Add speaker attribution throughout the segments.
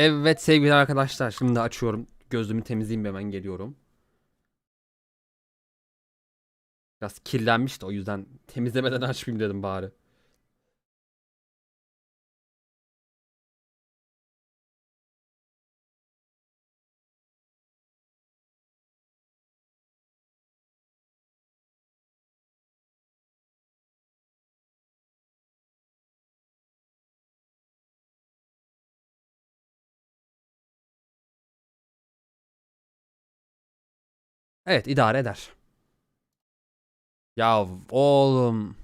Speaker 1: Evet sevgili arkadaşlar, şimdi açıyorum. Gözümü temizleyeyim, hemen geliyorum. Biraz kirlenmişti, o yüzden temizlemeden açmayayım dedim bari. Evet, idare eder. Ya oğlum,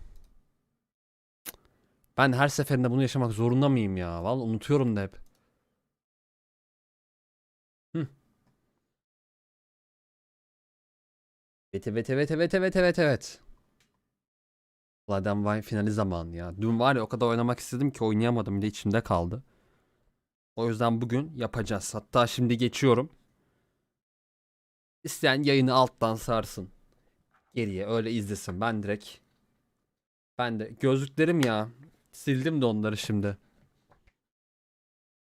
Speaker 1: ben her seferinde bunu yaşamak zorunda mıyım ya? Vallahi unutuyorum da hep. Hı. Evet evet evet evet evet evet evet. Blood Wine finali zamanı ya. Dün var ya, o kadar oynamak istedim ki oynayamadım, bir de içimde kaldı. O yüzden bugün yapacağız. Hatta şimdi geçiyorum. İsteyen yayını alttan sarsın. Geriye öyle izlesin. Ben de gözlüklerim ya. Sildim de onları şimdi.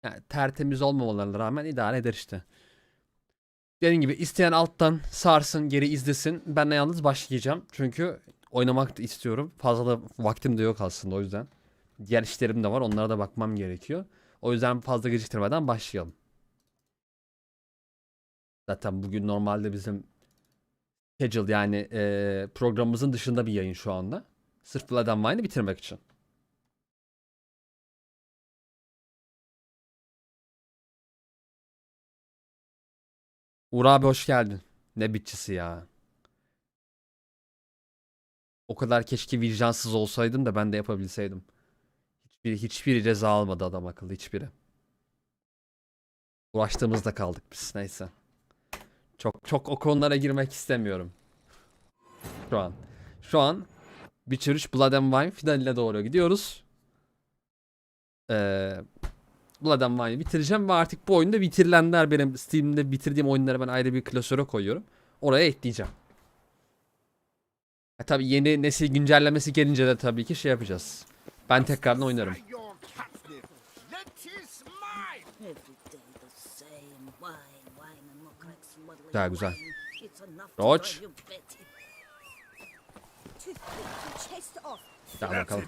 Speaker 1: Yani tertemiz olmamalarına rağmen idare eder işte. Dediğim gibi isteyen alttan sarsın, geri izlesin. Ben de yalnız başlayacağım. Çünkü oynamak da istiyorum. Fazla da vaktim de yok aslında, o yüzden. Diğer işlerim de var. Onlara da bakmam gerekiyor. O yüzden fazla geciktirmeden başlayalım. Zaten bugün normalde bizim schedule, yani programımızın dışında bir yayın şu anda. Sırf Blood and Wine'ı bitirmek için. Uğur abi, hoş geldin. Ne bitçisi ya. O kadar keşke vicdansız olsaydım da ben de yapabilseydim. Hiçbiri ceza almadı adam akıllı, hiçbiri. Uğraştığımızda kaldık biz, neyse. Çok o konulara girmek istemiyorum şu an. Şu an Witcher 3 Blood and Wine finaline doğru gidiyoruz. Ee, Blood and Wine'ı bitireceğim ve artık bu oyunda bitirilenler, benim Steam'de bitirdiğim oyunları ben ayrı bir klasöre koyuyorum. Oraya ekleyeceğim. Tabii yeni nesil güncellemesi gelince de tabii ki şey yapacağız. Ben tekrardan oynarım. Güzel güzel. Roach. Gel bakalım.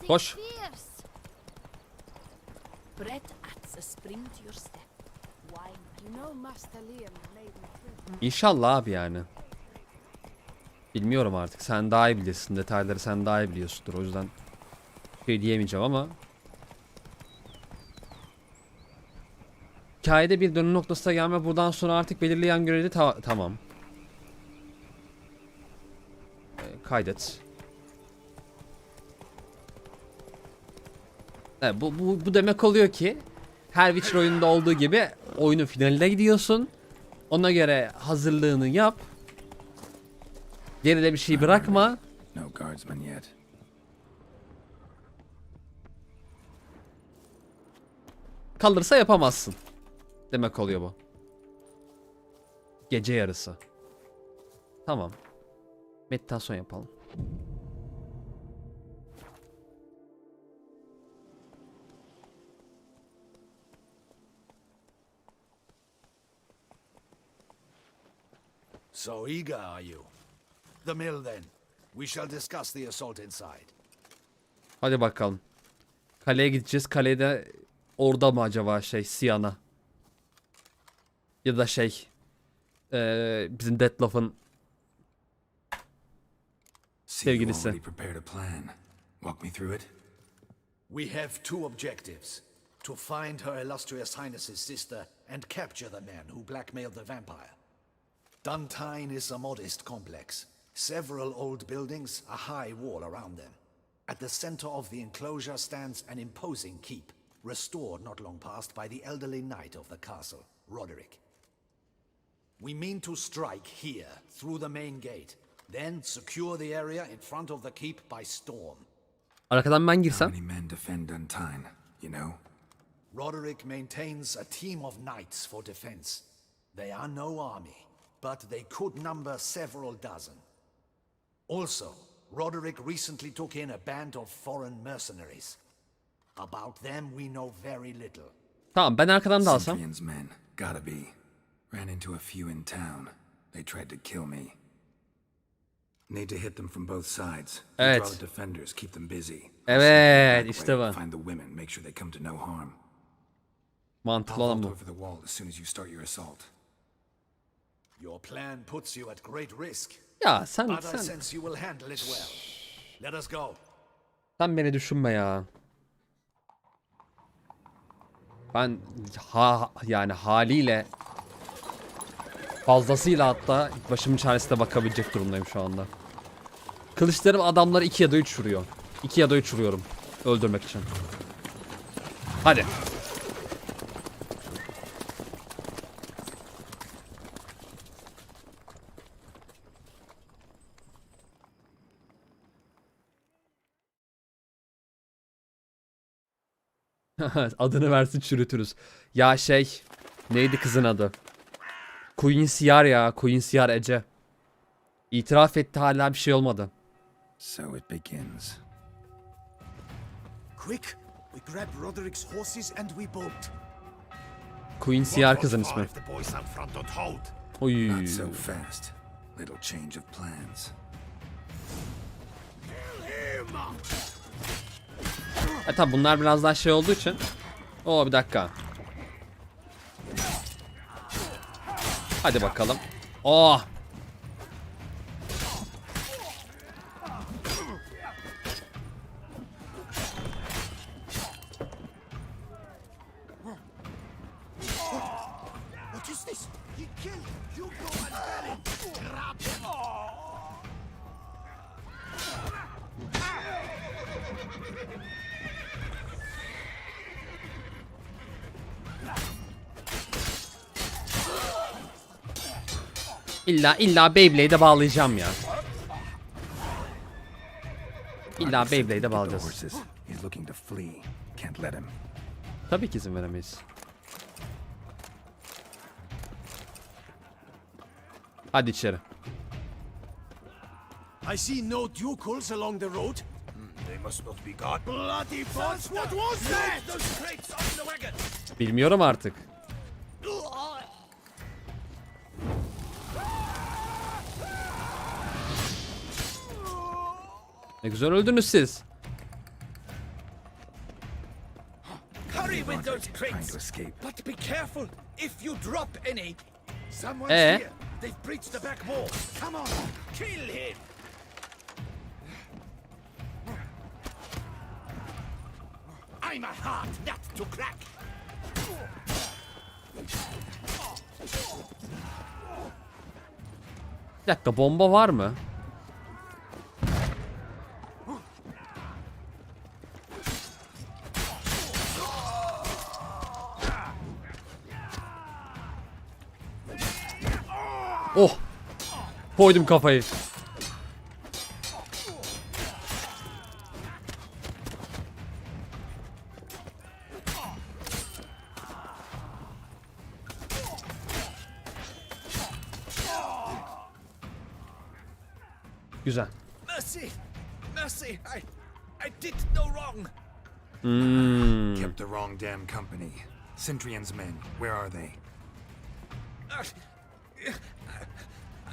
Speaker 1: Koş. İnşallah abi yani. Bilmiyorum artık. Sen daha iyi bilirsin. Detayları sen daha iyi biliyorsundur. O yüzden şey diyemeyeceğim ama. Hikayede bir dönüm noktasına gelme, buradan sonra artık belirleyen görevi tamam. Kaydet. Evet, bu demek oluyor ki her Witcher oyununda olduğu gibi oyunun finaline gidiyorsun. Ona göre hazırlığını yap. Geride bir şey bırakma. Kalırsa yapamazsın. Demek oluyor bu. Gece yarısı. Tamam. Meditasyon yapalım.
Speaker 2: So eager are you? The mill then. We shall discuss the assault inside.
Speaker 1: Hadi bakalım. Kaleye gideceğiz. Kalede orada mı acaba şey, Sienna? Ya da şey, bizim Detlef'ın sevgilisi.
Speaker 2: We have two objectives. To find Her Illustrious Highness's sister and capture the man who blackmailed the vampire. Duntine is a modest complex. Several old buildings, a high wall around them. At the center of the enclosure stands an imposing keep, restored not long past by the elderly knight of the castle, Roderick. We mean to strike here, through the main gate, then secure the area in front of the keep by storm.
Speaker 1: Arkadan ben girsem.
Speaker 2: Roderick maintains a team of knights for defense. They are no army, but they could number several dozen. Also, Roderick recently took in a band of foreign mercenaries. About them we know very little.
Speaker 1: Tamam, ben arkadan da alsam.
Speaker 3: Cyprian's men, gotta be. Ran into a few in town. They tried to kill me. Need to hit them from both sides.
Speaker 1: Evet.
Speaker 3: Draw the defenders, keep them busy.
Speaker 1: Evet, işte bu.
Speaker 3: Find the women, make sure they come to no harm.
Speaker 1: Mantıklı
Speaker 3: I'll
Speaker 1: olan
Speaker 3: vault
Speaker 1: bu.
Speaker 3: over the wall as soon as you start your assault.
Speaker 2: Your plan puts you at great risk,
Speaker 1: Ya sen
Speaker 2: but I sense you will handle it well. Let us go.
Speaker 1: sen beni düşünme ya. Ben yani haliyle fazlasıyla hatta başımın çaresine bakabilecek durumdayım şu anda. Kılıçlarım adamları 2 ya da 3 vuruyor. 2 ya da 3 vuruyorum öldürmek için. Hadi. Adını versin çürütürüz. Ya şey, neydi kızın adı? Queen ya. Queen Ece. İtiraf etti, hala bir şey olmadı.
Speaker 3: So it begins.
Speaker 2: Quick, we grab Roderick's horses and we bolt.
Speaker 1: Queen kızın ismi.
Speaker 2: The boys out front don't hold.
Speaker 1: Oy.
Speaker 3: Not so fast. Little change of plans.
Speaker 1: Tabi bunlar biraz daha şey olduğu için. Oo, bir dakika. Hadi bakalım. Oh.
Speaker 2: What is this? He killed Hugo and Baron. Grab him.
Speaker 1: İlla Beyblade'e bağlayacağım ya. İlla Beyblade'e bağlayacağız.
Speaker 3: Horses. He's looking to flee. Can't let him.
Speaker 1: Tabii ki izin veremeyiz. Hadi içeri.
Speaker 2: I see no ducals along the road. They must not be God. Bloody bots! What was that? Those crates on the wagon.
Speaker 1: Bilmiyorum artık. Ne güzel öldünüz siz.
Speaker 2: Hurry with those
Speaker 3: Trying
Speaker 2: crates.
Speaker 3: to escape.
Speaker 2: But be careful if you drop any. Someone's
Speaker 1: Eh?
Speaker 2: here. They've breached the back wall. Come on, kill him. I'm a hard nut to crack.
Speaker 1: Bir dakika, bomba var mı? Oh! Koydum kafayı. Güzel.
Speaker 2: Mercy, mercy. I did no wrong.
Speaker 3: Kept the wrong damn company. Centrion's men, where are they?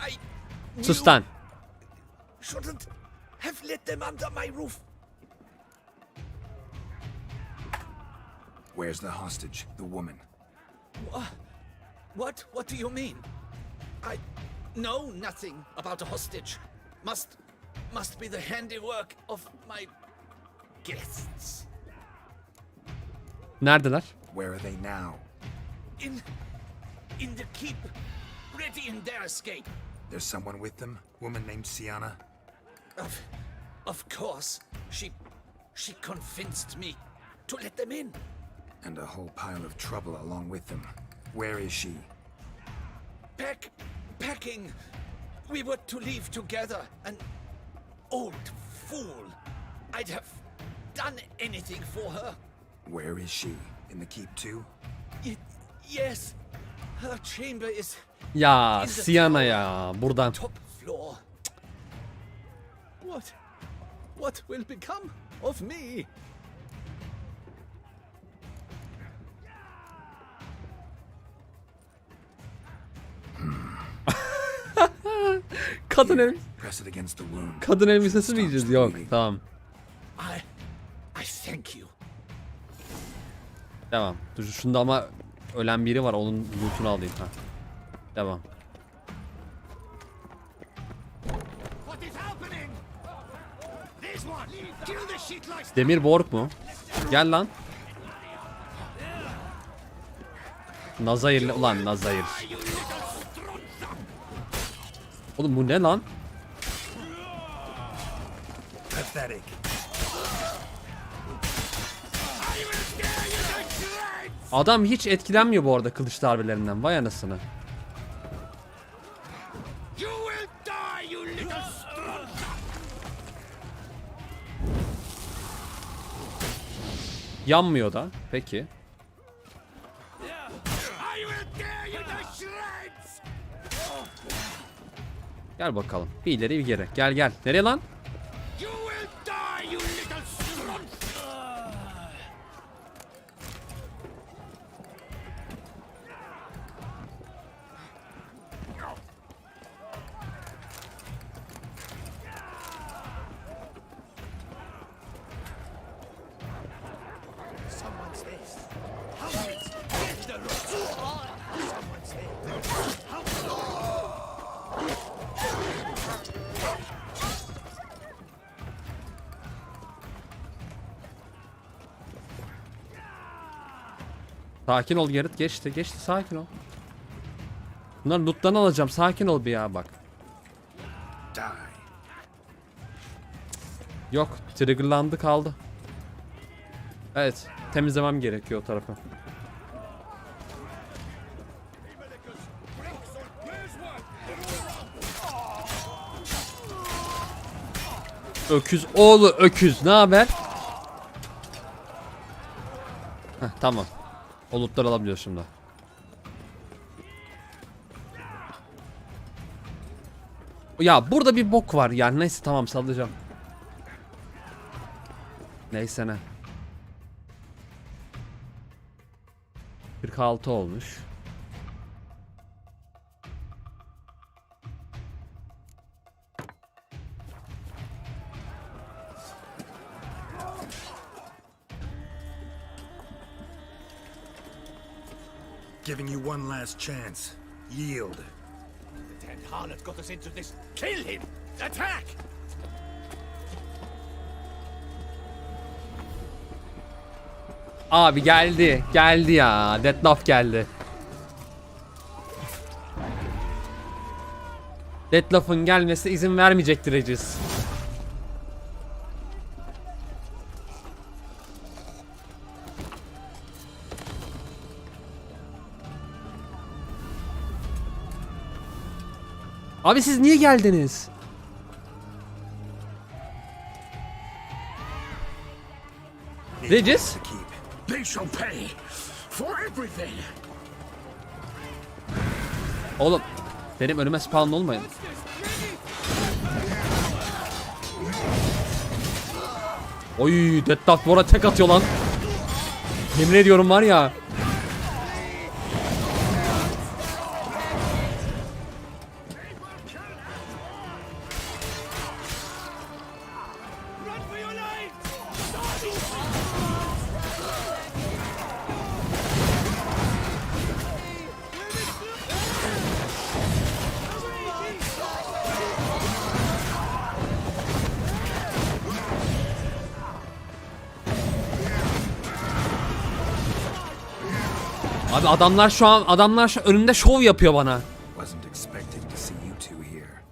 Speaker 2: I
Speaker 1: Sus lan.
Speaker 2: shouldn't have let them under my roof.
Speaker 3: Where's the hostage, the woman?
Speaker 2: What? What do you mean? I know nothing about a hostage. Must be the handiwork of my guests.
Speaker 1: Neredeler?
Speaker 3: Where are they now?
Speaker 2: In the keep, ready in their escape.
Speaker 3: There's someone with them? Woman named Sienna?
Speaker 2: Of course, she convinced me to let them in.
Speaker 3: And a whole pile of trouble along with them. Where is she?
Speaker 2: Packing. We were to leave together. An old fool. I'd have done anything for her.
Speaker 3: Where is she? In the keep too?
Speaker 2: Yes. Her chamber is
Speaker 1: Ya Sienna ya, buradan.
Speaker 2: top floor. What will become of me?
Speaker 1: Kadın el
Speaker 3: Press it against the wound.
Speaker 1: kadın elbisesi mi yiyeceğiz? Yok, tamam.
Speaker 2: I thank you.
Speaker 1: Devam. Dur şunda ama ölen biri var, onun loot'unu alayım ha. Devam.
Speaker 2: What is happening? This one. Kill the shit like
Speaker 1: Demir Borg mu? Gel lan. Nazayir'le ulan Nazayir. Oğlum bu ne lan?
Speaker 3: Pathetic.
Speaker 1: Adam hiç etkilenmiyor bu arada kılıç darbelerinden. Vay anasını.
Speaker 2: You will die, you little stronza.
Speaker 1: Yanmıyor da. Peki.
Speaker 2: I will tear you to shreds.
Speaker 1: Gel bakalım. Bir ileri bir geri. Gel gel. Nereye lan?
Speaker 2: You will die, you little stronza. Someone's there. Hundreds. Hit the road. Someone's there.
Speaker 1: Sakin ol Gerrit. Geçti. Geçti. Sakin ol. Bunları loot'tan alacağım. Sakin ol bir ya bak.
Speaker 3: Die.
Speaker 1: Yok. Triggerlandı kaldı. Evet. Temizlemem gerekiyor o tarafı. Öküz oğlu öküz. Ne haber? Heh, tamam. O loot'ları alabiliyor şimdi. Ya burada bir bok var yani. Neyse tamam sallayacağım. Neyse ne. 46 olmuş.
Speaker 3: Giving you one last chance. Yield.
Speaker 2: The damned harlot got us into this. Kill him! Attack!
Speaker 1: Abi geldi. Geldi ya. Deadlock geldi. Deadlock'un gelmesi izin vermeyecektir Regis. Abi siz niye geldiniz? Regis?
Speaker 3: To keep.
Speaker 2: They shall pay for everything!
Speaker 1: Oğlum benim önüme spawn olmayın. Oy Deadlock bu arada tek atıyor lan. Yemin ediyorum var ya.
Speaker 2: Run for your lives!
Speaker 1: Abi adamlar şu an önümde şov yapıyor bana.
Speaker 3: Wasn't expecting to see you two here.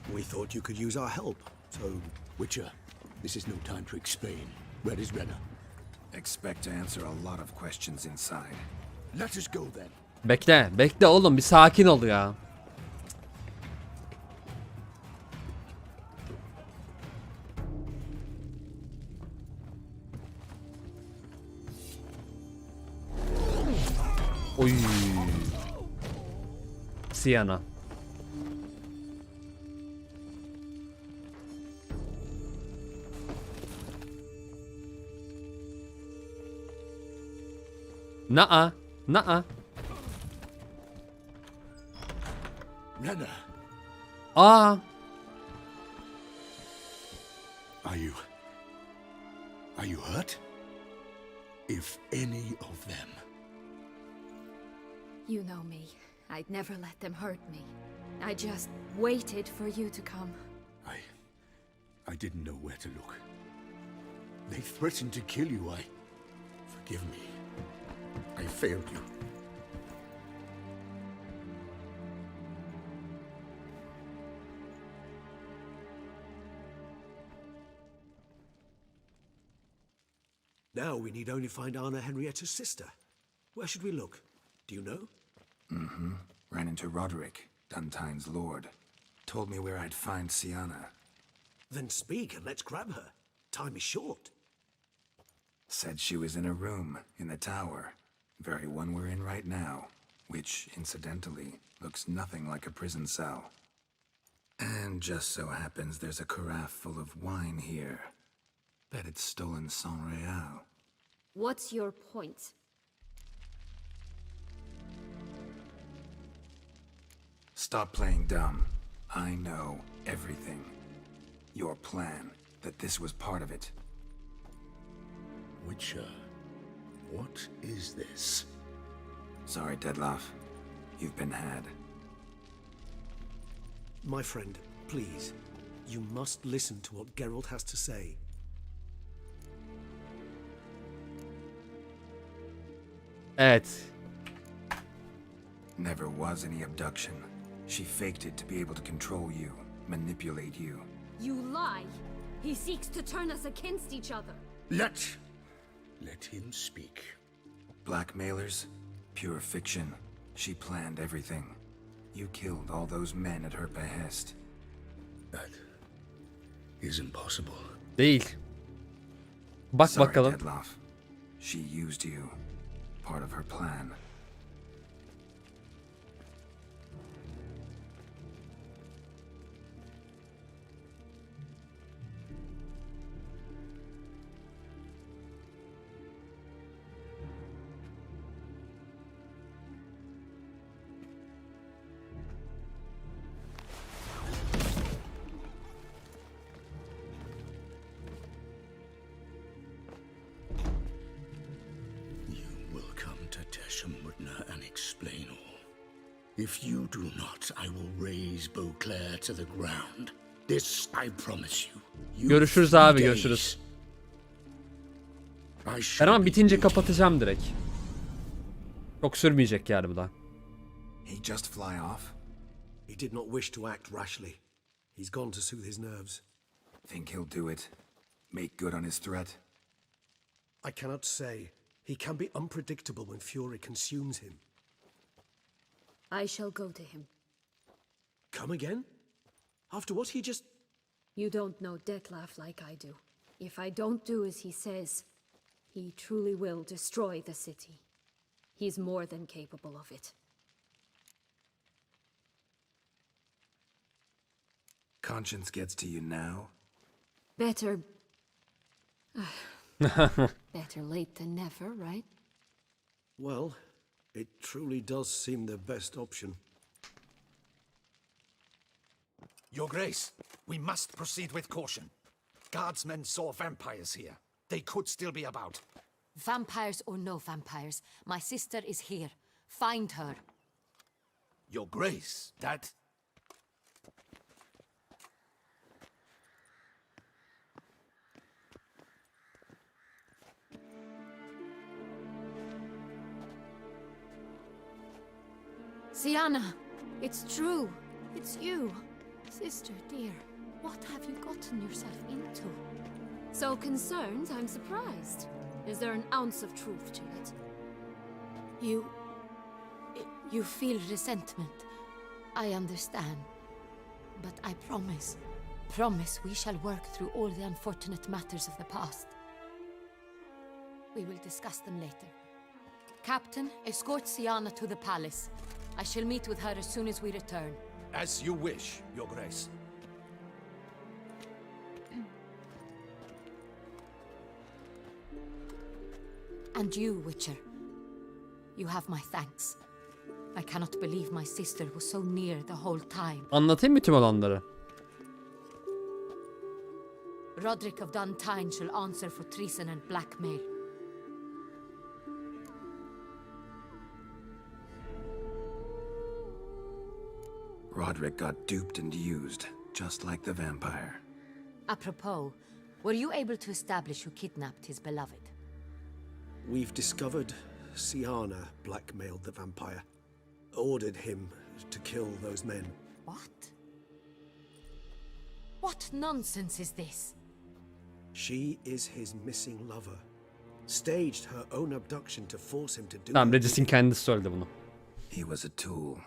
Speaker 4: We thought you could use our help, so...
Speaker 2: Witcher, this is no time to explain. Where is Renner?
Speaker 3: Expect to answer a lot of questions inside.
Speaker 2: Let us go then.
Speaker 1: Bekle oğlum bir sakin ol ya. Oy. Sienna. Naa. Naa.
Speaker 2: Renna,
Speaker 1: Aa.
Speaker 2: are you hurt? If any of them.
Speaker 5: You know me. I'd never let them hurt me. I just waited for you to come.
Speaker 2: I didn't know where to look. They threatened to kill you. Forgive me. I failed you.
Speaker 4: Now we need only find Anna Henrietta's sister. Where should we look? Do you know?
Speaker 3: Ran into Roderick, Duntine's lord. Told me where I'd find Sienna.
Speaker 4: Then speak and let's grab her. Time is short.
Speaker 3: Said she was in a room in the tower. Very one we're in right now. Which, incidentally, looks nothing like a prison cell. And just so happens there's a carafe full of wine here. Bet it's stolen San Real.
Speaker 5: What's your point?
Speaker 3: Stop playing dumb. I know everything. Your plan, that this was part of it.
Speaker 2: Witcher, what is this?
Speaker 3: Sorry, Deadloff. You've been had.
Speaker 4: My friend, please. You must listen to what Geralt has to say.
Speaker 1: Evet.
Speaker 3: Never was any abduction. She faked it to be able to control you, manipulate you.
Speaker 5: You lie! He seeks to turn us against each other.
Speaker 2: Let him speak.
Speaker 3: Blackmailers? Pure fiction. She planned everything. You killed all those men at her behest.
Speaker 2: That is impossible.
Speaker 1: Değil. Bak
Speaker 3: Sorry,
Speaker 1: bakalım.
Speaker 3: Deadloff. She used you. Part of her plan.
Speaker 2: And explain all. If you do not, I will raze Beauclair to the ground. This I promise you.
Speaker 1: Görüşürüz abi, görüşürüz. Ben ama bitince kapatacağım direkt. Çok sürmeyecek yani bu da.
Speaker 3: He just fly off?
Speaker 4: He did not wish to act rashly. He's gone to soothe his nerves.
Speaker 3: Think he'll do it? Make good on his threat?
Speaker 4: I cannot say. He can be unpredictable when fury consumes him.
Speaker 5: I shall go to him.
Speaker 4: Come again? After what he just...
Speaker 5: You don't know Detlef like I do. If I don't do as he says, he truly will destroy the city. He's more than capable of it.
Speaker 3: Conscience gets to you now?
Speaker 5: Better... Better late than never, right?
Speaker 4: Well, it truly does seem the best option.
Speaker 2: Your Grace, we must proceed with caution. Guardsmen saw vampires here. They could still be about.
Speaker 6: Vampires or no vampires, my sister is here. Find her.
Speaker 2: Your Grace, that...
Speaker 5: Sienna, it's true. It's you. Sister dear, what have you gotten yourself into? So concerned, I'm surprised. Is there an ounce of truth to it?
Speaker 6: You feel resentment. I understand. But I promise we shall work through all the unfortunate matters of the past. We will discuss them later. Captain, escort Sienna to the palace. I shall meet with her as soon as we return.
Speaker 2: As you wish, Your Grace.
Speaker 6: And you, Witcher. You have my thanks. I cannot believe my sister was so near the whole time.
Speaker 1: Anlatayım mı tüm olanları?
Speaker 6: Roderick of Duntine shall answer for treason and blackmail.
Speaker 3: Roderick got duped and used, just like the vampire.
Speaker 6: Apropos, were you able to establish who kidnapped his beloved?
Speaker 4: We've discovered Siana blackmailed the vampire, ordered him to kill those men.
Speaker 6: What? What nonsense is this?
Speaker 4: She is his missing lover. Staged her own abduction to force him to do
Speaker 1: Tamam,
Speaker 4: her
Speaker 1: Regis'in kendisi söyledi bunu.
Speaker 3: He was a tool.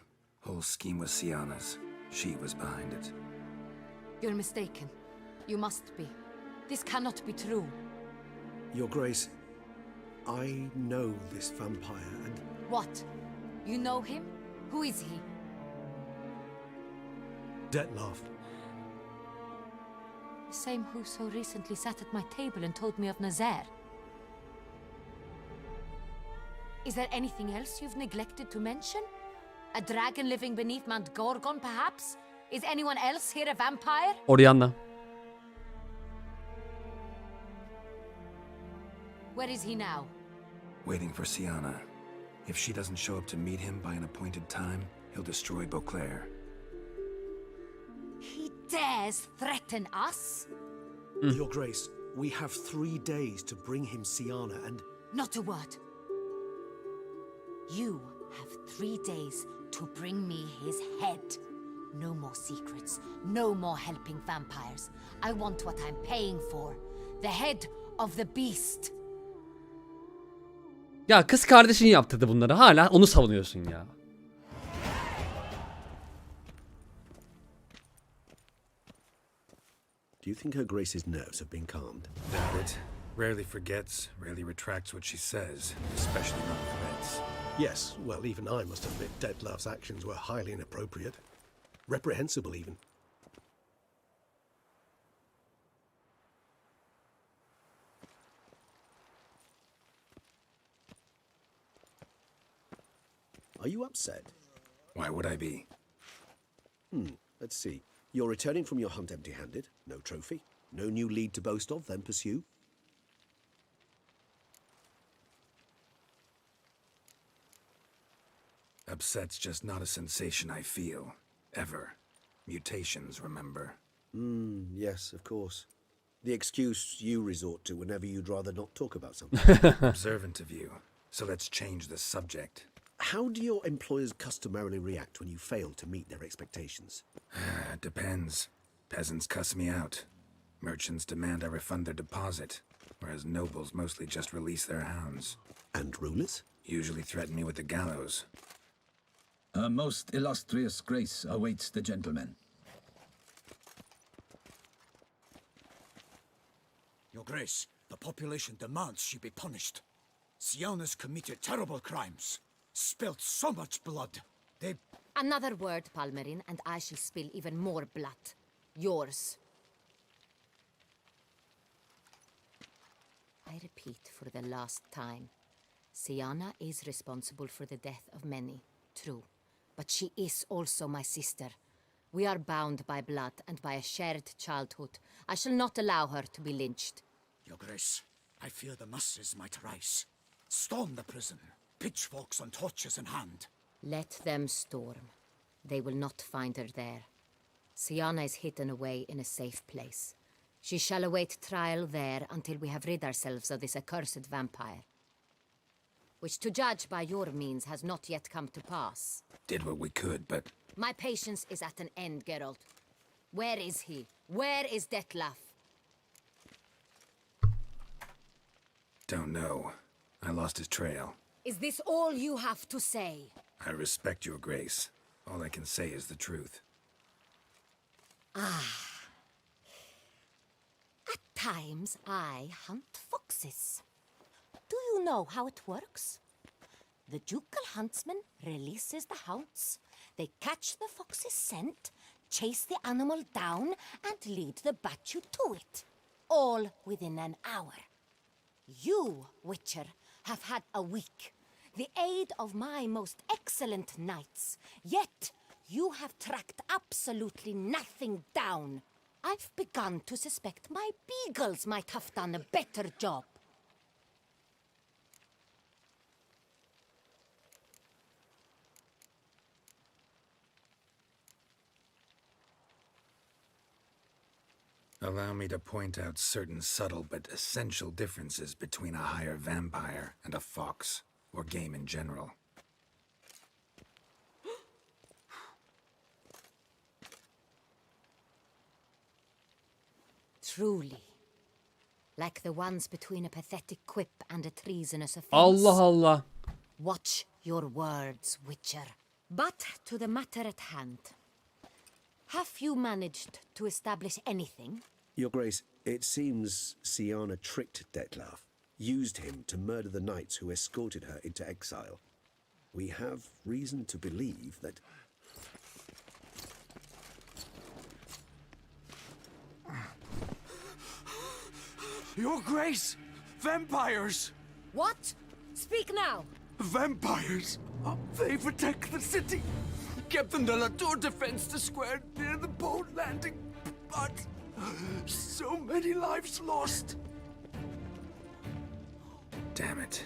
Speaker 3: Whole scheme was Siana's. She was behind it.
Speaker 6: You're mistaken. You must be. This cannot be true.
Speaker 4: Your Grace, I know this vampire and
Speaker 6: What? You know him? Who is he?
Speaker 4: Detlef.
Speaker 6: The same who so recently sat at my table and told me of Nazaire. Is there anything else you've neglected to mention? A dragon living beneath Mount Gorgon, perhaps? Is anyone else here a vampire?
Speaker 1: Orianna.
Speaker 6: Where is he now?
Speaker 3: Waiting for Siana. If she doesn't show up to meet him by an appointed time, he'll destroy Beauclair.
Speaker 6: He dares threaten us?
Speaker 4: Your Grace, we have 3 days to bring him Siana and
Speaker 6: Not a word. You have 3 days to bring me his head. No more secrets. No more helping vampires. I want what I'm paying for. The head of the beast.
Speaker 1: Ya kız kardeşin yaptırdı bunları. Hala onu savunuyorsun ya.
Speaker 4: do you think Her Grace's nerves have been calmed?
Speaker 3: Doubt it. Rarely forgets, rarely retracts what she says, especially not threats.
Speaker 4: Yes, well, even I must admit Detlef's actions were highly inappropriate. Reprehensible, even. Are you upset?
Speaker 3: Why would I be?
Speaker 4: Let's see. You're returning from your hunt empty-handed. No trophy. No new lead to boast of, then pursue.
Speaker 3: Upset's just not a sensation I feel. Ever. Mutations, remember?
Speaker 4: Yes, of course. The excuse you resort to whenever you'd rather not talk about something.
Speaker 3: Observant of you. So let's change the subject.
Speaker 4: How do your employers customarily react when you fail to meet their expectations?
Speaker 3: Depends. Peasants cuss me out. Merchants demand I refund their deposit, whereas nobles mostly just release their hounds.
Speaker 4: And rulers?
Speaker 3: Usually threaten me with the gallows.
Speaker 7: A most illustrious grace awaits the gentleman.
Speaker 8: Your Grace, the population demands she be punished. Siana's committed terrible crimes. Spilt so much blood. They...
Speaker 6: Another word, Palmerin, and I shall spill even more blood. Yours. I repeat for the last time. Siana is responsible for the death of many, true. But she is also my sister. We are bound by blood and by a shared childhood. I shall not allow her to be lynched.
Speaker 8: Your Grace, I fear the masses might rise. Storm the prison, pitchforks and torches in hand.
Speaker 6: Let them storm. They will not find her there. Siana is hidden away in a safe place. She shall await trial there until we have rid ourselves of this accursed vampire. Which, to judge by your means, has not yet come to pass.
Speaker 3: Did what we could, but
Speaker 6: My patience is at an end, Geralt. Where is he? Where is Detlef?
Speaker 3: don't know. I lost his trail.
Speaker 6: Is this all you have to say?
Speaker 3: I respect your grace. All I can say is the truth.
Speaker 6: At times, I hunt foxes. Do you know how it works? The ducal huntsman releases the hounds. They catch the fox's scent, chase the animal down, and lead the battue to it. All within an hour. You, Witcher, have had a week. the aid of my most excellent knights. Yet, you have tracked absolutely nothing down. I've begun to suspect my beagles might have done a better job.
Speaker 3: Allow me to point out certain subtle but essential differences between a higher vampire and a fox, or game in general.
Speaker 6: Truly. Like the ones between a pathetic quip and a treasonous offense.
Speaker 1: Allah Allah.
Speaker 6: Watch your words, Witcher. But to the matter at hand. Have you managed to establish anything?
Speaker 4: Your Grace, it seems Siana tricked Detlef, used him to murder the knights who escorted her into exile. We have reason to believe that...
Speaker 9: Your Grace! Vampires!
Speaker 6: What? Speak now!
Speaker 9: Vampires! They protect the city! Captain de la Tour defends the square near the boat landing, but so many lives lost.
Speaker 3: Damn it.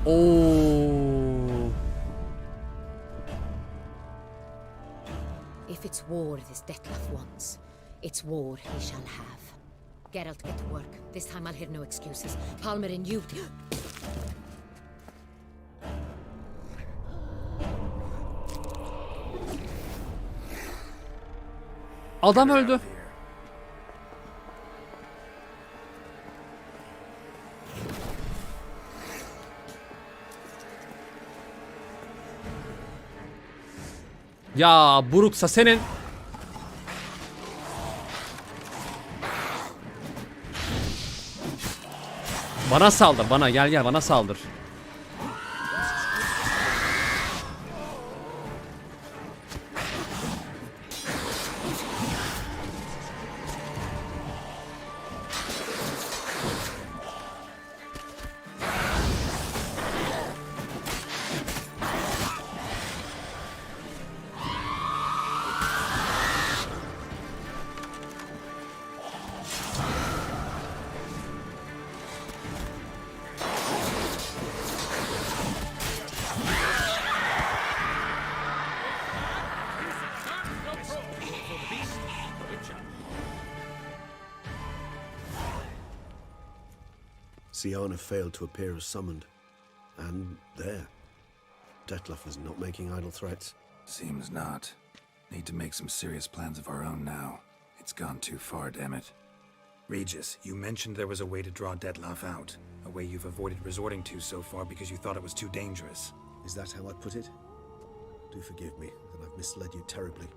Speaker 1: Oo.
Speaker 6: If it's war this Detlef wants, it's war he shall have. Geralt, get to work. This time I'll hear no excuses. Palmer and you...
Speaker 1: Adam öldü. Ya Buruksa senin. Bana saldır, bana gel bana saldır.
Speaker 4: Siana failed to appear as summoned. And there. Detlef is not making idle threats.
Speaker 3: Seems not. Need to make some serious plans of our own now. It's gone too far, damn it. Regis, you mentioned there was a way to draw Detlef out. A way you've avoided resorting to so far because you thought it was too dangerous.
Speaker 4: Is that how I put it? Do forgive me that I've misled you terribly.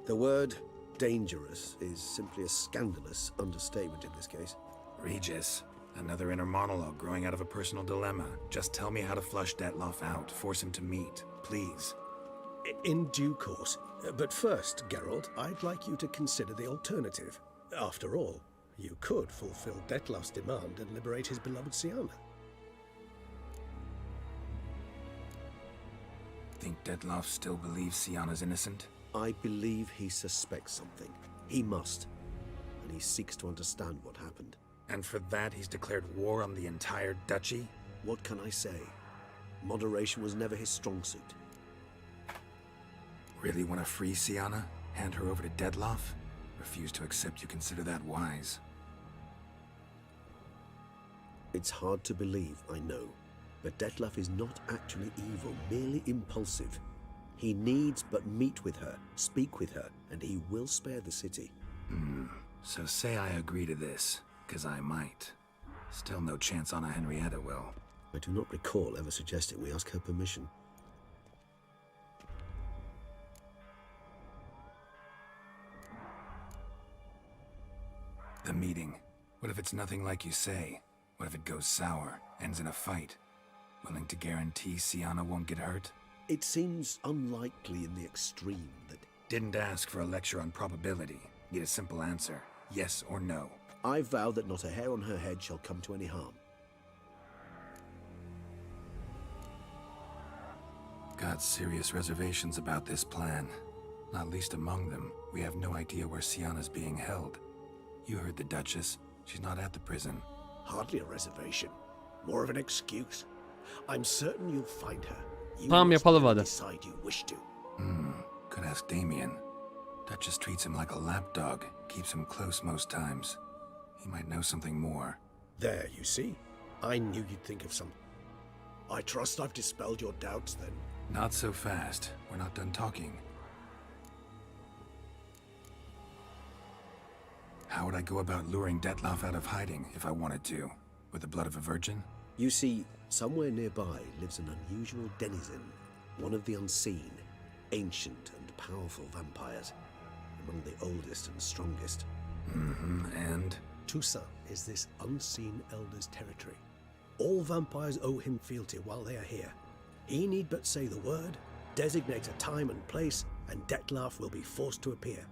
Speaker 4: The word dangerous is simply a scandalous understatement in this case.
Speaker 3: Regis, another inner monologue growing out of a personal dilemma. Just tell me how to flush Detlef out, force him to meet, please.
Speaker 4: In due course. But first, Geralt, I'd like you to consider the alternative. After all, you could fulfill Detlef's demand and liberate his beloved Siana.
Speaker 3: Think Detlef still believes Siana's innocent?
Speaker 4: I believe he suspects something. He must. And he seeks to understand what happened.
Speaker 3: And for that, he's declared war on the entire duchy?
Speaker 4: What can I say? Moderation was never his strong suit.
Speaker 3: Really want to free Siana? Hand her over to Detlef? Refuse to accept you consider that wise.
Speaker 4: It's hard to believe, I know. But Detlef is not actually evil, merely impulsive. He needs but meet with her, speak with her, and he will spare the city.
Speaker 3: So say I agree to this, because I might. Still no chance Anna Henrietta will.
Speaker 4: I do not recall ever suggesting we ask her permission.
Speaker 3: The meeting. What if it's nothing like you say? What if it goes sour, ends in a fight? Willing to guarantee Siana won't get hurt?
Speaker 4: It seems unlikely in the extreme that...
Speaker 3: Didn't ask for a lecture on probability. Need a simple answer. Yes or no.
Speaker 4: I vow that not a hair on her head shall come to any harm.
Speaker 3: Got serious reservations about this plan. Not least among them, we have no idea where Sienna's being held. You heard the Duchess. She's not at the prison.
Speaker 4: Hardly a reservation. More of an excuse. I'm certain you'll find her. You
Speaker 1: Tamam,
Speaker 4: must
Speaker 1: yapalım hadi.
Speaker 4: decide you wish to.
Speaker 3: Could ask Damien. Duchess treats him like a lapdog. Keeps him close most times. He might know something more.
Speaker 4: There, you see? I knew you'd think of something. I trust I've dispelled your doubts then.
Speaker 3: Not so fast. We're not done talking. How would I go about luring Detloff out of hiding if I wanted to? With the blood of a virgin?
Speaker 4: You see, somewhere nearby lives an unusual denizen, one of the unseen, ancient and powerful vampires, among the oldest and strongest.
Speaker 3: And?
Speaker 4: Toussaint is this unseen elder's territory. All vampires owe him fealty while they are here. He need but say the word, designate a time and place, and Detloff will be forced to appear.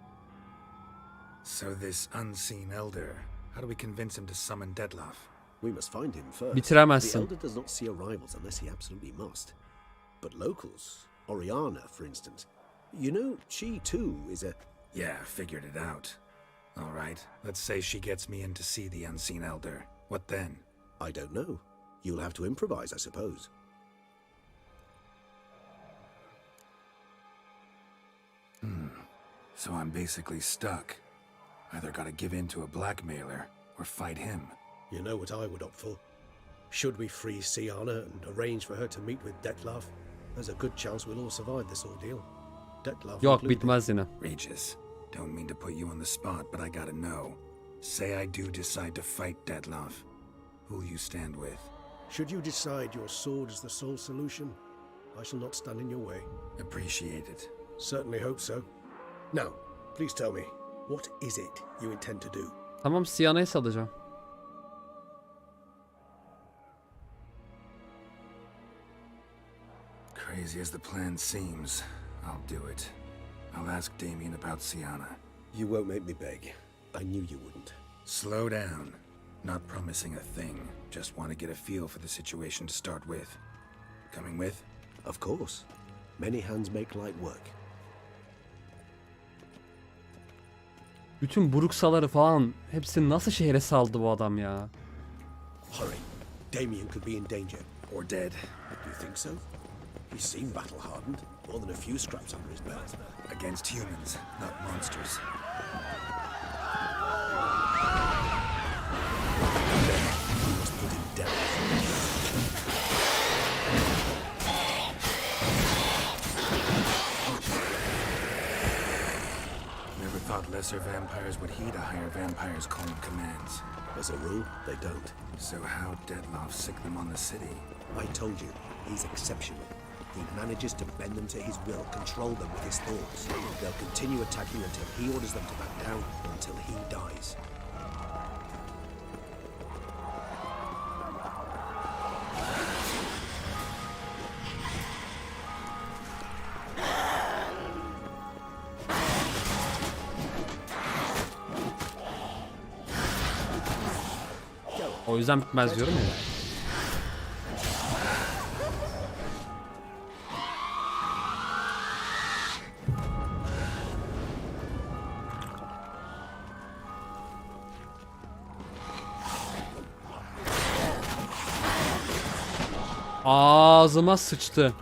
Speaker 3: So this unseen elder, how do we convince him to summon Detloff?
Speaker 4: We must find him first.
Speaker 1: Bitiremezsin.
Speaker 4: The elder does not see arrivals unless he absolutely must. But locals, Oriana, for instance, you know, she too is a...
Speaker 3: Yeah, figured it out. All right, let's say she gets me in to see the unseen elder. What then?
Speaker 4: I don't know. You'll have to improvise, I suppose.
Speaker 3: So I'm basically stuck. Either gotta give in to a blackmailer, or fight him.
Speaker 4: You know what I would opt for. Should we free Sienna and arrange for her to meet with Detloff, there's a good chance we'll all survive this ordeal. Detloff
Speaker 1: Yok,
Speaker 4: included.
Speaker 1: bitmez yine.
Speaker 3: Regis, don't mean to put you on the spot, but I gotta know. Say I do decide to fight Detloff. Who'll you stand with?
Speaker 4: Should you decide your sword is the sole solution, I shall not stand in your way.
Speaker 3: Appreciate it.
Speaker 4: Certainly hope so. Now, please tell me, what is it you intend to do?
Speaker 1: Tamam, Sienna'yı salacağım.
Speaker 3: Crazy as the plan seems, I'll do it. I'll ask Damien about Sienna.
Speaker 4: You won't make me beg. I knew you wouldn't.
Speaker 3: Slow down. Not promising a thing. Just want to get a feel for the situation to start with. Coming with?
Speaker 4: Of course. Many hands make light work.
Speaker 1: Bütün buruksaları falan hepsini nasıl şehre saldı bu adam ya?
Speaker 4: Hurry. Damien could be in danger.
Speaker 3: Or dead.
Speaker 4: Do you think so? He seemed battle-hardened. More than a few scraps under his belt.
Speaker 3: Against humans, not monsters.
Speaker 4: We must put him down.
Speaker 3: Never thought lesser vampires would heed a higher vampire's calling commands.
Speaker 4: As a rule, they don't.
Speaker 3: So how Detloff sick them on the city?
Speaker 4: I told you, he's exceptional. He manages to bend them to his will, control them with his thoughts. They'll continue attacking until he orders them to back down, until he dies.
Speaker 1: O yüzden bitmez diyorum ya. Ağzıma sıçtı.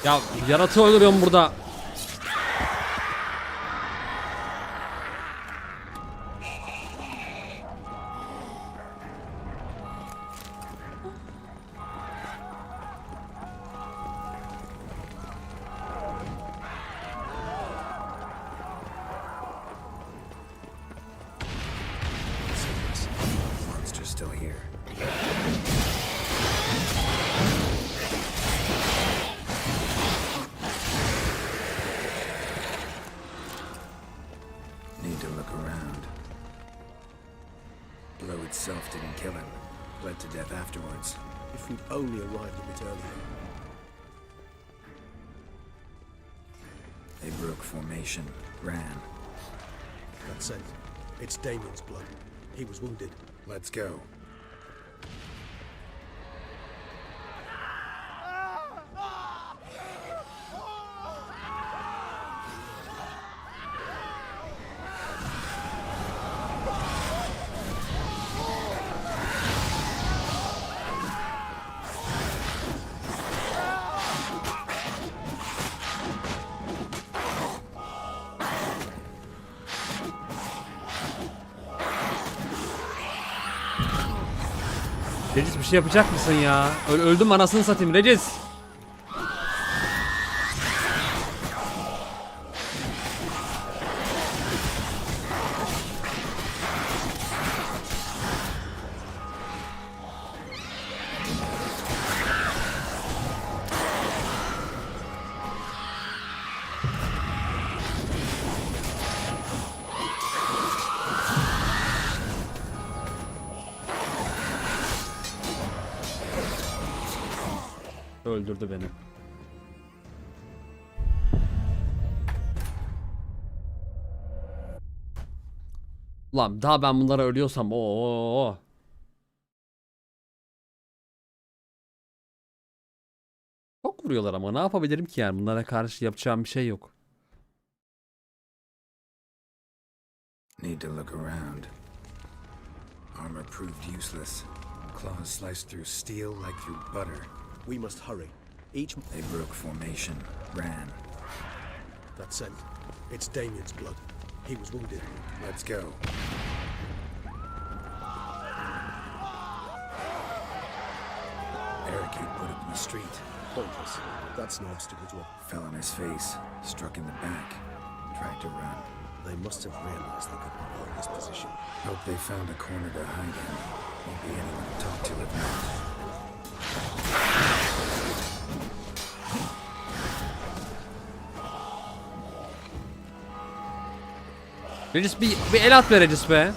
Speaker 1: Ya yaratığı öldürüyorum burada.
Speaker 3: here. Need to look around. Blow itself didn't kill him. Bled to death afterwards.
Speaker 4: If we'd only arrived a bit earlier.
Speaker 3: They broke formation, ran.
Speaker 4: That's it. It's Damien's blood. He was wounded.
Speaker 3: Let's go.
Speaker 1: Regis bir şey yapacak mısın ya? Öldüm anasını satayım Regis. Öldürdü beni. Ulan daha ben bunlara ölüyorsam o. Çok vuruyorlar ama ne yapabilirim ki yani, bunlara karşı yapacağım bir şey yok.
Speaker 3: Need to look around. Armor proved useless. Claws sliced through steel like through butter.
Speaker 4: We must hurry. Each...
Speaker 3: They broke formation, ran.
Speaker 4: That's it. It's Damien's blood. He was wounded.
Speaker 3: Let's go. Barricade put up in the street.
Speaker 4: Pointless. That's no obstacle to it.
Speaker 3: Fell on his face, struck in the back. Tried to run.
Speaker 4: They must have realized they couldn't hold this position.
Speaker 3: Hope they found a corner to hide in. Won't be anyone to talk to if not.
Speaker 1: Regis bir el at be Regis be.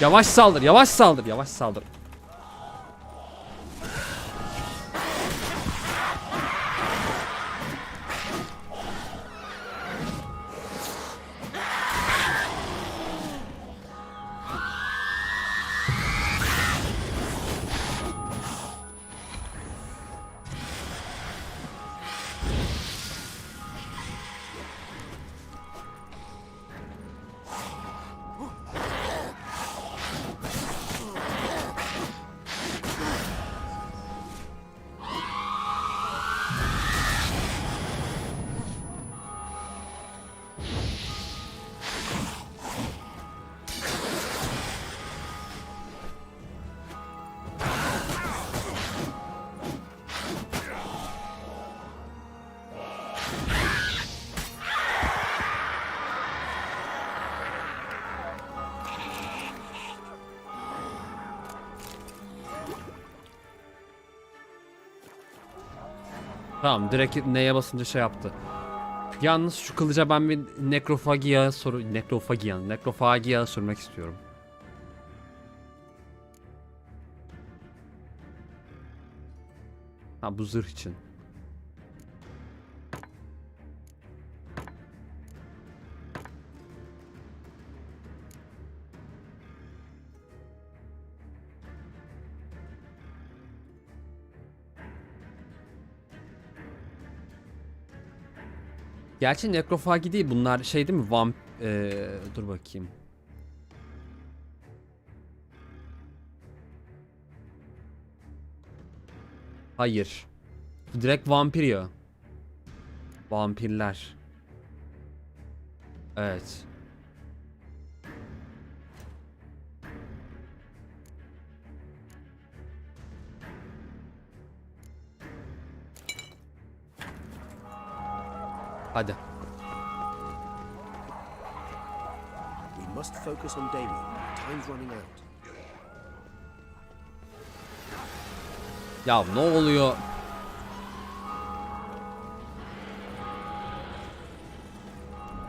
Speaker 1: Yavaş saldır, yavaş saldır, yavaş saldır. Tamam, direkt neye basınca şey yaptı. Yalnız şu kılıca ben bir nekrofagia sürmek istiyorum. Ha, bu zırh için. Gerçi nekrofagi değil bunlar şey değil mi? Dur bakayım. Hayır. Direkt vampir ya. Vampirler. Evet. Hadi.
Speaker 4: We must focus on Damien. Time's running out.
Speaker 1: Ya ne oluyor?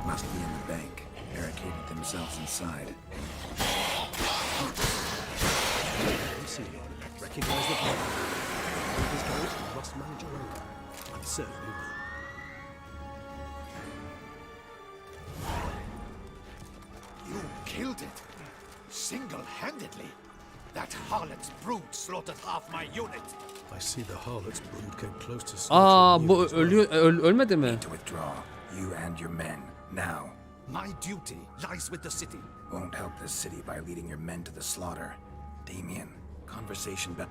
Speaker 3: Must be in the bank. Barricaded themselves inside.
Speaker 4: You see, recognize the plan. With his goals, we must manage our own. I'm certain we will.
Speaker 2: You killed it. Single-handedly. That harlot's brood slaughtered half my unit.
Speaker 4: I see the harlot's brood came close to
Speaker 1: Aa
Speaker 4: slaughtering
Speaker 1: bu
Speaker 4: you as well.
Speaker 1: ölüyor ölmedi mi?
Speaker 3: To withdraw. You and your men. Now.
Speaker 2: My duty lies with the city.
Speaker 3: Won't help this city by leading your men to the slaughter. Damien, conversation back.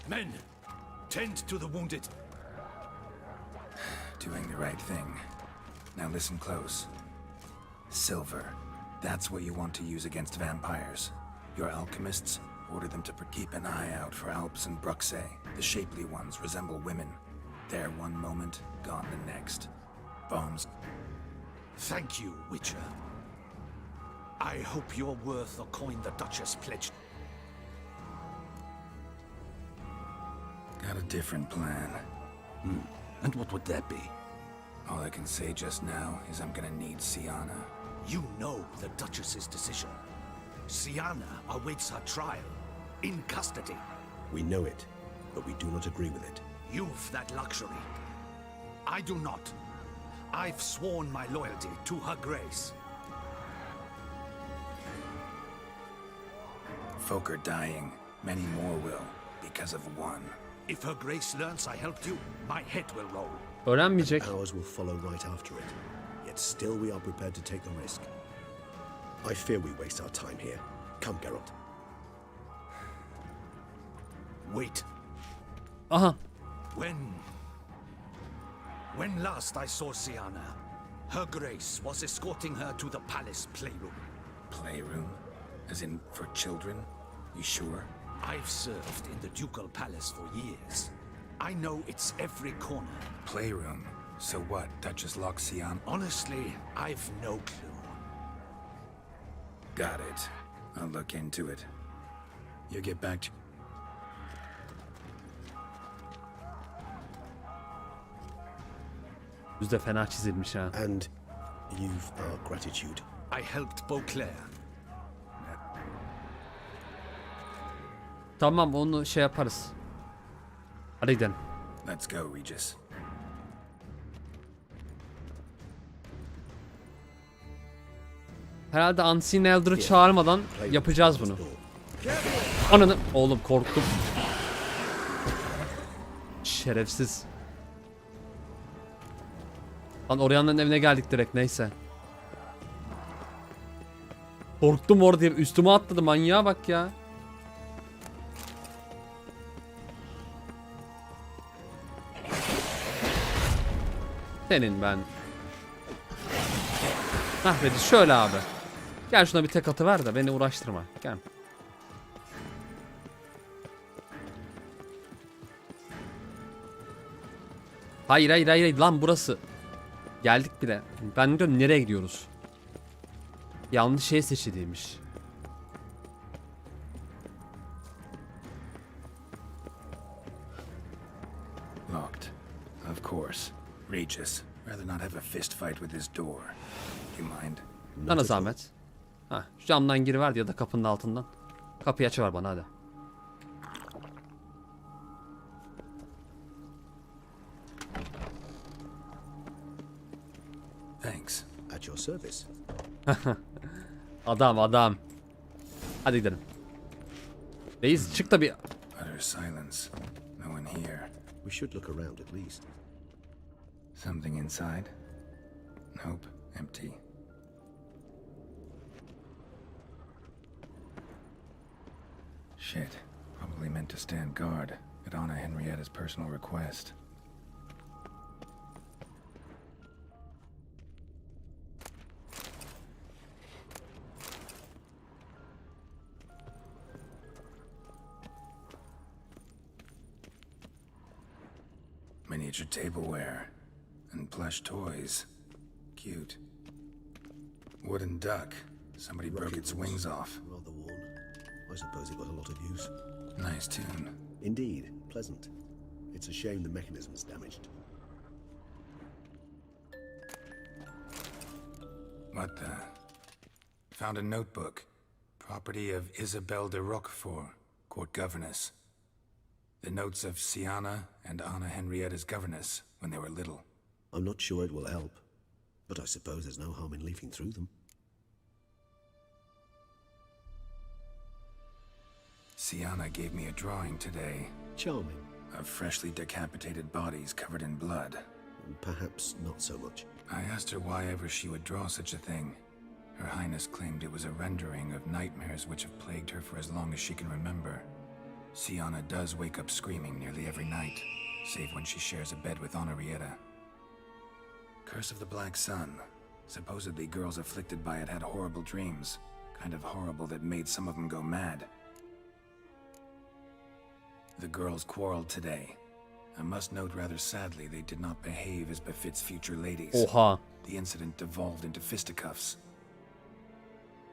Speaker 2: Men, tend to the wounded.
Speaker 3: Doing the right thing. Now listen close. Silver. That's what you want to use against vampires. Your alchemists, order them to keep an eye out for Alps and Bruxae. The shapely ones resemble women. There one moment, gone the next. Bombs.
Speaker 2: Thank you, Witcher. I hope you're worth the coin the Duchess pledged.
Speaker 3: Got a different plan.
Speaker 2: And what would that be?
Speaker 3: All I can say just now is I'm gonna need Sienna.
Speaker 2: You know the Duchess's decision. Sienna awaits her trial, in custody.
Speaker 4: We know it, but we do not agree with it.
Speaker 2: You've that luxury. I do not. I've sworn my loyalty to her grace.
Speaker 3: Folk are dying. Many more will, because of one.
Speaker 2: If her grace learns I helped you, my head will roll.
Speaker 1: Öğrenmeyecek.
Speaker 4: Ours will follow right after it. Yet still we are prepared to take the risk. I fear we waste our time here. Come, Geralt.
Speaker 2: Wait.
Speaker 1: Aha.
Speaker 2: When last I saw Sienna, her grace was escorting her to the palace playroom.
Speaker 3: Playroom? As in, for children? You sure?
Speaker 2: I've served in the ducal palace for years. I know it's every corner.
Speaker 3: Playroom? So what, Duchess locks Sienna?
Speaker 2: Honestly, I've no clue.
Speaker 3: Got it. I'll look into it. You get back to...
Speaker 1: Yüzde fena çizilmiş ha.
Speaker 4: And you've our gratitude.
Speaker 2: I helped Beauclair.
Speaker 1: Tamam onu şey yaparız. Hadi gidelim.
Speaker 3: Let's go, Regis.
Speaker 1: Herhalde Unseen Elder'ı çağırmadan yapacağız bunu. Ananı... Oğlum korktum. Şerefsiz. Lan Orianna'nın evine geldik direkt neyse. Korktum orada diye üstüme atladı manyağa bak ya. Senin ben. Hah Redis şöyle abi. Gel şuna bir tek atı ver de beni uğraştırma. Gel. Hayır lan burası. Geldik bile. Ben diyorum nereye gidiyoruz? Yanlış şey seçiliymiş.
Speaker 3: Locked. Of course. Regis. Rather not have a fist fight with his door. Do you mind?
Speaker 1: Bana zahmet. Ha, şu camdan giriver ya da kapının altından. Kapıyı açıver bana hadi.
Speaker 3: Thanks.
Speaker 4: At your service.
Speaker 1: Adam. Hadi gidelim. Reis çık da bir...
Speaker 3: Utter silence. No one here.
Speaker 4: We should look around at least.
Speaker 3: Something inside? Nope. Empty. Shit. Probably meant to stand guard at Anna Henrietta's personal request. Miniature tableware and plush toys. Cute. Wooden duck. Somebody broke its wings off.
Speaker 4: Rather worn. I suppose it got a lot of use.
Speaker 3: Nice tune.
Speaker 4: Indeed, pleasant. It's a shame the mechanism's damaged.
Speaker 3: What the? Found a notebook. Property of Isabelle de Roquefort, court governess. The notes of Siana and Anna Henrietta's governess when they were little.
Speaker 4: I'm not sure it will help, but I suppose there's no harm in leafing through them.
Speaker 3: Siana gave me a drawing today
Speaker 4: Charming.
Speaker 3: of freshly decapitated bodies covered in blood.
Speaker 4: Perhaps not so much.
Speaker 3: I asked her why ever she would draw such a thing. Her Highness claimed it was a rendering of nightmares which have plagued her for as long as she can remember. Siana does wake up screaming nearly every night, save when she shares a bed with Henrietta. Curse of the Black Sun. Supposedly girls afflicted by it had horrible dreams. Kind of horrible that made some of them go mad. The girls quarreled today. I must note rather sadly they did not behave as befits future ladies.
Speaker 1: Oha.
Speaker 3: The incident devolved into fisticuffs.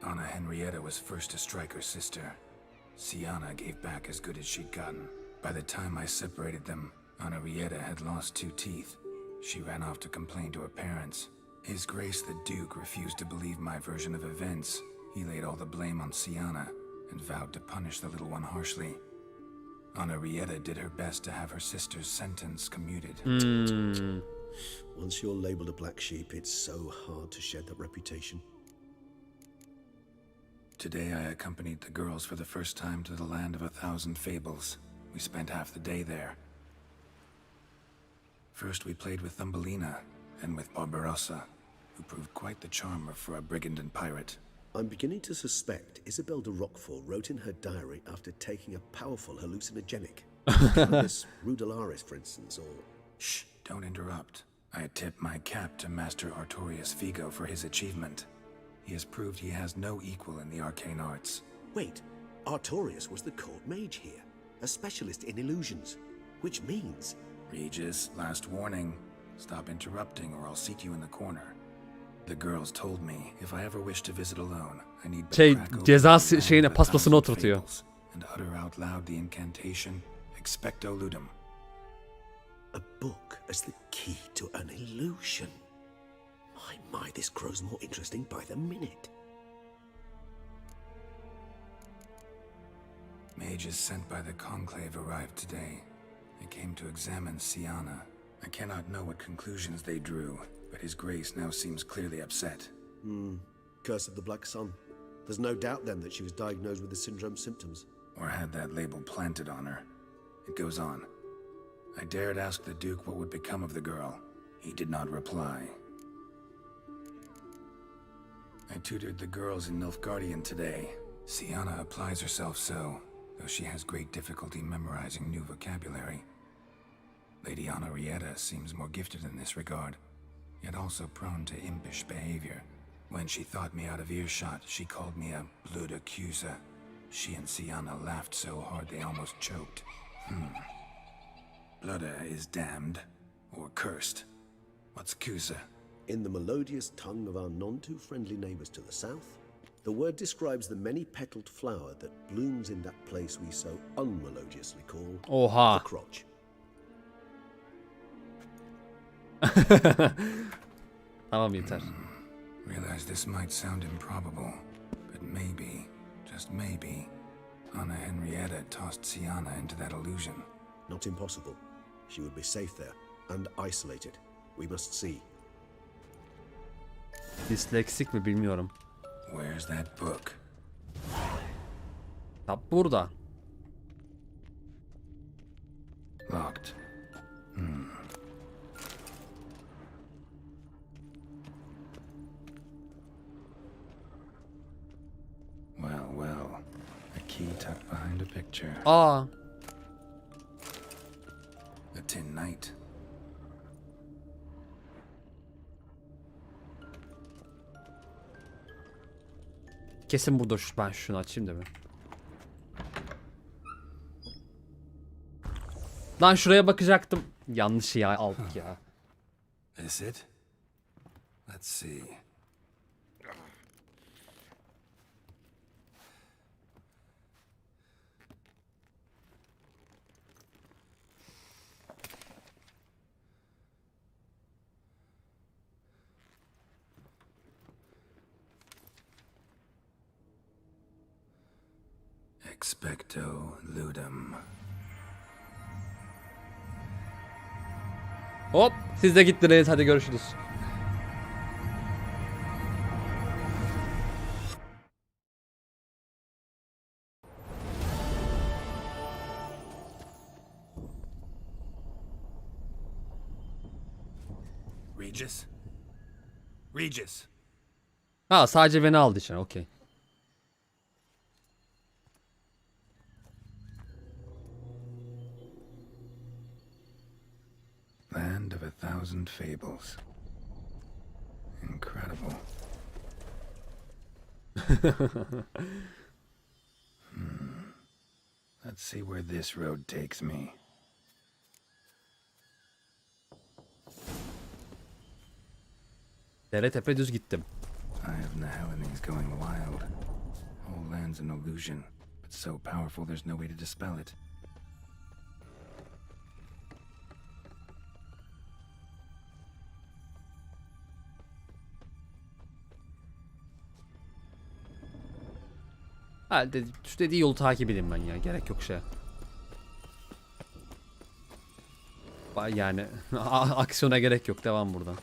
Speaker 3: Anna Henrietta was first to strike her sister. Siana gave back as good as she'd gotten. By the time I separated them, Henrietta had lost 2 teeth. She ran off to complain to her parents. His Grace the Duke refused to believe my version of events. He laid all the blame on Siana and vowed to punish the little one harshly. Henrietta did her best to have her sister's sentence commuted.
Speaker 4: Once you're labelled a black sheep, it's so hard to shed that reputation.
Speaker 3: Today I accompanied the girls for the first time to the land of 1,000 fables. We spent half the day there. First we played with Thumbelina, then with Barbarossa, who proved quite the charmer for a brigand and pirate.
Speaker 4: I'm beginning to suspect Isabelle de Roquefort wrote in her diary after taking a powerful hallucinogenic. Cannabis rudelaris, for instance, or...
Speaker 3: Shh, don't interrupt. I tip my cap to Master Artorius Figo for his achievement. He has proved he has no equal in the arcane arts.
Speaker 4: Wait, Artorius was the court mage here, a specialist in illusions, which means...
Speaker 3: Regis, last warning. Stop interrupting or I'll seat you in the corner. The girls told me if I ever wish to visit alone, I need but crack open
Speaker 1: ceza
Speaker 3: the land
Speaker 1: şeyine
Speaker 3: of
Speaker 1: paspasını
Speaker 3: 1,000
Speaker 1: oturtuyor.
Speaker 3: fables and utter out loud the incantation Expecto Ludum.
Speaker 4: A book as the key to an illusion. My, this grows more interesting by the minute.
Speaker 3: Mages sent by the Conclave arrived today. They came to examine Siana. I cannot know what conclusions they drew, but His Grace now seems clearly upset.
Speaker 4: Curse of the Black Sun. There's no doubt then that she was diagnosed with the syndrome symptoms.
Speaker 3: Or had that label planted on her. It goes on. I dared ask the Duke what would become of the girl. He did not reply. I tutored the girls in Nilfgaardian today. Siana applies herself so, though she has great difficulty memorizing new vocabulary. Lady Henrietta seems more gifted in this regard, yet also prone to impish behavior. When she thought me out of earshot, she called me a blood accuser. She and Siana laughed so hard they almost choked. Blooda is damned, or cursed. What's Cusa?
Speaker 4: In the melodious tongue of our none-too-friendly neighbours to the south, the word describes the many-petaled flower that blooms in that place we so unmelodiously call
Speaker 1: Oha.
Speaker 4: the crotch.
Speaker 1: Tamam yeter.
Speaker 3: Realize this might sound improbable, but maybe, just maybe, Anna Henrietta tossed Siana into that illusion.
Speaker 4: Not impossible. She would be safe there, and isolated. We must see.
Speaker 1: Disleksik mi bilmiyorum.
Speaker 3: Where's that book?
Speaker 1: Kitap burada.
Speaker 3: Locked. Well. A key tucked behind a picture.
Speaker 1: Aa.
Speaker 3: A tin knight.
Speaker 1: Kesin burada ben şunu açayım da bir. Lan şuraya bakacaktım. Yanlış ya aldık ya.
Speaker 3: This it? Let's see. Expecto ludum.
Speaker 1: Hop siz de gittiniz, hadi görüşürüz.
Speaker 3: Regis? Regis!
Speaker 1: Ha sadece beni aldı içine, okey.
Speaker 3: Land of a thousand fables. Incredible. Let's see where this road takes me.
Speaker 1: Dere tepe düz gittim.
Speaker 3: Eye of Nehelening's going wild. Whole land's an illusion, but so powerful there's no way to dispel it.
Speaker 1: Halde şu dediği yolu takip edeyim ben ya. Gerek yok şey. Yani aksiyona gerek yok. Devam buradan.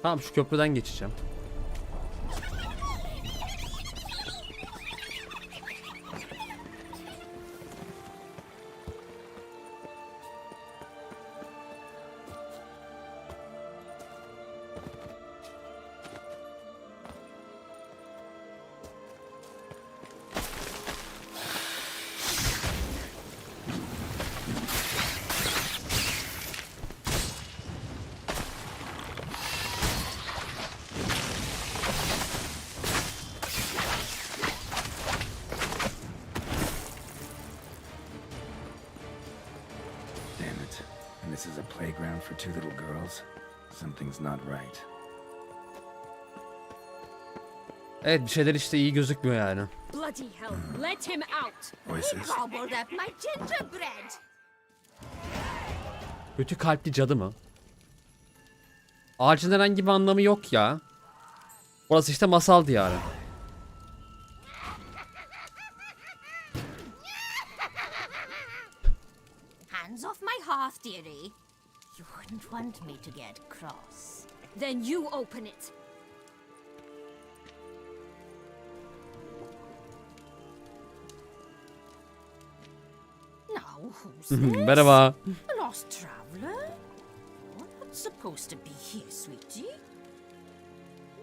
Speaker 1: Tamam şu köprüden geçeceğim.
Speaker 3: This is a playground for two little girls. Something's not right.
Speaker 1: Evet bir şeyler işte iyi gözükmüyor yani.
Speaker 5: Bloody hell, let him out.
Speaker 3: Voices.
Speaker 5: Gobbled up my gingerbread.
Speaker 1: Kötü kalpli cadı mı? Ağacın herhangi bir anlamı yok ya. Burası işte masal diyarı.
Speaker 5: Hands off my hearth, dearie. You wouldn't want me to get cross. Then you open it. Now, who's this?
Speaker 1: Merhaba.
Speaker 5: A lost traveler? You're not supposed to be here, sweetie.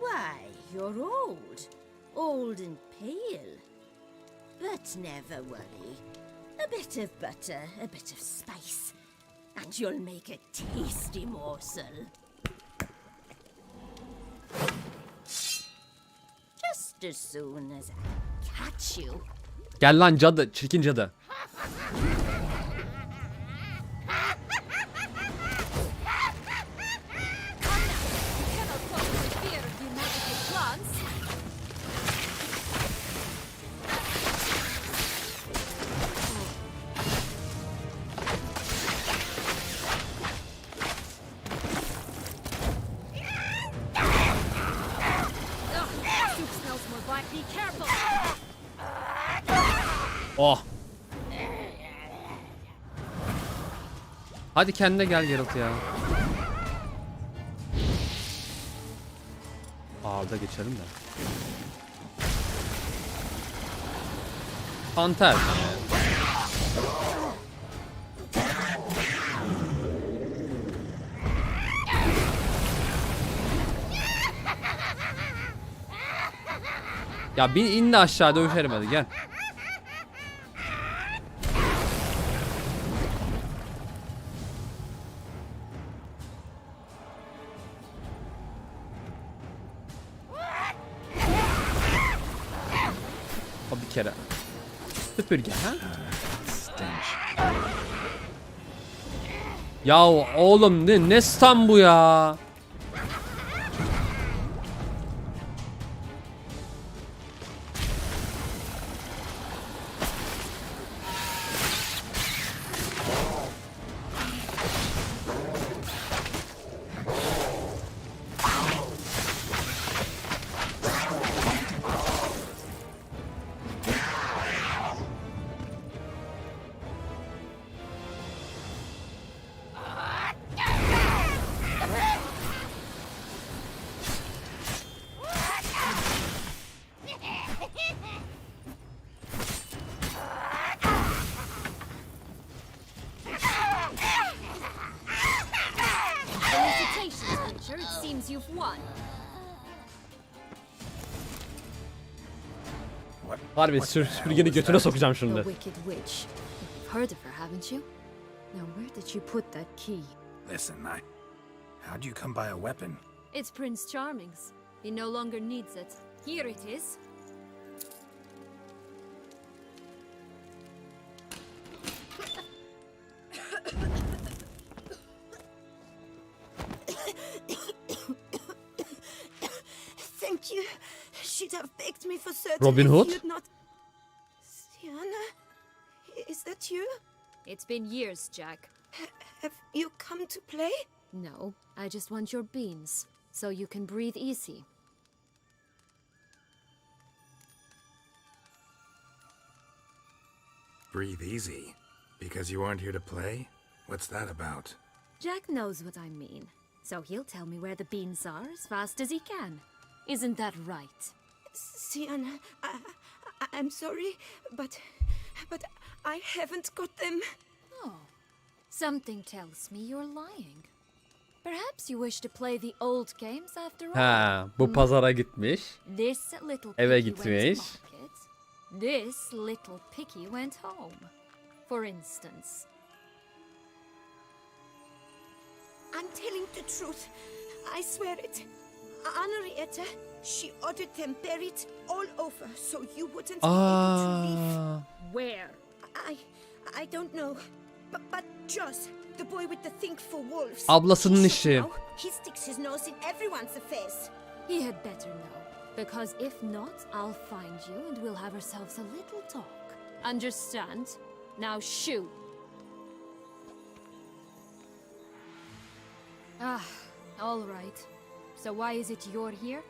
Speaker 5: Why, you're old. Old and pale. But never worry. A bit of butter, a bit of spice, and you'll make a tasty morsel. Just as soon as I catch you.
Speaker 1: Gel lan cadı, çirkin cadı. Oh. Hadi kendine gel Geralt ya. Ağırda geçelim de. Panter. Ya bir in de aşağı dövüşelim hadi gel. O bir kere. Süpürge ha? Ya oğlum ne stun bu ya?
Speaker 5: It seems you've won.
Speaker 1: Harbi süpürgeni götüne sokacağım şimdi.
Speaker 5: The wicked witch. You've heard of her, haven't you? Now where did you put that key?
Speaker 3: Listen, how'd you come by a weapon?
Speaker 5: It's Prince Charming's. He no longer needs it. Here it is.
Speaker 6: Thank you. She'd have begged me for certain
Speaker 1: Robin
Speaker 6: if
Speaker 1: Hood?
Speaker 6: you'd not... Sienna? Is that you?
Speaker 5: It's been years, Jack.
Speaker 6: Have you come to play?
Speaker 5: No, I just want your beans, so you can breathe easy.
Speaker 3: Breathe easy? Because you aren't here to play? What's that about?
Speaker 5: Jack knows what I mean, so he'll tell me where the beans are as fast as he can. Isn't that right?
Speaker 6: Sienna, I'm sorry, but I haven't got them.
Speaker 5: Oh, something tells me you're lying. Perhaps you wish to play the old games after all.
Speaker 1: Ha, bu pazara gitmiş.
Speaker 5: This little
Speaker 1: Eve
Speaker 5: piggy
Speaker 1: gitmiş.
Speaker 5: went to market. This little piggy went home. For instance.
Speaker 6: I'm telling the truth. I swear it. Henrietta, she ordered them buried all over so you wouldn't be able to leave.
Speaker 1: Aa,
Speaker 5: Where?
Speaker 6: I don't know. But Joss, the boy with the think for wolves.
Speaker 1: ablasının
Speaker 6: he
Speaker 1: işi.
Speaker 6: should know. He sticks his nose in everyone's affairs.
Speaker 5: He had better know. Because if not, I'll find you and we'll have ourselves a little talk. Understand? Now shoo. Ah, all right. So why is it you're here?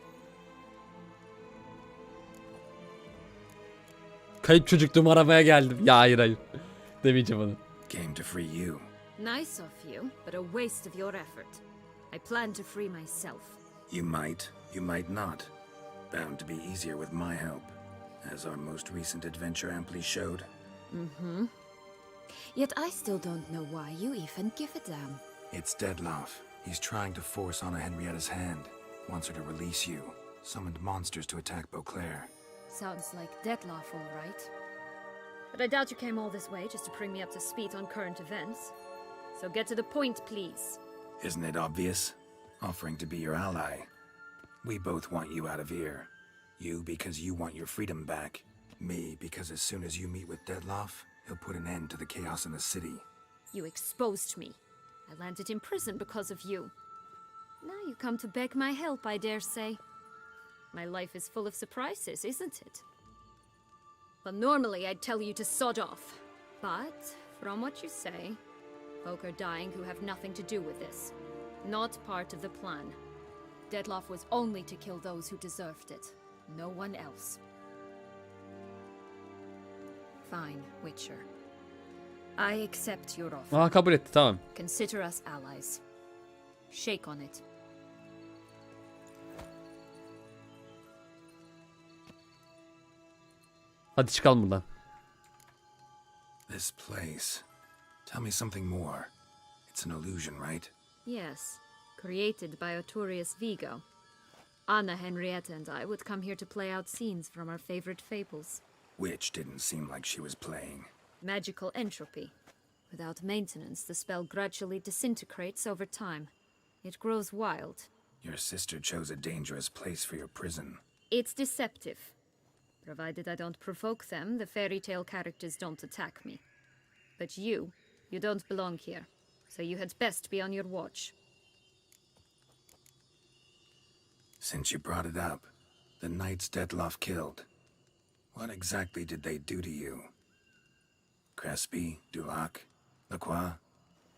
Speaker 1: Kayıp çocukluğumu aramaya geldim. Ya hayır. Demeyeceğim onu.
Speaker 3: Came to free you.
Speaker 5: Nice of you, but a waste of your effort. I plan to free myself.
Speaker 3: You might not. Bound to be easier with my help, as our most recent adventure amply showed.
Speaker 5: Mm-hmm. Yet I still don't know why you even give a damn.
Speaker 3: It's Dettlaff. He's trying to force Anna Henrietta's hand. Wants her to release you. Summoned monsters to attack Beauclair.
Speaker 5: Sounds like Dettlaff, all right. But I doubt you came all this way just to bring me up to speed on current events. So get to the point, please.
Speaker 3: Isn't it obvious? Offering to be your ally. We both want you out of here. You because you want your freedom back. Me because as soon as you meet with Dettlaff, he'll put an end to the chaos in the city.
Speaker 5: You exposed me. I landed in prison because of you. Now you come to beg my help, I dare say. My life is full of surprises, isn't it? Well, normally I'd tell you to sod off. But, from what you say, folk are dying who have nothing to do with this. Not part of the plan. Dettlaff was only to kill those who deserved it. No one else. Fine, Witcher. I accept your offer.
Speaker 1: Aa, kabul etti, tamam.
Speaker 5: Consider us allies. Shake on it.
Speaker 1: Hadi çıkalım buradan.
Speaker 3: This place. Tell me something more. It's an illusion, right?
Speaker 5: Yes, created by Arturius Vigo. Anna, Henrietta, and I would come here to play out scenes from our favorite fables.
Speaker 3: Which didn't seem like she was playing.
Speaker 5: Magical entropy. Without maintenance, the spell gradually disintegrates over time. It grows wild.
Speaker 3: Your sister chose a dangerous place for your prison.
Speaker 5: It's deceptive. Provided I don't provoke them, the fairy tale characters don't attack me. But you don't belong here. So you had best be on your watch.
Speaker 3: Since you brought it up, the knights Detloff killed. What exactly did they do to you? Crespi, Dulac, Lacroix,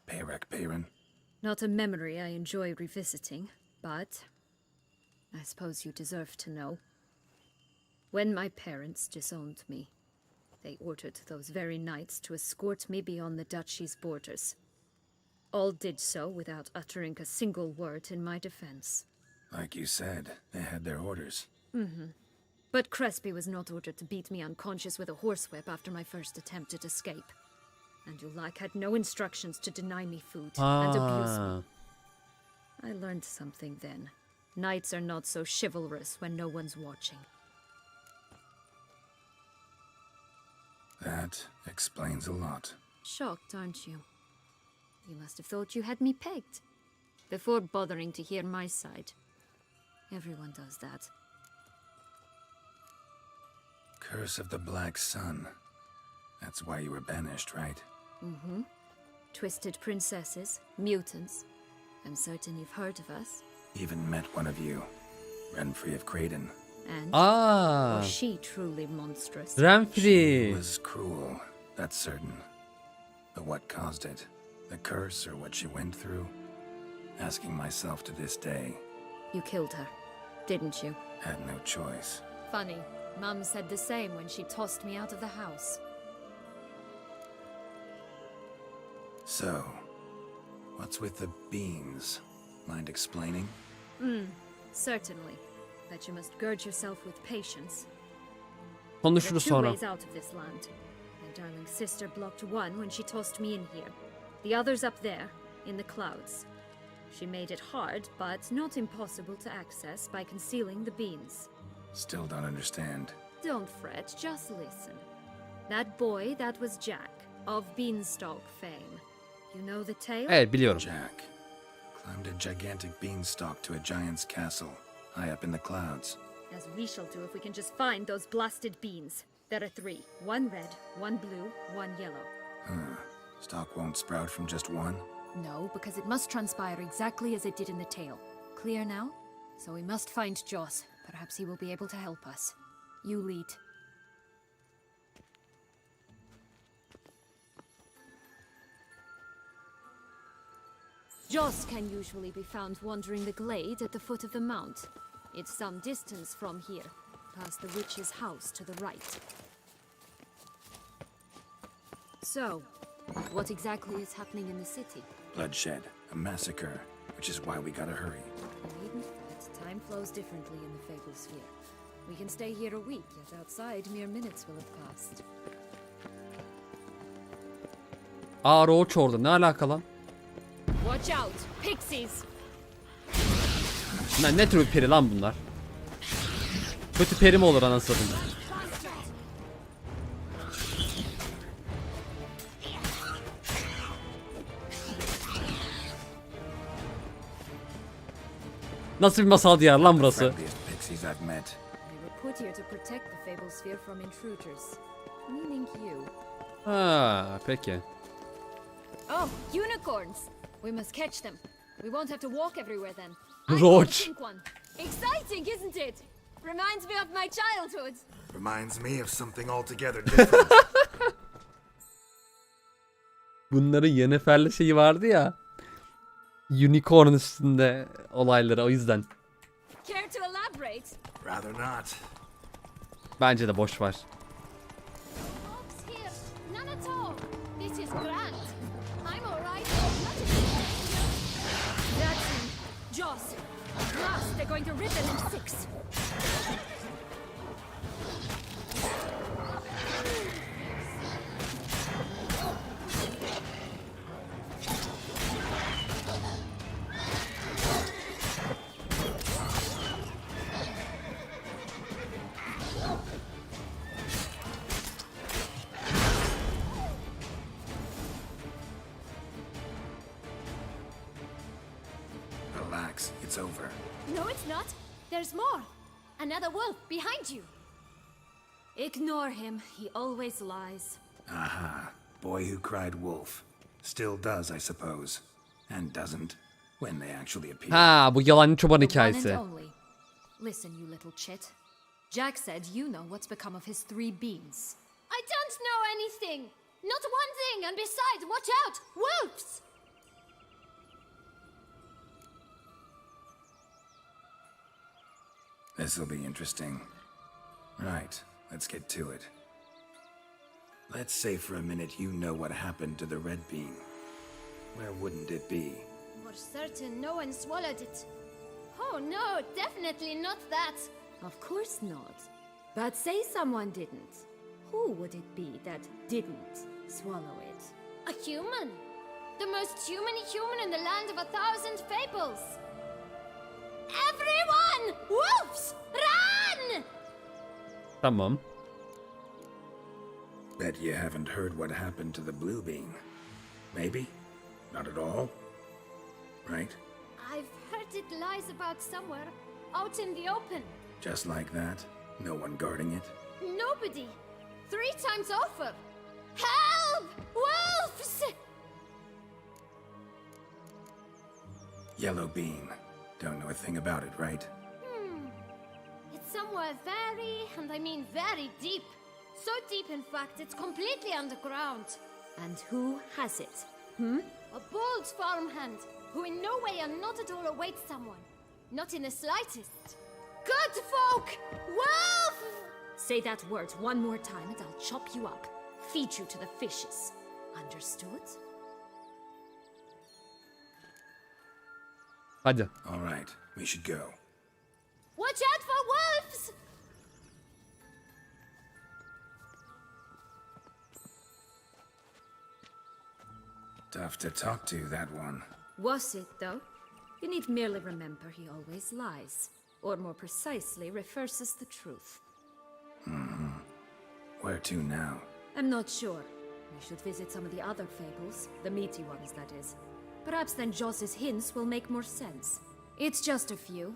Speaker 3: Payrek Peyron?
Speaker 5: Not a memory I enjoy revisiting, but I suppose you deserve to know. When my parents disowned me, they ordered those very knights to escort me beyond the duchy's borders. All did so without uttering a single word in my defense.
Speaker 3: Like you said, they had their orders.
Speaker 5: But Crespi was not ordered to beat me unconscious with a horsewhip after my first attempted escape. And Dulac had no instructions to deny me food and abuse me. I learned something then. Knights are not so chivalrous when no one's watching.
Speaker 3: That explains a lot.
Speaker 5: Shocked, aren't you? You must have thought you had me pegged. Before bothering to hear my side. Everyone does that.
Speaker 3: Curse of the Black Sun. That's why you were banished, right?
Speaker 5: Twisted princesses, mutants. I'm certain you've heard of us.
Speaker 3: Even met one of you. Renfrey of Craden.
Speaker 5: And
Speaker 1: Aa,
Speaker 5: was she truly monstrous?
Speaker 3: She
Speaker 1: Renfrey.
Speaker 3: was cruel, that's certain. But what caused it? The curse or what she went through? Asking myself to this day.
Speaker 5: You killed her, didn't you?
Speaker 3: Had no choice.
Speaker 5: Funny. Mum said the same when she tossed me out of the house.
Speaker 3: So, what's with the beans? Mind explaining?
Speaker 5: Certainly. But you must gird yourself with patience. There are
Speaker 1: Konuşuruz
Speaker 5: two
Speaker 1: sonra.
Speaker 5: ways out of this land. My darling sister blocked one when she tossed me in here. The other's up there, in the clouds. She made it hard, but not impossible to access by concealing the beans.
Speaker 3: Still don't understand.
Speaker 5: Don't fret, just listen. That boy, that was Jack, of Beanstalk fame. You know the tale?
Speaker 1: Evet, biliyorum.
Speaker 3: Jack climbed a gigantic beanstalk to a giant's castle, high up in the clouds.
Speaker 5: As we shall do if we can just find those blasted beans. There are 3. 1 red, 1 blue, 1 yellow.
Speaker 3: Stalk won't sprout from just one?
Speaker 5: No, because it must transpire exactly as it did in the tale. Clear now? So we must find Joss. Perhaps he will be able to help us. You lead. Joss can usually be found wandering the glade at the foot of the mount. It's some distance from here, past the witch's house to the right. So, what exactly is happening in the city?
Speaker 3: Bloodshed, a massacre, which is why we gotta hurry.
Speaker 5: You needn't fret. Time flows differently in the Fable Sphere. We can stay here a week, yet outside mere minutes will have passed.
Speaker 1: Aa, Roach orada. Ne alaka lan?
Speaker 5: Watch out! Pixies!
Speaker 1: Ne tür bir peri lan bunlar? Kötü peri mi olur anasını satayım? Nasıl bir masal diyar lan burası?
Speaker 3: Friendliest pixies I've met.
Speaker 5: They were put here to protect the Fable Sphere from intruders. Meaning you.
Speaker 1: Ha, peki.
Speaker 5: Oh, unicorns! We must catch them. We won't have to walk everywhere then.
Speaker 1: Roach.
Speaker 5: Pink one. Exciting, isn't it? Reminds me of my childhood.
Speaker 3: Reminds me of something altogether different.
Speaker 1: Bunların Yennefer'le şeyi vardı ya. Unicorn üstünde olayları, o yüzden.
Speaker 5: Care to elaborate?
Speaker 3: Rather not.
Speaker 1: Bence de boş var.
Speaker 5: Folks here. going to rip them in 6.
Speaker 3: Relax, it's over.
Speaker 5: No, it's not. There's more. Another wolf behind you. Ignore him. He always lies.
Speaker 3: Aha. Boy who cried wolf. Still does, I suppose. And doesn't, when they actually appear.
Speaker 1: Ha, bu yalancı çoban
Speaker 5: The one
Speaker 1: hikayesi.
Speaker 5: and only. Listen, you little chit. Jack said you know what's become of his 3 beans. I don't know anything. Not one thing. And besides, watch out. Wolves!
Speaker 3: This'll be interesting. Right, let's get to it. Let's say for a minute you know what happened to the red bean. Where wouldn't it be?
Speaker 5: For certain, no one swallowed it. Oh no, definitely not that. Of course not. But say someone didn't. Who would it be that didn't swallow it? A human. The most human in the land of 1,000 fables. Everyone! Wolves! Run!
Speaker 1: Tamam.
Speaker 3: Bet you haven't heard what happened to the blue bean. Maybe? Not at all? Right?
Speaker 5: I've heard it lies about somewhere, out in the open.
Speaker 3: Just like that? No one guarding it?
Speaker 5: Nobody. 3 times over. Help! Wolves!
Speaker 3: Yellow bean. Don't know a thing about it, right?
Speaker 5: It's somewhere very, and I mean very deep. So deep, in fact, it's completely underground. And who has it? A bold farmhand, who in no way and not at all awaits someone. Not in the slightest. Good folk! Wolf! Say that word one more time and I'll chop you up. Feed you to the fishes. Understood?
Speaker 1: Hadi.
Speaker 3: All right, we should go.
Speaker 5: Watch out for wolves!
Speaker 3: Tough to talk to, that one.
Speaker 5: Was it, though? You need merely remember he always lies. Or more precisely, reverses the truth.
Speaker 3: Where to now?
Speaker 5: I'm not sure. We should visit some of the other fables. The meaty ones, that is. Perhaps then Joss's hints will make more sense. It's just a few.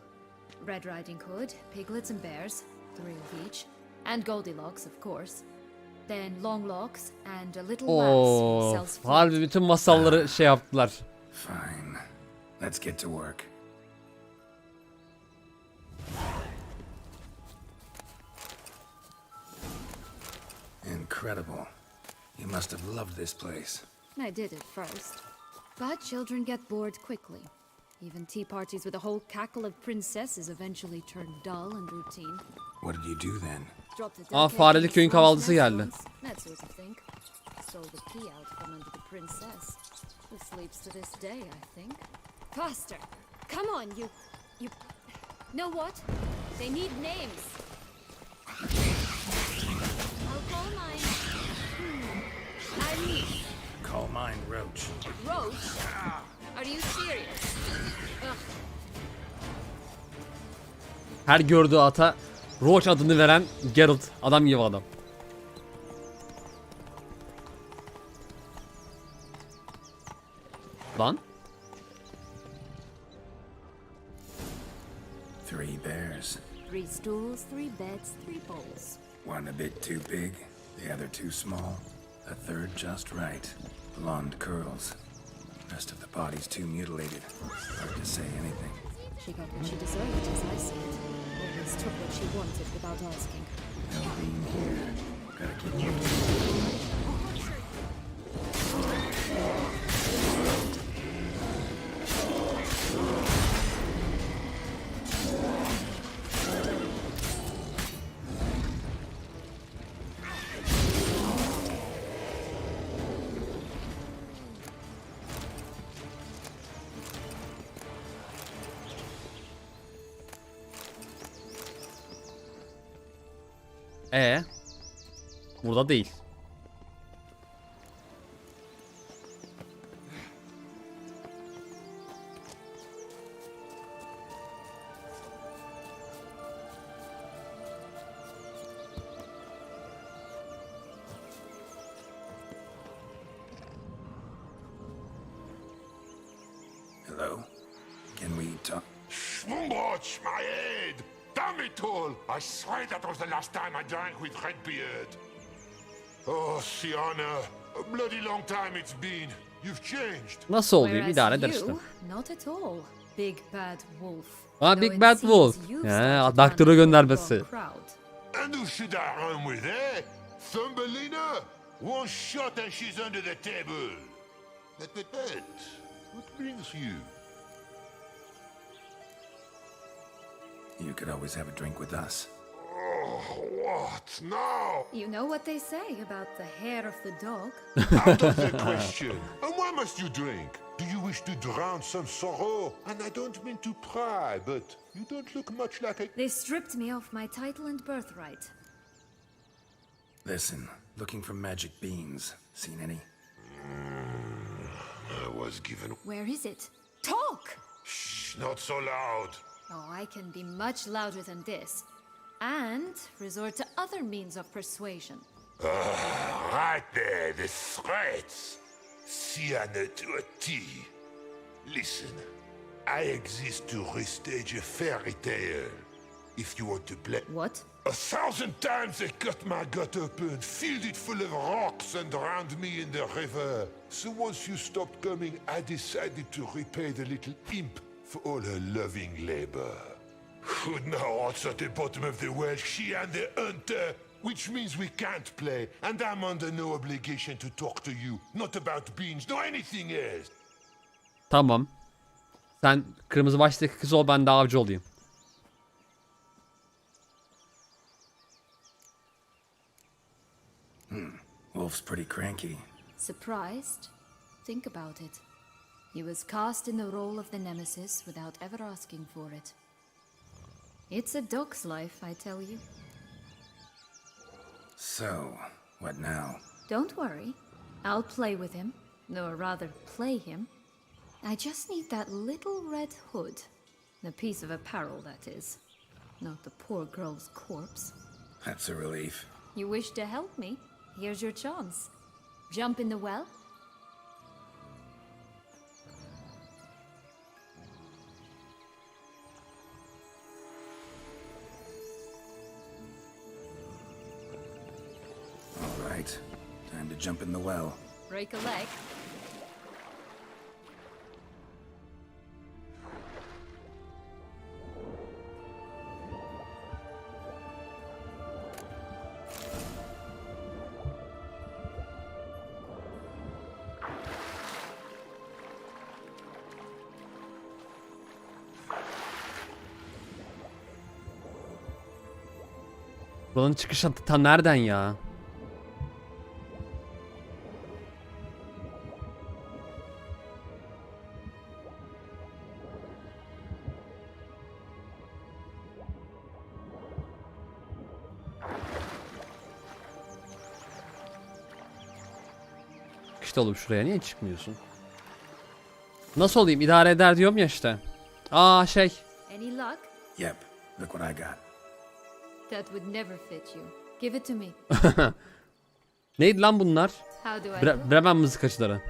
Speaker 5: Red Riding Hood, piglets and bears, 3 of each. And Goldilocks, of course. Then Longlocks and a little lass who
Speaker 1: Oo,
Speaker 5: sells fruit.
Speaker 1: harbi bütün masalları şey yaptılar.
Speaker 3: Fine. Let's get to work. Incredible. You must have loved this place.
Speaker 5: I did at first. But children get bored quickly. Even tea parties with a whole cackle of princesses eventually turn dull and routine.
Speaker 3: What did you do then?
Speaker 5: Dropped a
Speaker 1: Aa,
Speaker 5: dead
Speaker 1: fareli
Speaker 5: cake
Speaker 1: köyün
Speaker 5: in
Speaker 1: kahvaltısı
Speaker 5: Sloan's
Speaker 1: geldi.
Speaker 5: nest once, that sort of thing. Stole the key out from under the princess, who sleeps to this day, I think. Faster! Come on, you... Know what? They need names. I'll call mine... Irene.
Speaker 3: Call mine Roach.
Speaker 5: Roach? Are you serious? Ugh.
Speaker 1: Her gördüğü ata Roach adını veren Geralt. Adam gibi adam. Lan.
Speaker 3: 3 bears.
Speaker 5: 3 stools, 3 beds, 3 bowls.
Speaker 3: One a bit too big, the other too small, a third just right. Blonde curls. Rest of the body's too mutilated. Hard to say anything.
Speaker 5: She got what she deserved, as I see it. Always took what she wanted without asking.
Speaker 3: No being here. Gotta keep moving.
Speaker 1: Burada değil.
Speaker 3: Hello? Can we talk?
Speaker 10: Watch my head! Damn it all! I swear that was the last time I drank with Redbeard. Oh, Sienna, a bloody long time it's been. You've changed.
Speaker 1: Nasıl olayım? İdare eder işte.
Speaker 5: Not at all. Big bad wolf.
Speaker 1: Big Bad Wolf. Ya, doktora göndermesi.
Speaker 10: And who should I run with, eh? Thumbelina? One shot and she's under the table. But, what brings you?
Speaker 3: You could always have a drink with us.
Speaker 10: Oh, what now?
Speaker 5: You know what they say about the hair of the dog?
Speaker 10: Out of the question. And why must you drink? Do you wish to drown some sorrow? And I don't mean to pry, but you don't look much like a...
Speaker 5: They stripped me of my title and birthright.
Speaker 3: Listen, looking for magic beans. Seen any?
Speaker 10: I was given...
Speaker 5: Where is it? Talk!
Speaker 10: Shh, not so loud.
Speaker 5: Oh, I can be much louder than this. And resort to other means of persuasion.
Speaker 10: Right there, the threats. Sienna to a T. Listen, I exist to restage a fairy tale. If you want to play...
Speaker 5: What?
Speaker 10: 1,000 times they cut my gut open, filled it full of rocks and drowned me in the river. So once you stopped coming, I decided to repay the little imp for all her loving labor. Now what's at the bottom of the well, she and the hunter, which means we can't play, and I'm under no obligation to talk to you, not about beans, nor anything else.
Speaker 1: Tamam. Sen kırmızı baştaki kız ol, ben de avcı olayım.
Speaker 3: Wolf's pretty cranky.
Speaker 5: Surprised? Think about it. He was cast in the role of the nemesis without ever asking for it. It's a dog's life, I tell you.
Speaker 3: So, what now?
Speaker 5: Don't worry. I'll play with him. Or rather, play him. I just need that little red hood. The piece of apparel, that is. Not the poor girl's corpse.
Speaker 3: That's a relief.
Speaker 5: You wish to help me? Here's your chance. Jump in the well?
Speaker 3: All right, time to jump in the well.
Speaker 5: Break a leg?
Speaker 1: Buranın çıkışı tam nereden ya? İşte oğlum, şuraya niye çıkmıyorsun? Nasıl olayım? İdare eder diyorum ya işte. Aa şey.
Speaker 5: Any luck?
Speaker 3: Yep, look what I got.
Speaker 5: That would never fit you. Give it to me.
Speaker 1: Neydi lan bunlar?
Speaker 5: How do I look?
Speaker 1: Bremen mızıkacıları.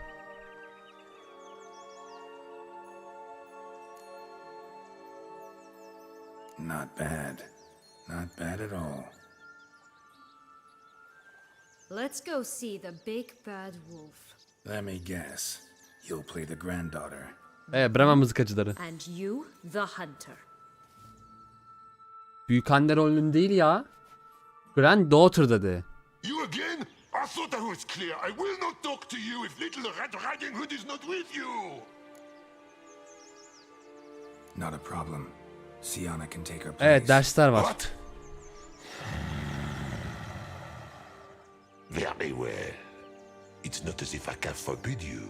Speaker 3: Not bad. Not bad at all.
Speaker 5: Let's go see the big bad wolf.
Speaker 3: Let me guess. You'll play the granddaughter.
Speaker 1: Bremen mızıkacıları.
Speaker 5: And you, the hunter.
Speaker 1: Büyükanne rolünün değil ya. Granddaughter dedi.
Speaker 10: You again? I thought I was clear. I will not talk to you if little Red Riding Hood is not with you.
Speaker 3: Not a problem. Sienna can take her place.
Speaker 1: Evet, dersler var.
Speaker 10: What? Very well. It's not as if I can forbid you.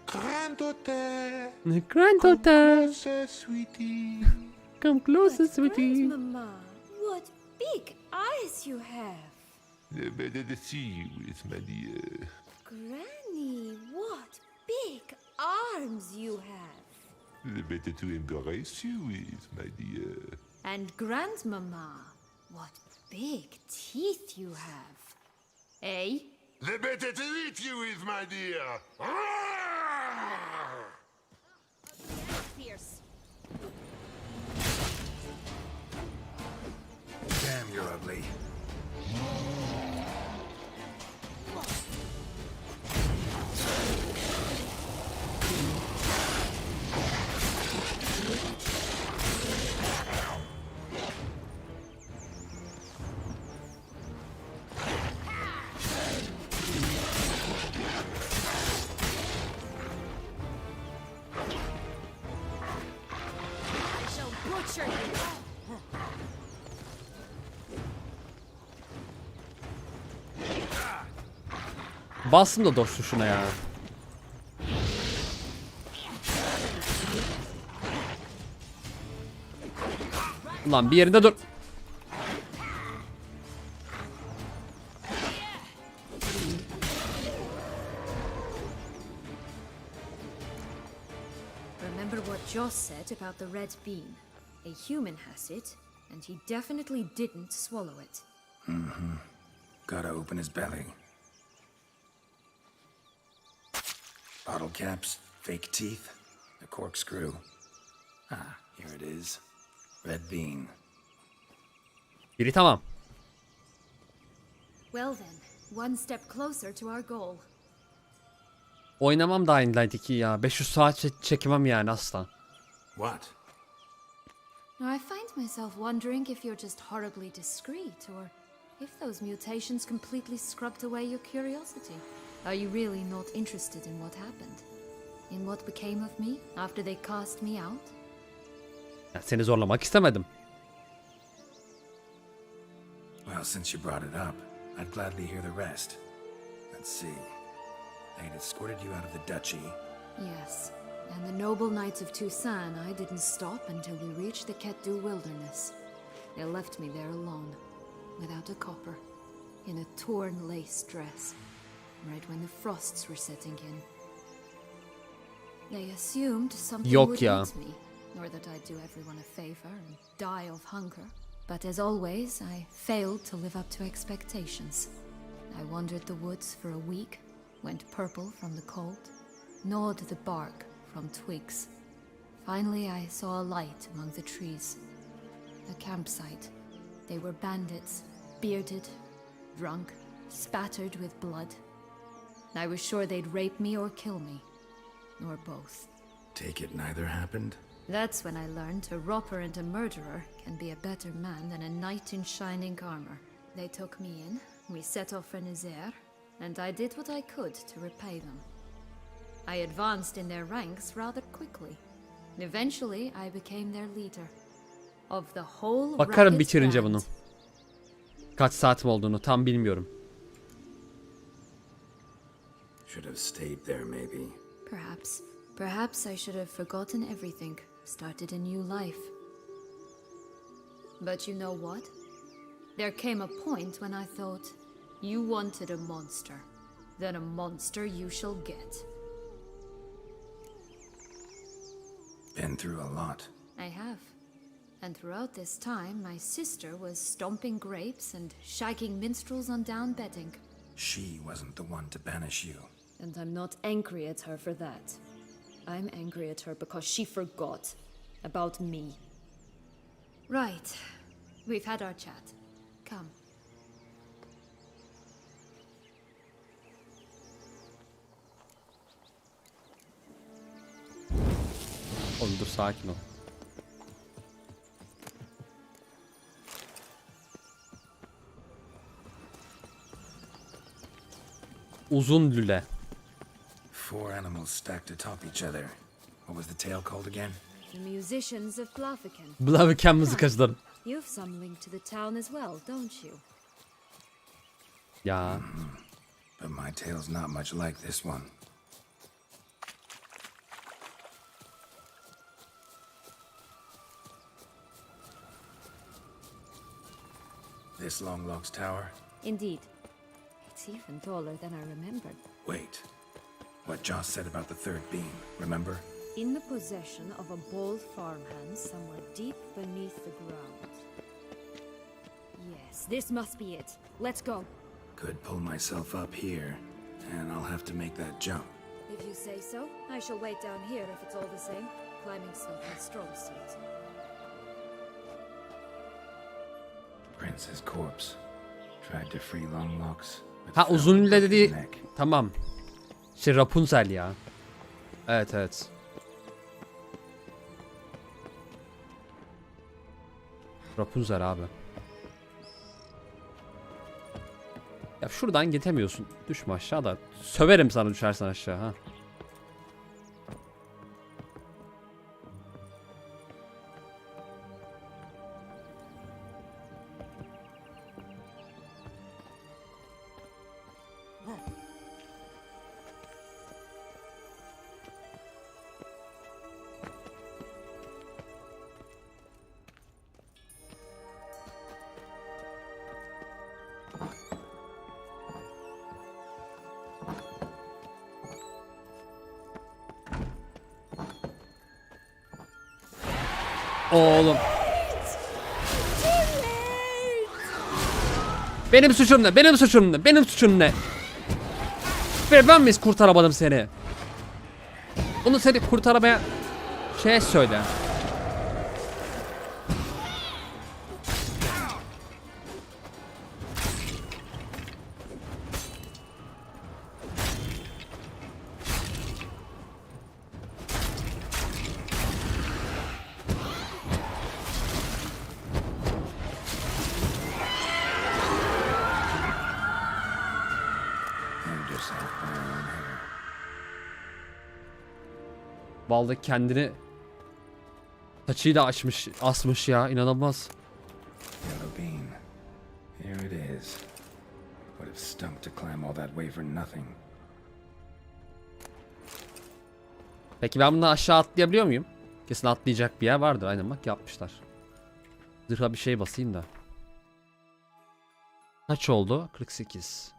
Speaker 10: Granddaughter.
Speaker 1: Granddaughter.
Speaker 10: Sweetie.
Speaker 1: come closer, sweetie.
Speaker 11: Grandmama, what big eyes you have.
Speaker 10: The better to see you with, my dear.
Speaker 11: Granny, what big arms you have.
Speaker 10: The better to embrace you with, my dear.
Speaker 11: And Grandmama, what big teeth you have. Eh?
Speaker 10: The better to eat you with, my dear.
Speaker 11: Fierce.
Speaker 3: Damn, you're ugly.
Speaker 11: I shall butcher you.
Speaker 1: Bastım da dost şuna ya. Ulan bir yerinde dur.
Speaker 11: Remember what Joss said about the red bean. A human has it, and he definitely didn't swallow it.
Speaker 3: Gotta open his belly. Bottle caps, fake teeth, a corkscrew. Ah, here it is. Red bean.
Speaker 1: Biri tamam.
Speaker 11: Well then, one step closer to our goal.
Speaker 1: Oynamam da Dying Light 2 ya. 500 saat çekemem yani asla.
Speaker 3: What?
Speaker 11: Now I find myself wondering if you're just horribly discreet, or if those mutations completely scrubbed away your curiosity. Are you really not interested in what happened? In what became of me after they cast me out?
Speaker 1: Ya seni zorlamak istemedim.
Speaker 3: Well, since you brought it up, I'd gladly hear the rest. Let's see. They'd escorted you out of the duchy.
Speaker 11: Yes, and the noble knights of Toussaint, I didn't stop until we reached the Ketdu wilderness. They left me there alone, without a copper, in a torn lace dress, right when the frosts were setting in. They assumed something
Speaker 1: Yok
Speaker 11: would
Speaker 1: ya.
Speaker 11: eat me, or that I'd do everyone a favor and die of hunger. But as always, I failed to live up to expectations. I wandered the woods for a week, went purple from the cold, gnawed the bark from twigs. Finally, I saw a light among the trees. A campsite. They were bandits, bearded, drunk, spattered with blood. I was sure they'd rape me or kill me, or both.
Speaker 3: Take it neither happened?
Speaker 11: That's when I learned a robber and a murderer can be a better man than a knight in shining armor. They took me in, we set off for Nizer, and I did what I could to repay them. I advanced in their ranks rather quickly. Eventually, I became their leader. Of the whole
Speaker 1: Bakarım
Speaker 11: racket
Speaker 1: bitirince
Speaker 11: band.
Speaker 1: bunu. Kaç saatim olduğunu tam bilmiyorum.
Speaker 3: Should have stayed there, maybe.
Speaker 11: Perhaps. Perhaps I should have forgotten everything, started a new life. But you know what? There came a point when I thought, you wanted a monster. Then a monster you shall get.
Speaker 3: Been through a lot.
Speaker 11: I have. And throughout this time, my sister was stomping grapes and shagging minstrels on down bedding.
Speaker 3: She wasn't the one to banish you.
Speaker 11: And I'm not angry at her for that. I'm angry at her because she forgot about me. Right. We've had our chat. Come.
Speaker 1: Oğlum dur sakin ol. Uzun lüle.
Speaker 3: 4 animals stacked atop each other. What was the tale called again?
Speaker 11: The musicians of Blaviken.
Speaker 1: Blaviken mızıkacıları.
Speaker 11: You've some link to the town as well, don't you?
Speaker 1: Ya.
Speaker 3: But my tale's not much like this one. This Longlock's tower?
Speaker 11: Indeed. It's even taller than I remembered.
Speaker 3: Wait. What Joss said about the third beam, remember?
Speaker 11: In the possession of a bold farmhand somewhere deep beneath the ground. Yes, this must be it. Let's go.
Speaker 3: Could pull myself up here, and I'll have to make that jump.
Speaker 11: If you say so, I shall wait down here if it's all the same. Climbing's not my strong suit.
Speaker 3: Prince's corpse. Tried to free Longlocks. but
Speaker 1: Ha
Speaker 3: fell
Speaker 1: uzun
Speaker 3: and broke
Speaker 1: lille
Speaker 3: his
Speaker 1: dedi.
Speaker 3: neck.
Speaker 1: Tamam. Şey Rapunzel ya. Evet evet. Rapunzel abi. Ya şuradan gitemiyorsun. Düşme aşağıda. Söverim sana düşersen aşağı ha. Oğlum. Benim suçum ne? Benim suçum ne? Benim suçum ne? Ve ben mi kurtaramadım seni? Bunu seni kurtaramaya söyle.
Speaker 3: Hanged yourself by your own hair.
Speaker 1: Vallahi kendini saçıyla açmış, asmış ya, inanılmaz.
Speaker 3: Yellow bean. Here it is. Would have stunk to climb all that way for nothing.
Speaker 1: Peki ben bunu aşağı atlayabiliyor muyum? Kesin atlayacak bir yer vardır, aynen bak yapmışlar. Zırha bir şey basayım da. Kaç oldu? 48.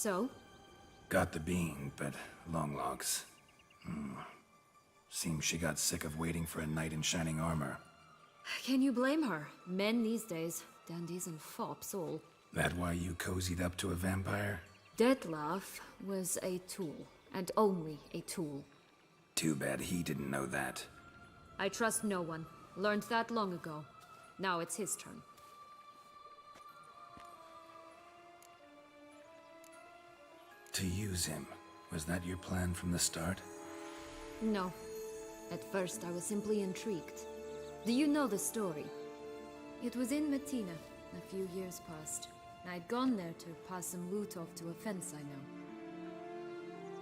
Speaker 11: So?
Speaker 3: Got the bean, but Longlocks. Seems she got sick of waiting for a knight in shining armor.
Speaker 11: Can you blame her? Men these days, dandies and fops all.
Speaker 3: That why you cozied up to a vampire?
Speaker 11: Detlef was a tool, and only a tool.
Speaker 3: Too bad he didn't know that.
Speaker 11: I trust no one. Learned that long ago. Now it's his turn.
Speaker 3: To use him. Was that your plan from the start?
Speaker 11: No. At first I was simply intrigued. Do you know the story? It was in Metina, a few years past. I'd gone there to pass some loot off to a fence I know.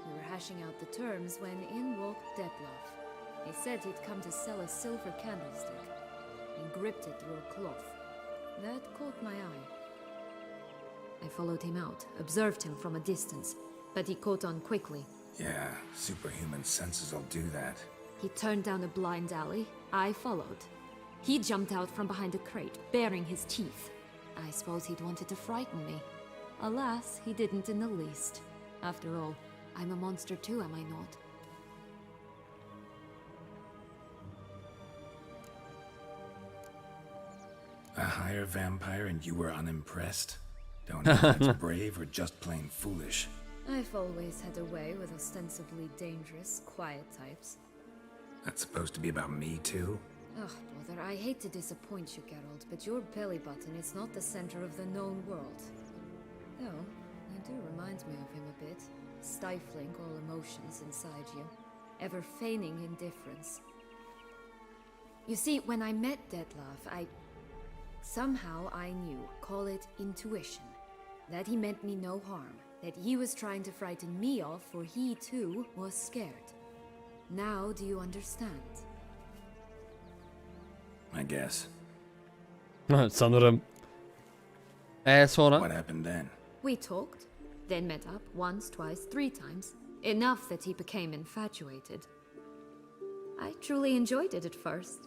Speaker 11: We were hashing out the terms when in walked Detlef. He said he'd come to sell a silver candlestick. He gripped it through a cloth. That caught my eye. I followed him out, observed him from a distance, but he caught on quickly.
Speaker 3: Yeah, superhuman senses will do that.
Speaker 11: He turned down a blind alley. I followed. He jumped out from behind a crate, baring his teeth. I suppose he'd wanted to frighten me. Alas, he didn't in the least. After all, I'm a monster too, am I not?
Speaker 3: A higher vampire and you were unimpressed? Don't know if that's brave or just plain foolish.
Speaker 11: I've always had a way with ostensibly dangerous, quiet types.
Speaker 3: That's supposed to be about me too?
Speaker 11: Ugh, brother, I hate to disappoint you, Geralt, but your belly button is not the center of the known world. Though, you do remind me of him a bit, stifling all emotions inside you, ever feigning indifference. You see, when I met Detlef, somehow I knew, call it intuition, that he meant me no harm, that he was trying to frighten me off, for he too was scared. Now do you understand?
Speaker 3: I guess.
Speaker 1: Sanırım. Sonra?
Speaker 3: What happened then?
Speaker 11: We talked, then met up once, twice, 3 times. Enough that he became infatuated. I truly enjoyed it at first,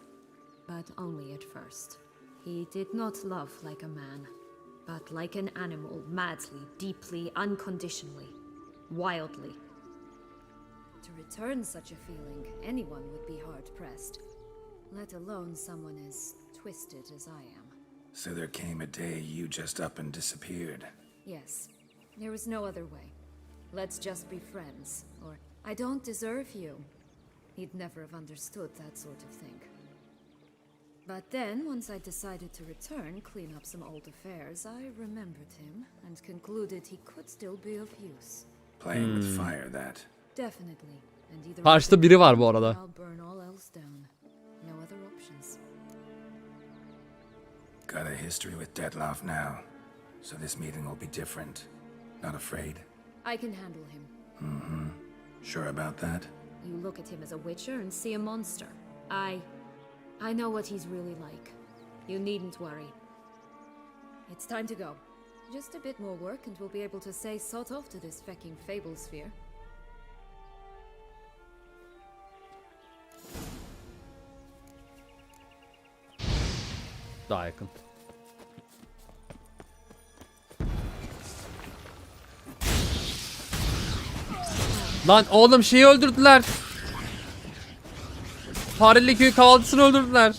Speaker 11: but only at first. He did not love like a man, but like an animal, madly, deeply, unconditionally, wildly. To return such a feeling, anyone would be hard-pressed, let alone someone as twisted as I am.
Speaker 3: So there came a day you just up and disappeared.
Speaker 11: Yes, there was no other way. Let's just be friends, or I don't deserve you. He'd never have understood that sort of thing. But then, once I decided to return, clean up some old affairs, I remembered him and concluded he could still be of use.
Speaker 3: Playing with fire, that.
Speaker 11: Definitely. And either
Speaker 1: Karşıda biri var bu arada.
Speaker 11: I'll burn all else down. No other options.
Speaker 3: Got a history with Dettlaff now, so this meeting will be different. Not afraid?
Speaker 11: I can handle him.
Speaker 3: Mm-hmm. Sure about that?
Speaker 11: You look at him as a witcher and see a monster. I know what he's really like. You needn't worry. It's time to go. Just a bit more work and we'll be able to say sort off to this fecking fable sphere.
Speaker 1: Daha yakın. Lan oğlum şeyi öldürdüler. Fareli köy kahvaltısını öldürdüler.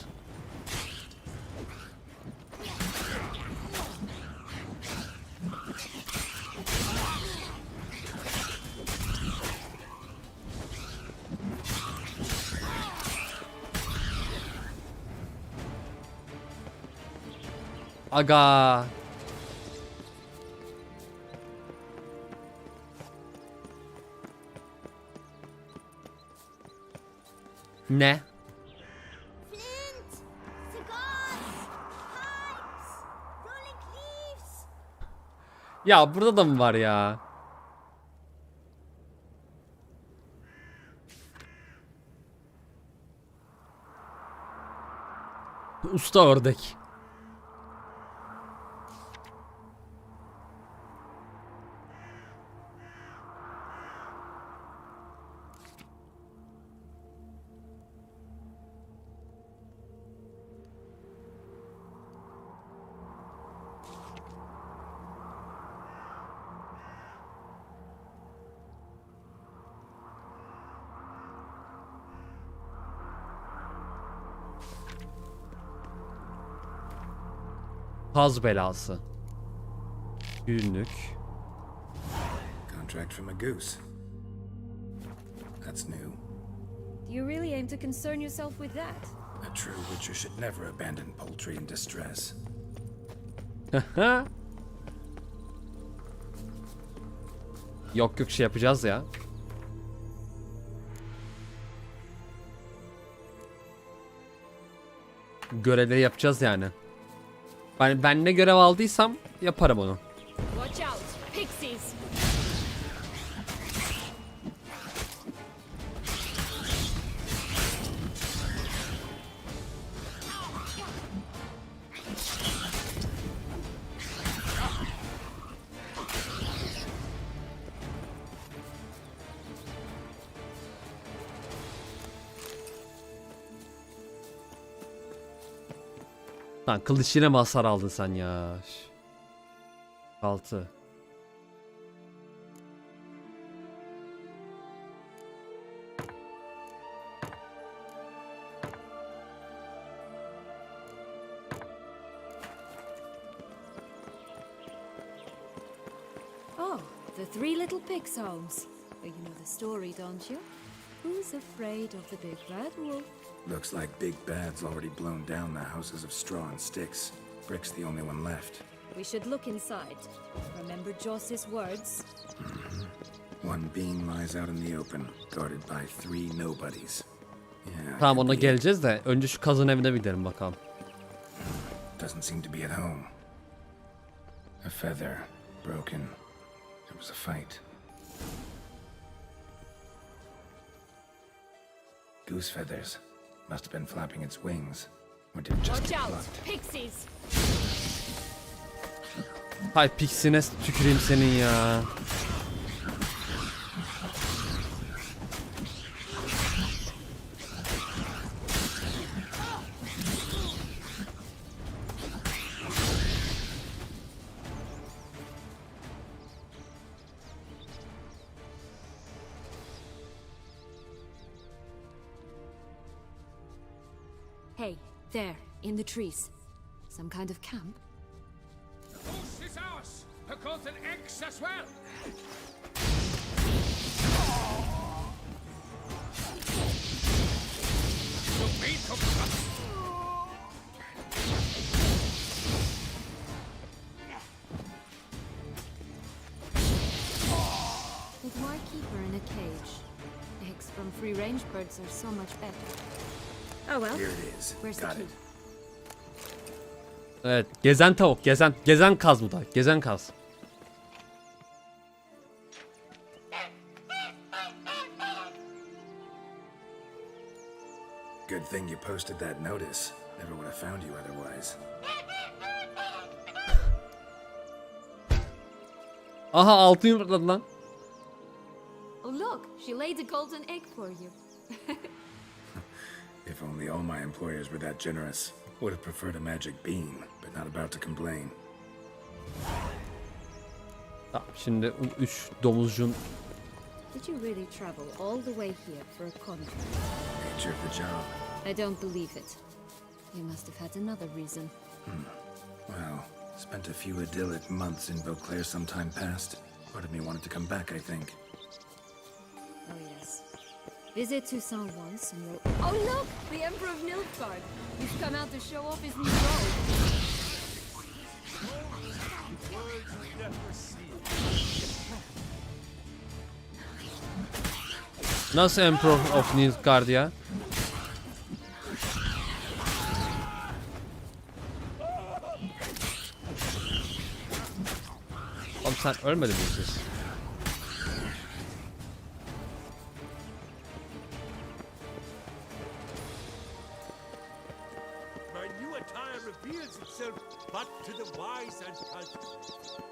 Speaker 1: Aga. Ne?
Speaker 12: Flint! Cigars! Pipes! Rolling leaves!
Speaker 1: Ya burada da mı var ya? Usta ördek. Kaz belası. Günlük.
Speaker 3: Contract from a goose. That's new.
Speaker 11: Do you really aim to concern yourself with that?
Speaker 3: A true witcher should never abandon poultry in distress.
Speaker 1: Yok yok şey yapacağız ya. Görevleri yapacağız yani. Ben ne görev aldıysam yaparım onu.
Speaker 11: Watch out, pixies!
Speaker 1: Lan kılıç yine mi hasar aldın sen ya? 6.
Speaker 11: Oh, the 3 little pigs' homes. You know the story, don't you? Who's afraid of the big bad wolf?
Speaker 3: Looks like Big Bad's already blown down the houses of straw and sticks. Brick's the only one left.
Speaker 11: We should look inside. Remember Joss's words?
Speaker 3: One being lies out in the open, guarded by 3 nobodies. Yeah,
Speaker 1: Tamam
Speaker 3: could
Speaker 1: ona
Speaker 3: be.
Speaker 1: geleceğiz de önce şu kazın evine bir gidelim bakalım.
Speaker 3: Doesn't seem to be at home. A feather, broken. There was a fight. Goose feathers. Must have been flapping its wings. Or did it just
Speaker 5: Watch
Speaker 3: get
Speaker 5: out,
Speaker 3: plucked?
Speaker 5: pixies!
Speaker 1: Hay piksine tüküreyim senin ya.
Speaker 11: Hey, there, in the trees. Some kind of camp?
Speaker 9: The goose is ours. The golden eggs as well. You beat them.
Speaker 11: But why keep her in a cage? Eggs from free-range birds are so much better. Oh well.
Speaker 3: Here it is.
Speaker 11: Where's the
Speaker 3: Got
Speaker 11: key?
Speaker 3: it.
Speaker 1: Evet, gezen tavuk, gezen kaz bu da. Gezen kaz.
Speaker 3: Good thing you posted that notice. Never would have found you otherwise.
Speaker 1: Aha altın yumurtladı lan.
Speaker 11: Oh look, she laid a golden egg for you.
Speaker 3: If only all my employers were that generous. Would have preferred a magic bean, but not about to complain.
Speaker 1: Tamam, şimdi 3 domuzcun
Speaker 11: Did you really travel all the way here for a contract?
Speaker 3: Nature of the job.
Speaker 11: I don't believe it. You must have had another reason.
Speaker 3: Well, spent a few idyllic months in Beauclair some time past. Part of me wanted to come back, I think.
Speaker 11: Oh yes. Visit Toussaint once and you'll... Oh look! The Emperor of Nilfgaard! He's come out to show off his new robe.
Speaker 1: nasıl Emperor of Nilfgaard ya? Oğlum sen ölmedin mi siz?
Speaker 9: My new attire reveals itself but to the wise and cultured.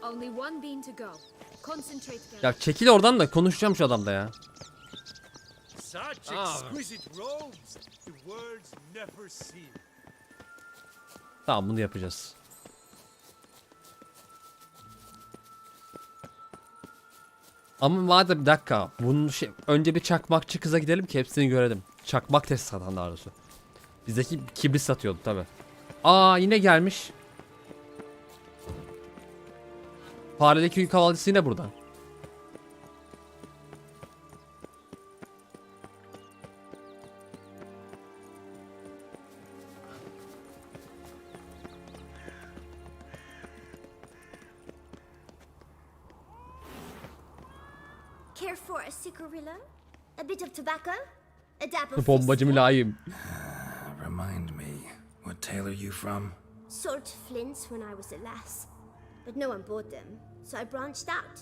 Speaker 11: Only one bean to go. Concentrate,
Speaker 1: Ya çekil oradan da konuşacağım şu adamla ya.
Speaker 9: Such exquisite robes the world's never seen.
Speaker 1: Tamam bunu yapacağız. Ama madem bir dakika. Bunun önce bir çakmakçı kıza gidelim ki hepsini görelim. Çakmak testi satan daha doğrusu. Bizdeki kibrit satıyordu tabi. Aa yine gelmiş. Fareli köy kavalcısı yine burada.
Speaker 12: Care for a cigarillo? A bit of tobacco? A dab of
Speaker 1: Bombacı mülayim.
Speaker 3: Remind me, what tale are you from?
Speaker 12: sold flints when I was a lass, but no one bought them, so I branched out.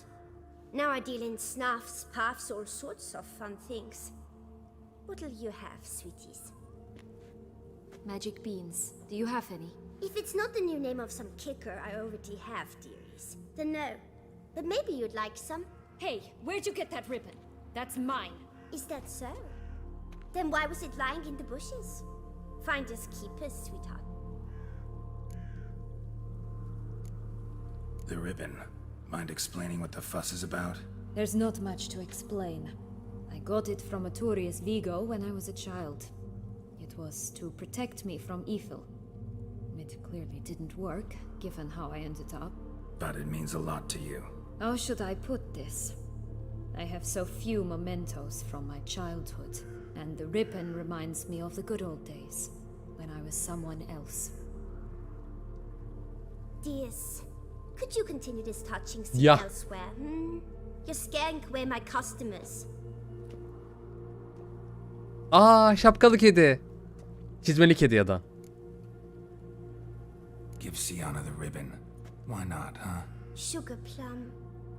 Speaker 12: Now I deal in snuffs, puffs, all sorts of fun things. What'll you have, sweeties?
Speaker 11: Magic beans. Do you have any?
Speaker 12: If it's not the new name of some kicker I already have, dearies, then no. But maybe you'd like some.
Speaker 5: Hey, where'd you get that ribbon? That's mine.
Speaker 12: Is that so? Then why was it lying in the bushes? Finders keepers, sweetheart.
Speaker 3: The ribbon. Mind explaining what the fuss is about?
Speaker 11: There's not much to explain. I got it from a Turius Vigo when I was a child. It was to protect me from evil. It clearly didn't work, given how I ended up.
Speaker 3: But it means a lot to you.
Speaker 11: How should I put this? I have so few mementos from my childhood, and the ribbon reminds me of the good old days, when I was someone else.
Speaker 12: Dears, could you continue this touching scene
Speaker 1: Yeah.
Speaker 12: elsewhere? You're scaring away my customers.
Speaker 1: Aa şapkalı kedi. Çizmeli kedi ya da.
Speaker 3: Give Sienna the ribbon. Why not, huh?
Speaker 12: Sugar plum.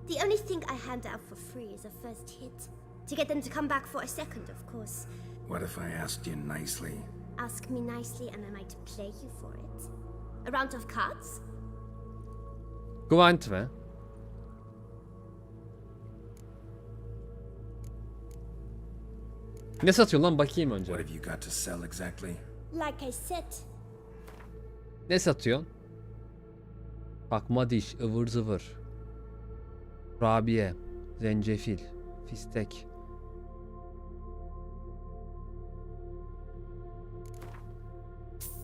Speaker 12: The only thing I hand out for free is a first hit. To get them to come back for a second, of course.
Speaker 3: What if I asked you nicely?
Speaker 12: Ask me nicely and I might play you for it. A round of cards?
Speaker 1: Güventme. Ne satıyor lan bakayım önce.
Speaker 3: What have you got to sell exactly?
Speaker 12: Like I said,
Speaker 1: Ne satıyorsun? Bakma diş, ıvır zıvır. Kurabiye, zencefil, fistek.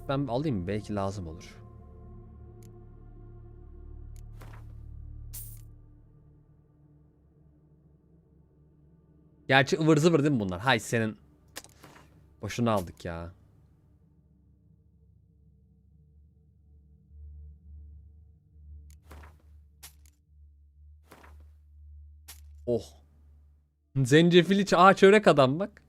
Speaker 1: Ben alayım mı? Belki lazım olur. Gerçi ıvır zıvır değil mi bunlar? Hay senin. Cık. Boşuna aldık ya. Oh. Zencefil çörek adam bak.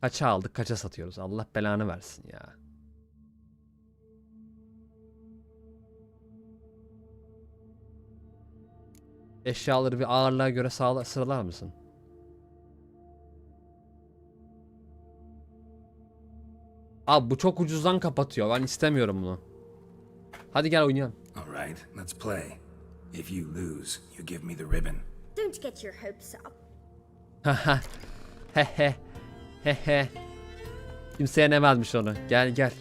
Speaker 1: Kaça aldık, kaça satıyoruz? Allah belanı versin ya. Eşyaları bir ağırlığa göre sıralar mısın? Abi bu çok ucuzdan kapatıyor. Ben istemiyorum bunu. Hadi gel oynayalım.
Speaker 3: All right, let's play. If you lose, you give me the ribbon.
Speaker 12: don't get your hopes up.
Speaker 1: Haha. Hehe. Hehe. Kimse yenemezmiş onu. Gel gel.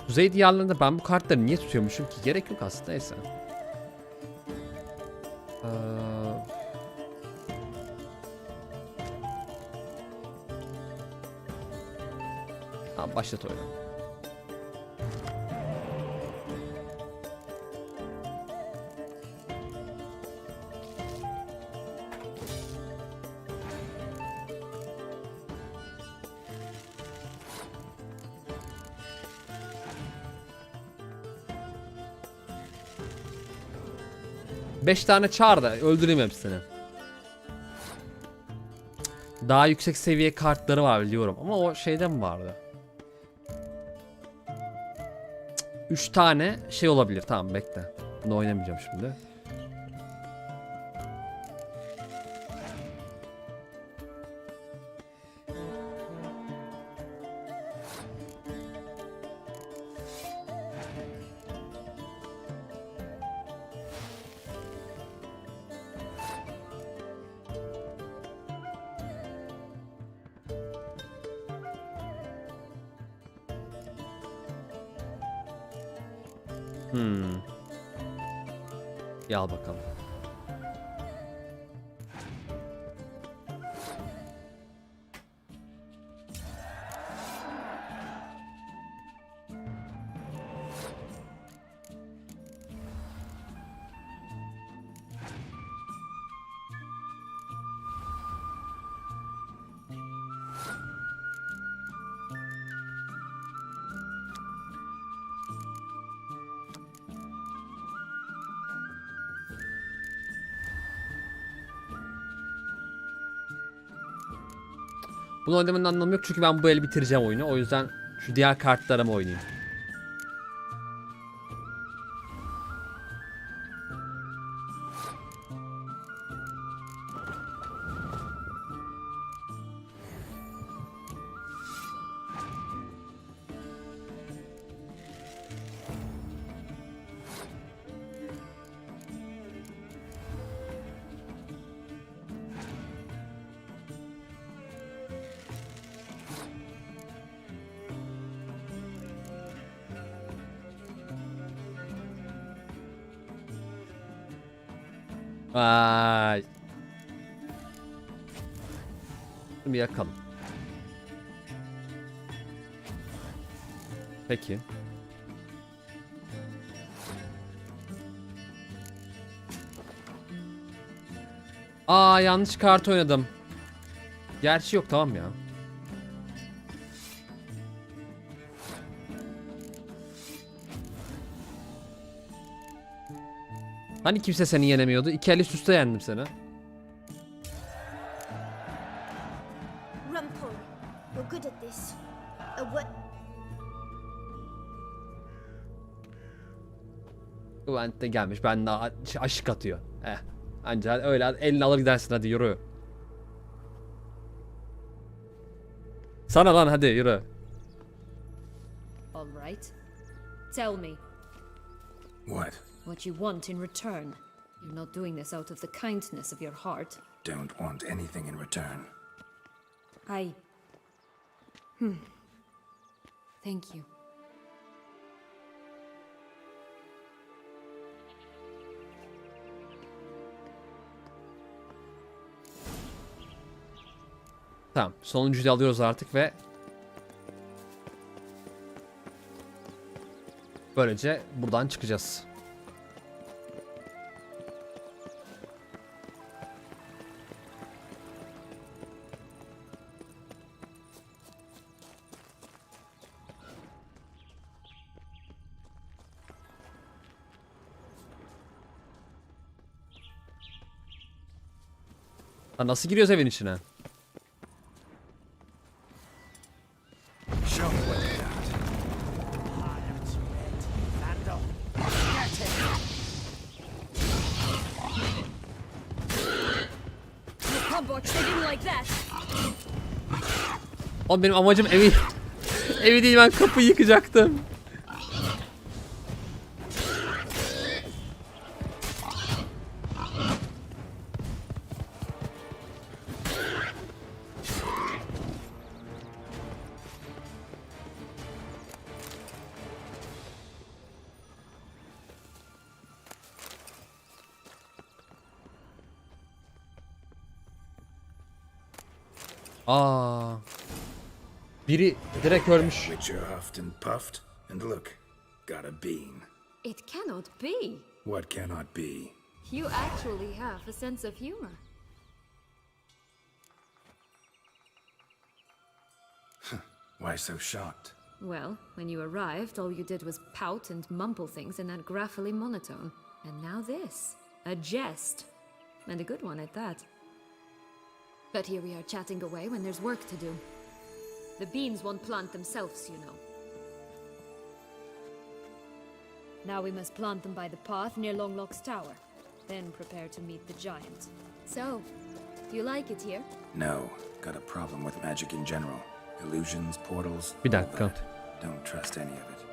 Speaker 1: Kuzey diyarlarında ben bu kartları niye tutuyormuşum ki? Gerek yok aslında, neyse. Tamam, başlat oyunu. Beş tane çağır da öldüreyim hepsini. Daha yüksek seviye kartları var biliyorum ama o şeyden mi vardı? 3 tane şey olabilir. Tamam bekle. Bunu oynamayacağım şimdi. Al bakalım. Bunu oynamanın anlamı yok çünkü ben bu eli bitireceğim oyunu. O yüzden şu diğer kartlarımı oynayayım. Vay. Şimdi yakalım. Peki. Aa, yanlış kart oynadım. Gerçi yok, tamam ya. Hani kimse seni yenemiyordu? 2 el üst üste yendim seni.
Speaker 12: Rumpole, you're good at this. A what?
Speaker 1: Güvent de gelmiş. Ben daha aşık atıyor. Anca öyle elini alır gidersin, hadi yürü. Sana lan, hadi yürü.
Speaker 11: All right. Tell me
Speaker 3: What?
Speaker 11: what you want in return. You're not doing this out of the kindness of your heart.
Speaker 3: Don't want anything in return.
Speaker 11: Thank you.
Speaker 1: Tamam, sonuncuyu da alıyoruz artık ve böylece buradan çıkacağız. Lan nasıl giriyoruz evin içine?
Speaker 3: Show me what they got.
Speaker 11: Come watch, they didn't like that.
Speaker 1: Oğlum benim amacım evi değil, ben kapıyı yıkacaktım. Biri direkt ölmüş.
Speaker 3: Which you huffed and puffed, and look, got a bean.
Speaker 11: It cannot be.
Speaker 3: What cannot be?
Speaker 11: You actually have a sense of humor.
Speaker 3: Why so shocked?
Speaker 11: Well, when you arrived, all you did was pout and mumble things in that graphically monotone. And now this. A jest. And a good one at that. But here we are chatting away when there's work to do. The beans won't plant themselves, you know. Now we must plant them by the path near Longlock's tower. Then prepare to meet the giant. So, do you like it here?
Speaker 3: No, got a problem with magic in general. Illusions, portals.
Speaker 1: Bir
Speaker 3: all
Speaker 1: dakika.
Speaker 3: that. Don't trust any of it.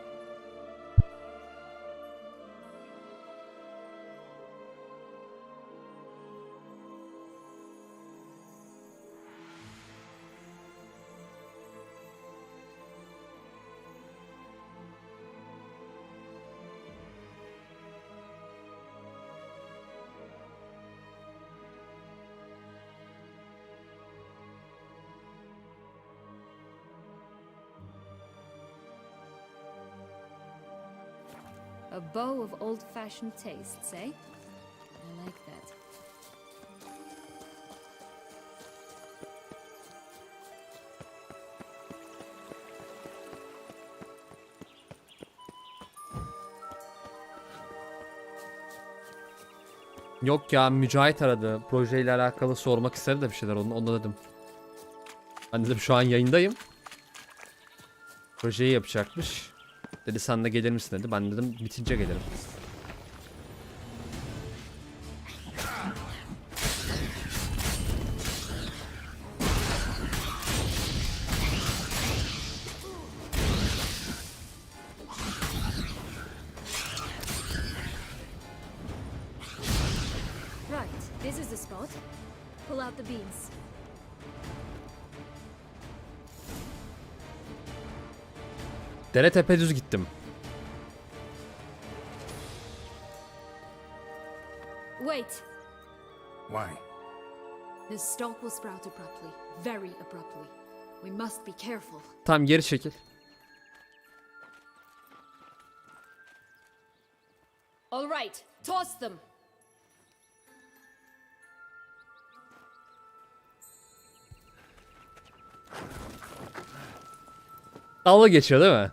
Speaker 11: A bow of old-fashioned tastes, eh? I like that.
Speaker 1: Yok ya, Mücahit aradı. Projeyle alakalı sormak istedi de bir şeyler, onda dedim. Ben dedim şu an yayındayım. Projeyi yapacakmış. Dedi sen de gelir misin dedi. Ben dedim bitince gelirim.
Speaker 11: Right, this is the spot. Pull out the beans.
Speaker 1: Dere tepe düz gittim.
Speaker 11: Wait!
Speaker 3: Why?
Speaker 11: The stalk will sprout abruptly. Very abruptly. We must be careful.
Speaker 1: Tamam, geri çekil.
Speaker 11: All right, toss them!
Speaker 1: Dalga geçiyor değil mi?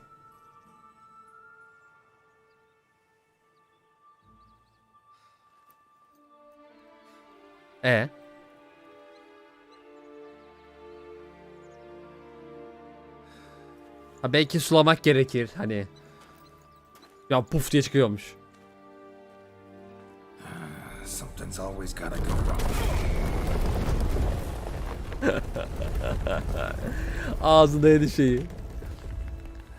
Speaker 1: Ha, belki sulamak gerekir hani. Ya puf diye çıkıyormuş.
Speaker 3: Something's always gotta go wrong.
Speaker 1: Ağzında yedi şeyi.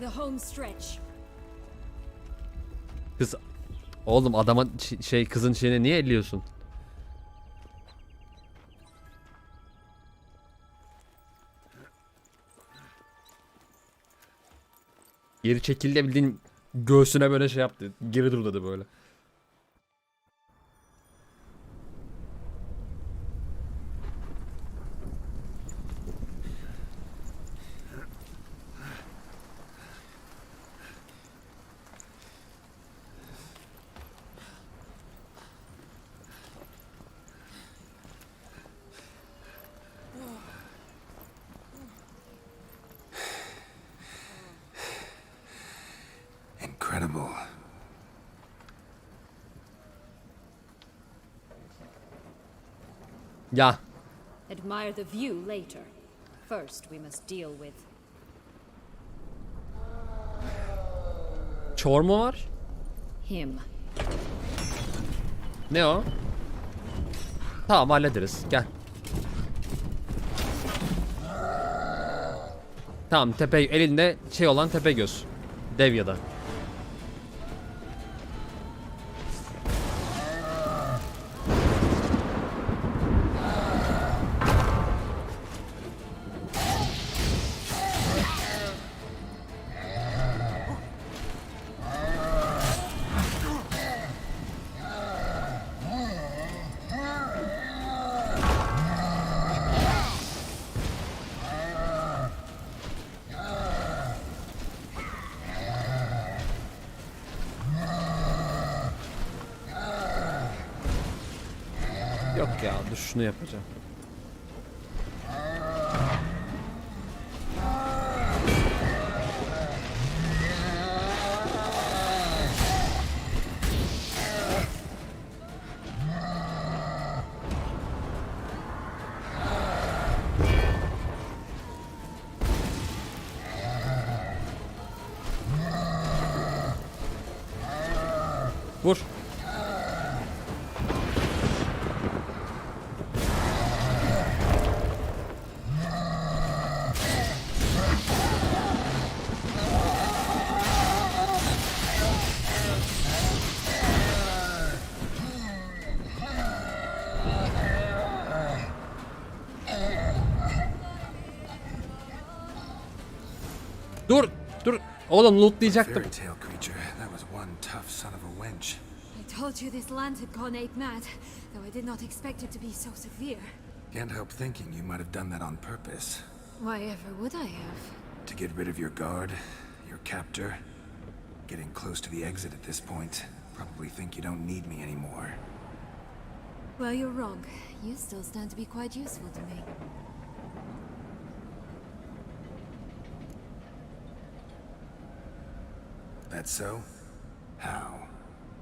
Speaker 5: The home stretch.
Speaker 1: Kız, oğlum adamın kızın şeyine niye elliyorsun? Geri çekildi, bildiğin göğsüne böyle şey yaptı. Geri dur dedi böyle.
Speaker 3: Incredible.
Speaker 1: Ya.
Speaker 13: Admire the view later. First, we must deal with
Speaker 1: Çor mu var?
Speaker 13: him.
Speaker 1: Ne o? Tamam, hallederiz. Gel. Tamam, tepe elinde şey olan tepe göz. Dev ya da. Yok ya, dur şunu yapacağım. Vur. Dur, dur. Oğlum lootlayacaktım.
Speaker 3: Fairy tale creature. That was one tough son of a wench.
Speaker 5: I told you this land had gone ape mad, though I did not expect it to be so severe.
Speaker 3: Can't help thinking you might have done that on purpose.
Speaker 5: Why ever would I have?
Speaker 3: To get rid of your guard, your captor. Getting close to the exit at this point. Probably think you don't need me anymore.
Speaker 5: Well, you're wrong. You still stand to be quite useful to me.
Speaker 3: That so? How?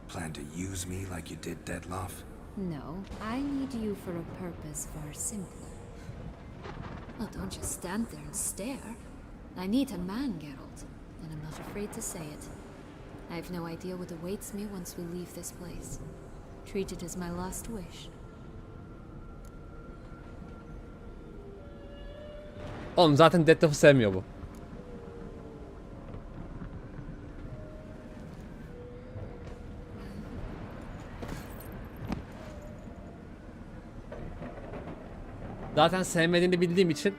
Speaker 3: Plan to use me like you did Dettloff?
Speaker 5: No, I need you for a purpose far simpler. Well, don't just stand there and stare. I need a man, Geralt, and I'm not afraid to say it. I have no idea what awaits me once we leave this place. Treat it as my last wish.
Speaker 1: Oğlum zaten Dettloff'u sevmiyor bu. Zaten sevmediğini bildiğim için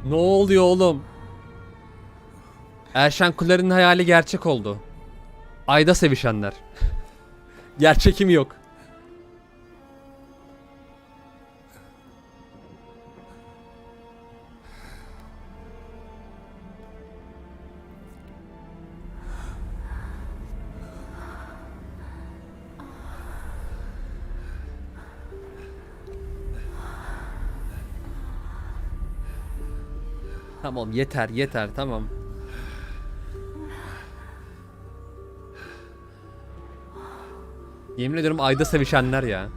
Speaker 1: ne oluyor oğlum? Erşen Kuler'in hayali gerçek oldu. Ayda sevişenler. Gerçekim yok. Tamam, yeter yeter, tamam. Yemin ediyorum ayda sevişenler ya.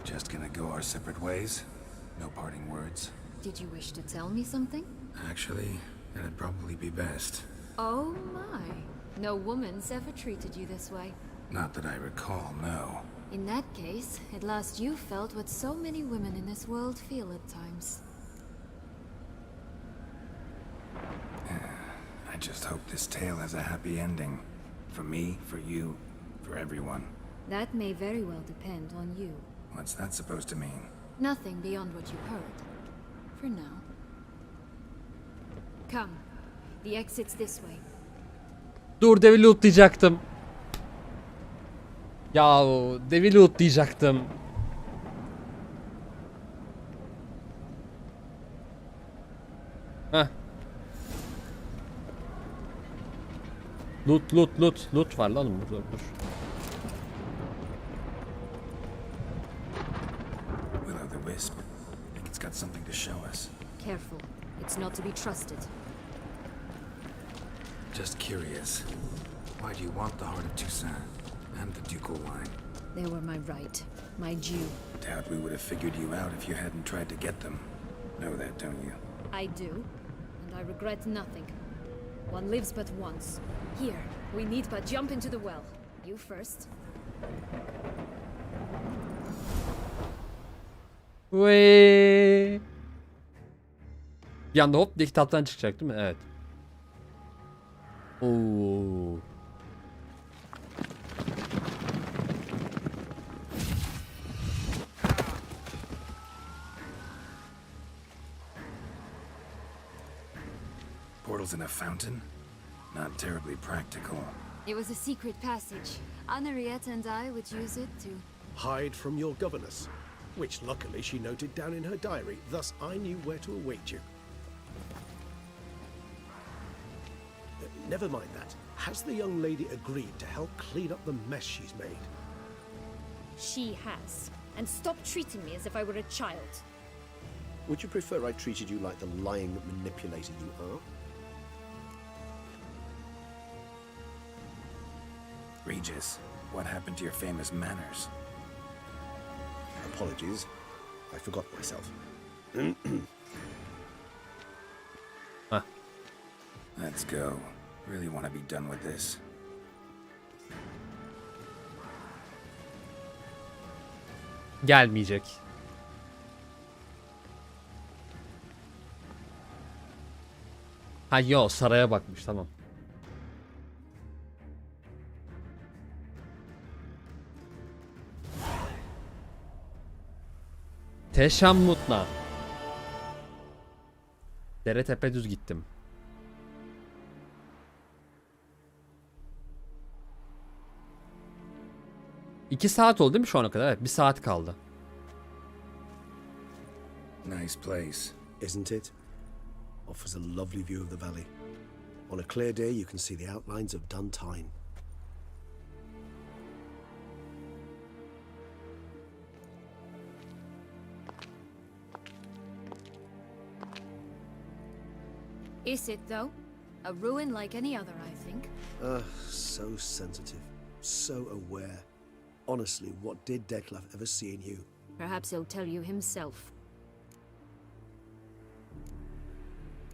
Speaker 3: Just gonna go our separate ways? No parting words?
Speaker 11: Did you wish to tell me something?
Speaker 3: Actually, that'd probably be best.
Speaker 11: Oh my. No woman's ever treated you this way.
Speaker 3: Not that I recall, no.
Speaker 11: In that case, at last you felt what so many women in this world feel at times.
Speaker 3: I just hope this tale has a happy ending. For me, for you, for everyone.
Speaker 11: That may very well depend on you.
Speaker 3: What's that supposed to mean?
Speaker 11: Nothing beyond what you heard. For now. Come. The exit's this way.
Speaker 1: Dur, devi lootlayacaktım. Ya devi lootlayacaktım. Heh. Loot var lan burada, dur.
Speaker 3: Will-o'-the-wisp. I think it's got something to show us.
Speaker 11: Careful. It's not to be trusted.
Speaker 3: Just curious. Why do you want the heart of Toussaint and the ducal wine?
Speaker 11: They were my right. My due.
Speaker 3: Doubt we would have figured you out if you hadn't tried to get them. Know that, don't you?
Speaker 11: I do. And I regret nothing. One lives but once. Here, we need but jump into the well. You first.
Speaker 1: Vay. Bir anda hop diye kitaptan çıkacak değil mi? Evet. Oo.
Speaker 3: Portals in a fountain? Not terribly practical.
Speaker 11: It was a secret passage. Henriette and I would use it to...
Speaker 4: Hide from your governess, which luckily she noted down in her diary, thus I knew where to await you. Never mind that. Has the young lady agreed to help clean up the mess she's made?
Speaker 13: She has. And stop treating me as if I were a child.
Speaker 4: Would you prefer I treated you like the lying manipulator you are?
Speaker 3: Regis, what happened to your famous manners?
Speaker 4: Apologies. I forgot myself.
Speaker 3: Let's go. Really want to be done with this.
Speaker 1: Gelmeyecek. Ha yo, saraya bakmış, tamam. Teşammutla. Dere tepe düz gittim. İki saat oldu değil mi şu ana kadar? Evet, 1 saat kaldı.
Speaker 3: Nice place.
Speaker 4: Isn't it? Offers a lovely view of the valley. On a clear day you can see the outlines of Duntine.
Speaker 11: Is it, though? A ruin like any other, I think.
Speaker 4: So sensitive. So aware. Honestly, what did Detlef ever see in you?
Speaker 11: Perhaps he'll tell you himself.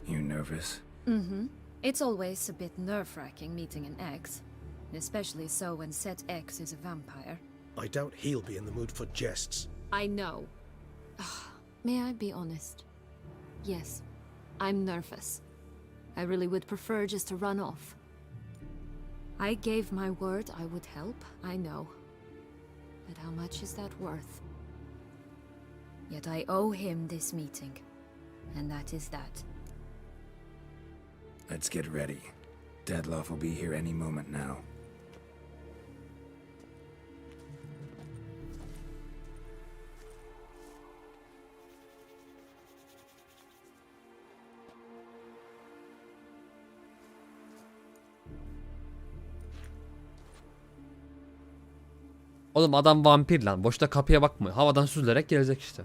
Speaker 3: You nervous?
Speaker 11: Mm-hmm. It's always a bit nerve-wracking meeting an ex. Especially so when said ex is a vampire.
Speaker 4: I doubt he'll be in the mood for jests.
Speaker 11: I know. May I be honest? Yes, I'm nervous. I really would prefer just to run off. I gave my word I would help, I know. But how much is that worth? Yet I owe him this meeting. And that is that.
Speaker 3: Let's get ready. Deadloff will be here any moment now.
Speaker 1: Oğlum adam vampir lan. Boşta kapıya bakmıyor. Havadan süzülerek gelecek işte.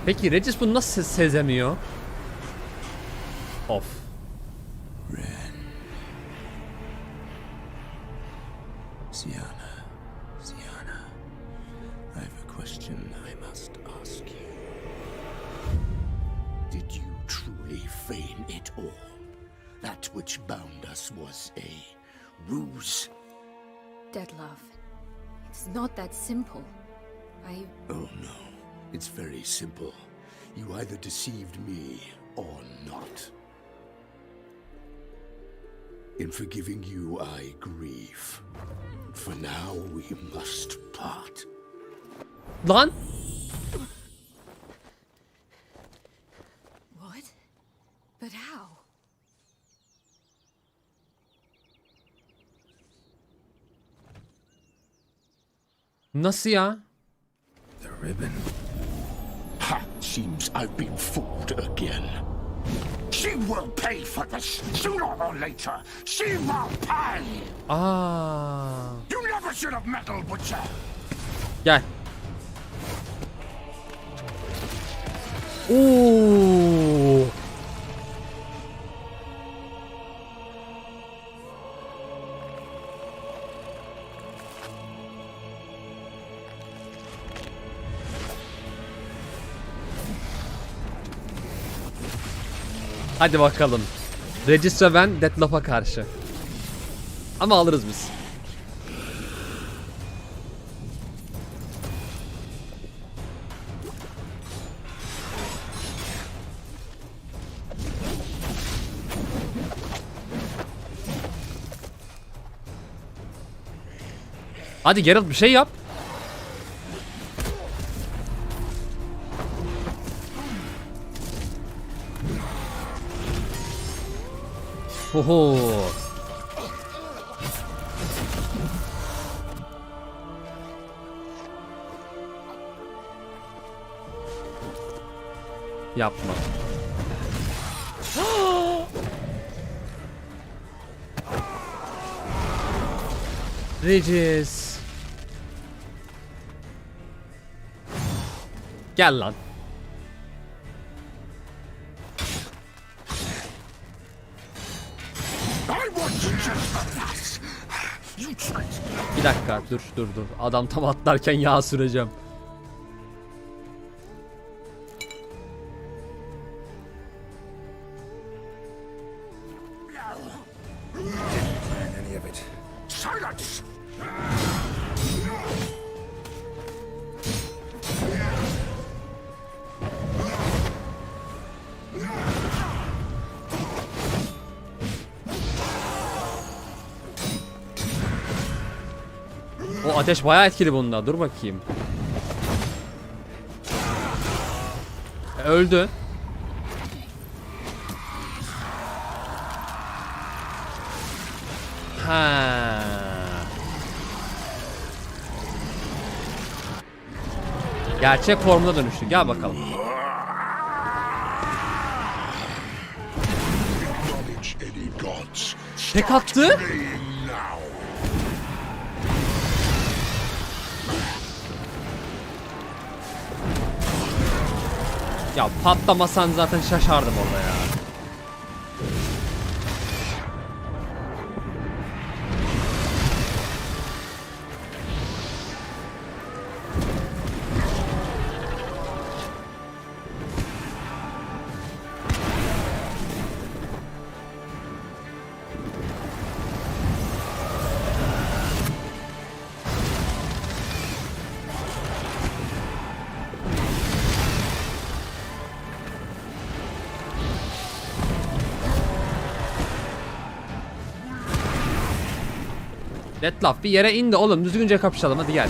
Speaker 1: Peki Regis bunu nasıl sezemiyor? Of.
Speaker 14: Sienna, I have a question I must ask you. Did you truly feign it all? That which bound us was a ruse?
Speaker 11: Dead love. It's not that simple.
Speaker 14: Oh no, it's very simple. You either deceived me or not. In forgiving you, I grieve. For now, we must part.
Speaker 1: Lan!
Speaker 11: What? But how?
Speaker 1: Nasıl ya?
Speaker 3: The ribbon.
Speaker 14: Ha! Seems I've been fooled again. She will pay for this, sooner or later. She will pay!
Speaker 1: Aa.
Speaker 14: You never should have meddled with her!
Speaker 1: Gel. Oo. Hadi bakalım. Regis ve ben Deathloop'a karşı. Ama alırız biz. Hadi Geralt bir şey yap. Oho. Yapma. Regis. Gel lan. Bir dakika dur. Adam tam atlarken yağ süreceğim.
Speaker 3: Any of it.
Speaker 14: Silence!
Speaker 1: O ateş bayağı etkili bunda. Dur bakayım. Öldü. Ha. Gerçek formuna dönüştü. Gel bakalım. Tek attı. Ya patlamasan zaten şaşardım orada ya. Detlaf bir yere in de oğlum düzgünce kapışalım hadi gel.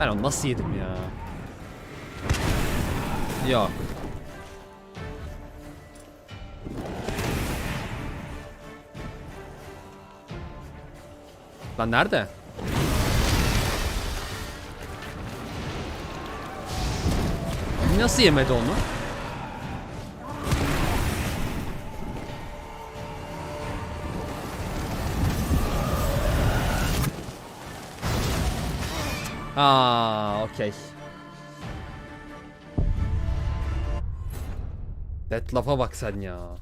Speaker 1: Ben onu nasıl yedim ya? Yok. Lan nerede? Nasıl yemedi onu? Aa, okey. Detlaf'a bak sen ya.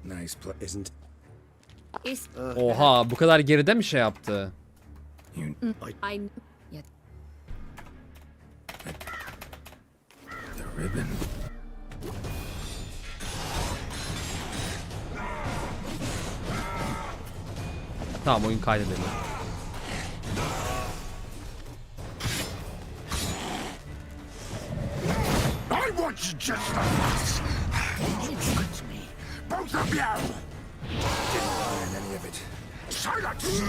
Speaker 4: Nice play, isn't
Speaker 5: Is
Speaker 1: Oha, bu kadar geride mi şey yaptı?
Speaker 4: you?
Speaker 5: I yeah.
Speaker 3: The ribbon.
Speaker 1: Tamam, oyun kaydedelim.
Speaker 14: I want you just like this. Look at me, both of you.
Speaker 3: Didn't learn any of it.
Speaker 14: Silence!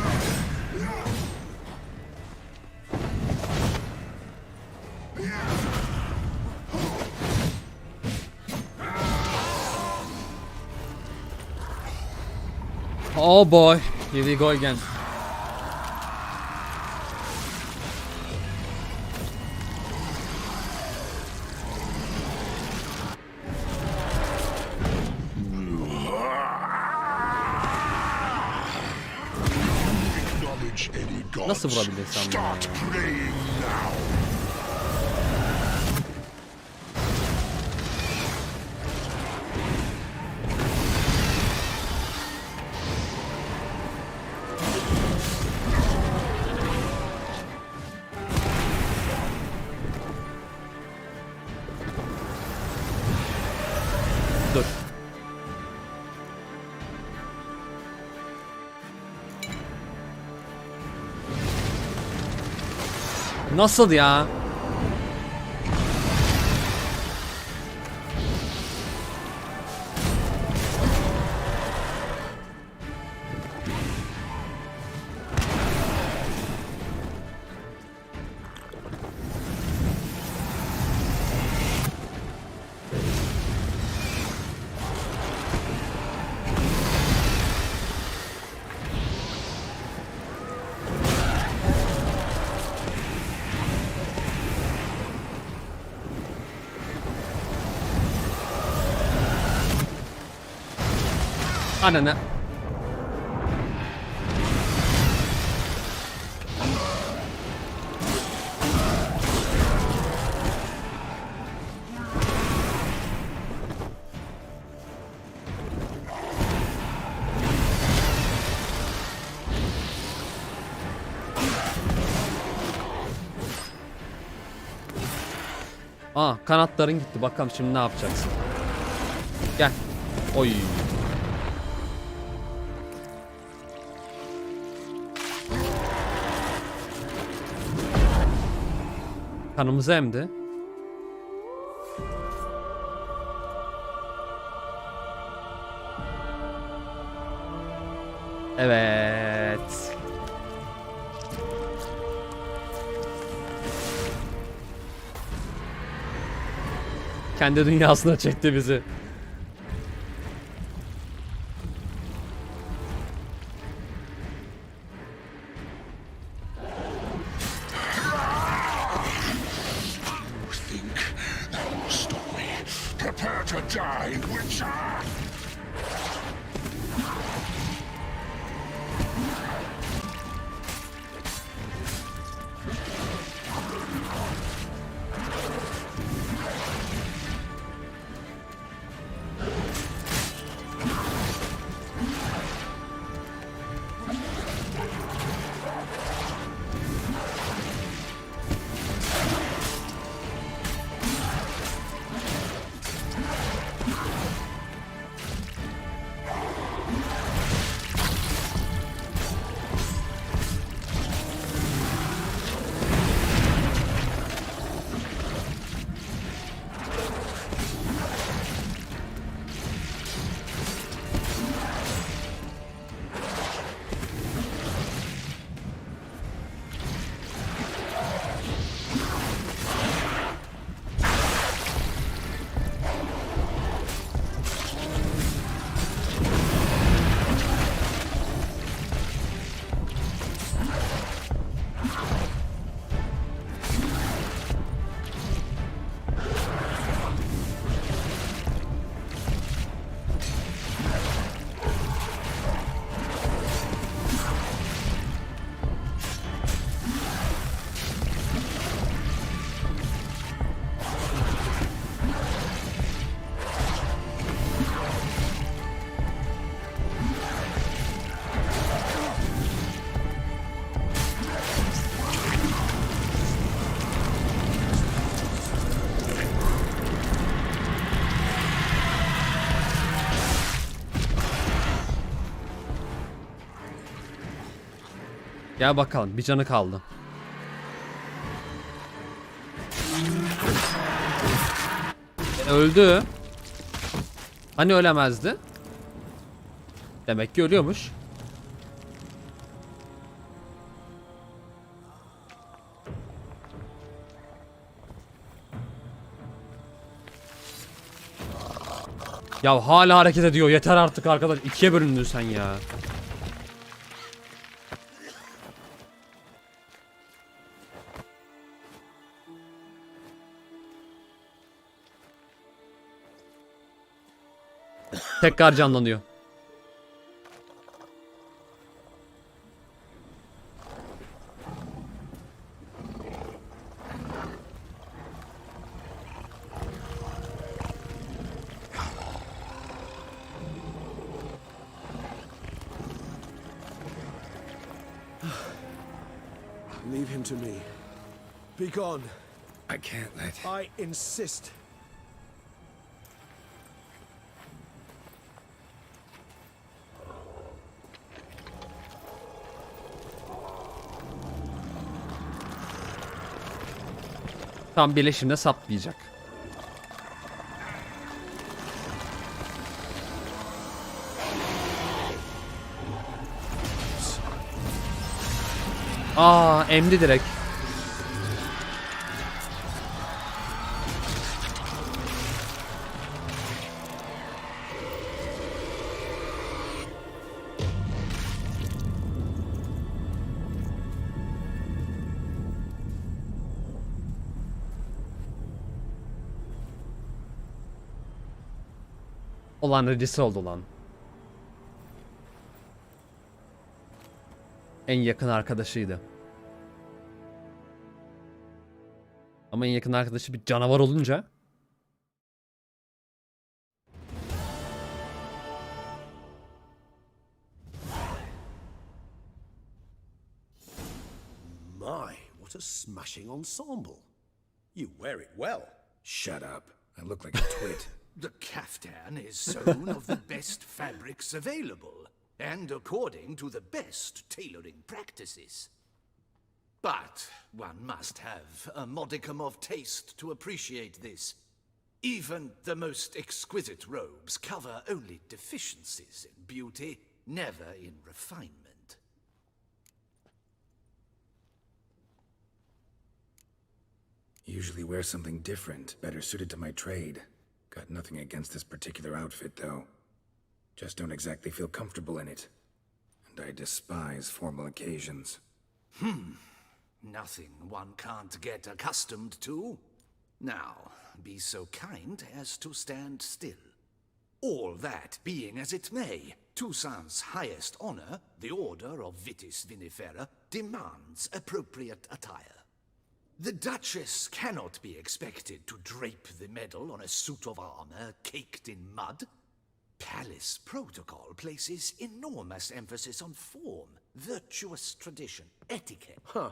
Speaker 1: Oh boy, here we go again.
Speaker 10: Acknowledge any gods.
Speaker 1: Nasıl vurabildin sen bunu ya?
Speaker 10: Start praying now.
Speaker 1: Dur. Nasıl ya? Ananı. Aa, kanatların gitti. Bakalım şimdi ne yapacaksın. Gel. Oy. Kanımızı emdi. Evet. Kendi dünyasına çekti bizi.
Speaker 14: Prepare to die, Witcher!
Speaker 1: Gel bakalım, bir canı kaldı. Öldü. Hani ölemezdi? Demek ki ölüyormuş. Ya hala hareket ediyor. Yeter artık arkadaş. İkiye bölündün sen ya. Tekrar canlanıyor.
Speaker 4: Leave him to me. Be gone.
Speaker 3: I can't let...
Speaker 4: I insist.
Speaker 1: Tam birleşimde saplayacak. Aa, emdi direkt. Olan redisi oldu lan. En yakın arkadaşıydı. Ama en yakın arkadaşı bir canavar olunca
Speaker 4: My, what a smashing ensemble. You wear it well.
Speaker 3: Shut up. I look like a twit.
Speaker 2: The caftan is sewn of the best fabrics available, and according to the best tailoring practices. But one must have a modicum of taste to appreciate this. Even the most exquisite robes cover only deficiencies in beauty, never in refinement.
Speaker 3: Usually wear something different, better suited to my trade. Got nothing against this particular outfit, though. Just don't exactly feel comfortable in it. And I despise formal occasions.
Speaker 2: Nothing one can't get accustomed to. Now, be so kind as to stand still. All that being as it may, Toussaint's highest honor, the Order of Vitis Vinifera, demands appropriate attire. The Duchess cannot be expected to drape the medal on a suit of armor caked in mud. Palace protocol places enormous emphasis on form, virtuous tradition, etiquette.
Speaker 4: Huh.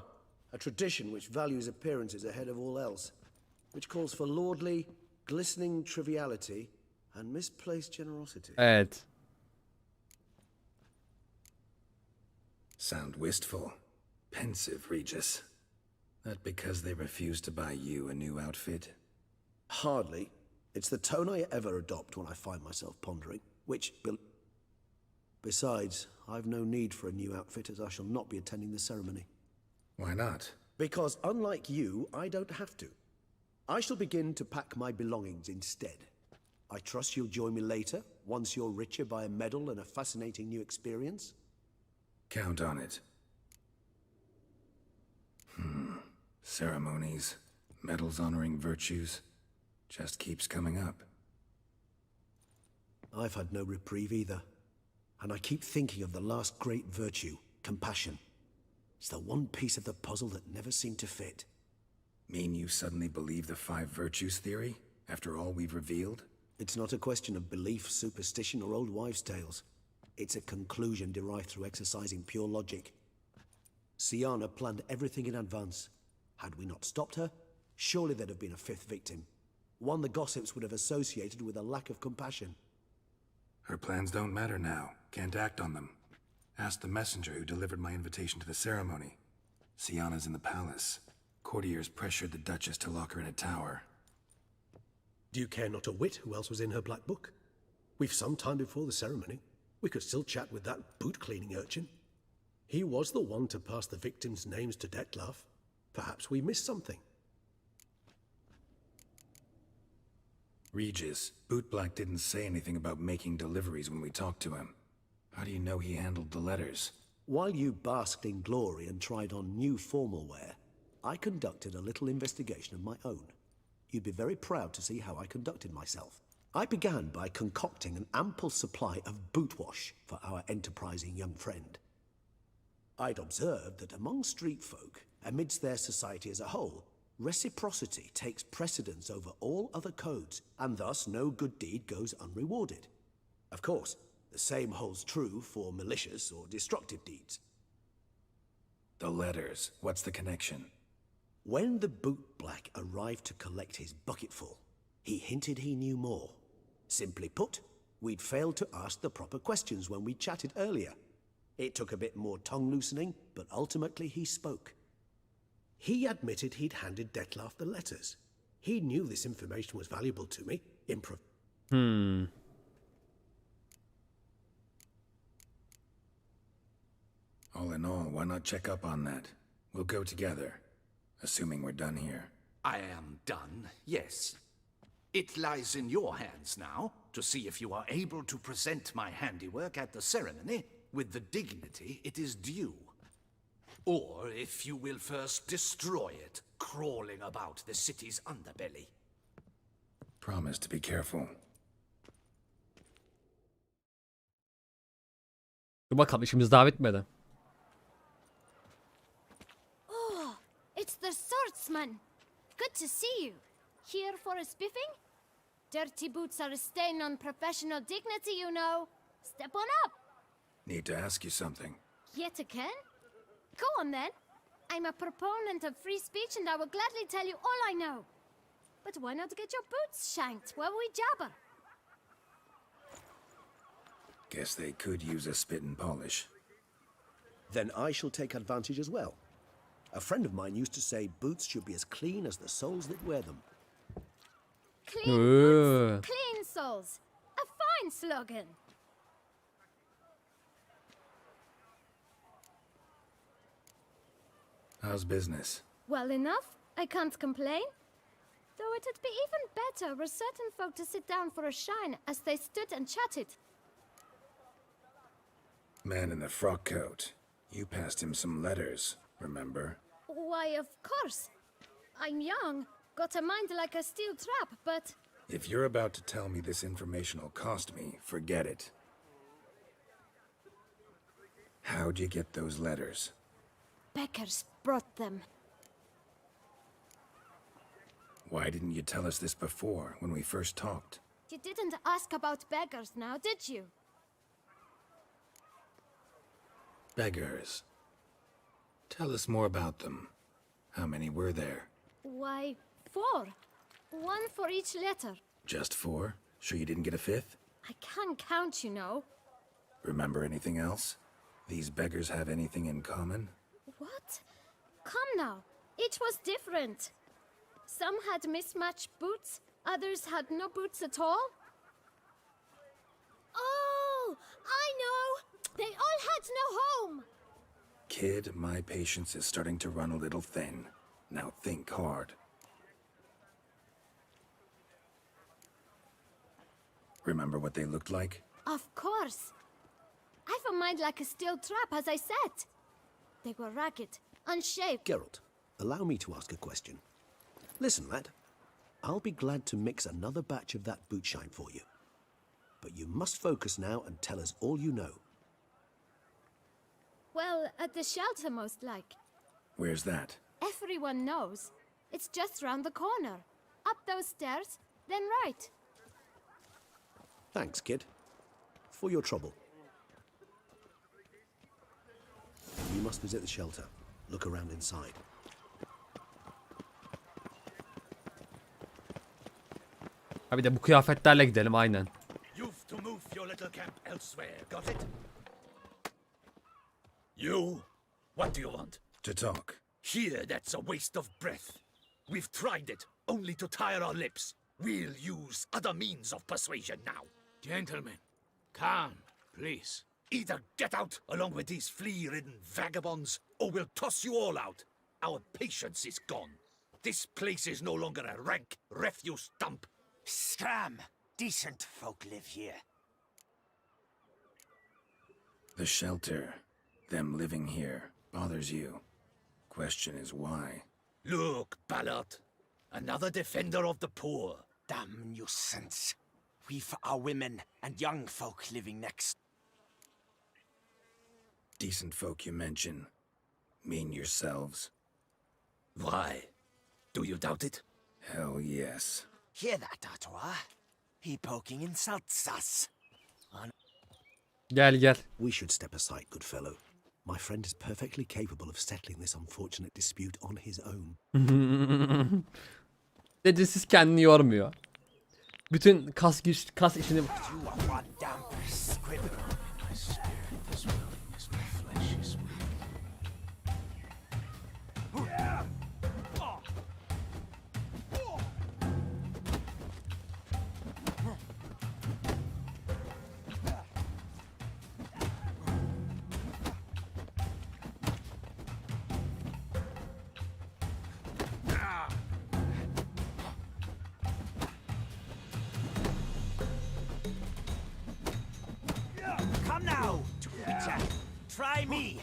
Speaker 4: A tradition which values appearances ahead of all else. Which calls for lordly, glistening triviality and misplaced generosity.
Speaker 1: evet.
Speaker 3: Sound wistful. Pensive, Regis. That because they refuse to buy you a new outfit?
Speaker 4: Hardly. It's the tone I ever adopt when I find myself pondering, which... Besides, I've no need for a new outfit as I shall not be attending the ceremony.
Speaker 3: Why not?
Speaker 4: Because unlike you, I don't have to. I shall begin to pack my belongings instead. I trust you'll join me later, once you're richer by a medal and a fascinating new experience?
Speaker 3: Count on it. Ceremonies, medals honoring virtues, just keeps coming up.
Speaker 4: I've had no reprieve either. And I keep thinking of the last great virtue, compassion. It's the one piece of the puzzle that never seemed to fit.
Speaker 3: Mean you suddenly believe the 5 virtues theory, after all we've revealed?
Speaker 4: It's not a question of belief, superstition, or old wives' tales. It's a conclusion derived through exercising pure logic. Siana planned everything in advance. Had we not stopped her, surely there'd have been a 5th victim. One the gossips would have associated with a lack of compassion.
Speaker 3: Her plans don't matter now. Can't act on them. Ask the messenger who delivered my invitation to the ceremony. Sienna's in the palace. Courtiers pressured the Duchess to lock her in a tower.
Speaker 4: Do you care not a whit who else was in her black book? We've some time before the ceremony. We could still chat with that boot-cleaning urchin. He was the one to pass the victims' names to Detlef. Perhaps we missed something.
Speaker 3: Regis, Bootblack didn't say anything about making deliveries when we talked to him. How do you know he handled the letters?
Speaker 4: While you basked in glory and tried on new formal wear, I conducted a little investigation of my own. You'd be very proud to see how I conducted myself. I began by concocting an ample supply of boot wash for our enterprising young friend. I'd observed that among street folk, amidst their society as a whole, reciprocity takes precedence over all other codes, and thus no good deed goes unrewarded. Of course, the same holds true for malicious or destructive deeds.
Speaker 3: The letters, what's the connection?
Speaker 4: When the bootblack arrived to collect his bucketful, he hinted he knew more. Simply put, we'd failed to ask the proper questions when we chatted earlier. It took a bit more tongue-loosening, but ultimately he spoke. He admitted he'd handed Detlef the letters. He knew this information was valuable to me.
Speaker 3: All in all, why not check up on that? We'll go together, assuming we're done here.
Speaker 2: I am done, yes. It lies in your hands now to see if you are able to present my handiwork at the ceremony with the dignity it is due. Or if you will first destroy it, crawling about the city's underbelly.
Speaker 3: Promise to be careful.
Speaker 1: Dur bakalım, işimiz daha bitmedi.
Speaker 12: Oh, it's the swordsman. Good to see you. Here for a spiffing? Dirty boots are a stain on professional dignity, you know. Step on up.
Speaker 3: Need to ask you something.
Speaker 12: Yet again? Go on then. I'm a proponent of free speech and I will gladly tell you all I know. But why not get your boots shanked while we jabber?
Speaker 3: Guess they could use a spit and polish.
Speaker 4: Then I shall take advantage as well. A friend of mine used to say boots should be as clean as the soles that wear them.
Speaker 12: Clean boots, clean soles. A fine slogan.
Speaker 3: How's business?
Speaker 12: Well enough. I can't complain. Though it'd be even better were certain folk to sit down for a shine as they stood and chatted.
Speaker 3: Man in the frock coat. You passed him some letters, remember?
Speaker 12: Why, of course. I'm young, got a mind like a steel trap, but...
Speaker 3: If you're about to tell me this information will cost me, forget it. How'd you get those letters?
Speaker 12: Beggars brought them.
Speaker 3: Why didn't you tell us this before, when we first talked?
Speaker 12: You didn't ask about beggars now, did you?
Speaker 3: Beggars. Tell us more about them. How many were there?
Speaker 12: Why, 4. 1 for each letter.
Speaker 3: Just 4? Sure you didn't get a 5th?
Speaker 12: I can't count, you know.
Speaker 3: Remember anything else? These beggars have anything in common?
Speaker 12: What? Come now. Each was different. Some had mismatched boots, others had no boots at all. Oh, I know! They all had no home!
Speaker 3: Kid, my patience is starting to run a little thin. Now think hard. Remember what they looked like?
Speaker 12: Of course. I've a mind like a steel trap, as I said. They were ragged, unshaved.
Speaker 4: Geralt, allow me to ask a question. Listen, lad. I'll be glad to mix another batch of that boot shine for you. But you must focus now and tell us all you know.
Speaker 12: Well, at the shelter, most like.
Speaker 3: Where's that?
Speaker 12: Everyone knows. It's just round the corner. Up those stairs, then right.
Speaker 4: Thanks, kid. For your trouble. You must visit the shelter. Look around inside.
Speaker 1: Ha bir de bu kıyafetlerle gidelim aynen.
Speaker 2: You've to move your little camp elsewhere, got it?
Speaker 8: You? What do you want?
Speaker 3: To talk.
Speaker 8: Here, that's a waste of breath. We've tried it, only to tire our lips. We'll use other means of persuasion now.
Speaker 9: Gentlemen, calm, please.
Speaker 8: Either get out along with these flea-ridden vagabonds, or we'll toss you all out. Our patience is gone. This place is no longer a rank refuse dump.
Speaker 15: Scram! Decent folk live here.
Speaker 3: The shelter, them living here, bothers you. Question is why.
Speaker 8: Look, Ballard. Another defender of the poor.
Speaker 15: Damn nuisance. We've our women and young folk living next.
Speaker 3: Decent folk you mention. Mean yourselves?
Speaker 8: Why? Do you doubt it?
Speaker 3: Hell yes.
Speaker 15: Hear that, Artois? He poking insults us.
Speaker 1: Gel.
Speaker 4: We should step aside, good fellow. My friend is perfectly capable of settling this unfortunate dispute on his own.
Speaker 1: Dedesiz kendini yormuyor. Bütün kas işini...
Speaker 15: You are one damn scribbler. Come now, Jack. Try me.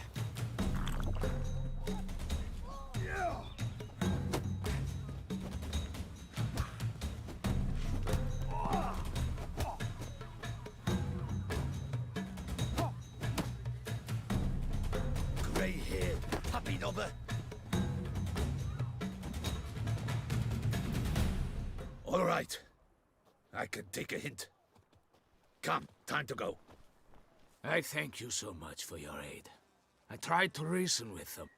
Speaker 8: Grey-haired puppy knobber. All right. I can take a hint. Come, time to go.
Speaker 9: I thank you so much for your aid. I tried to reason with them.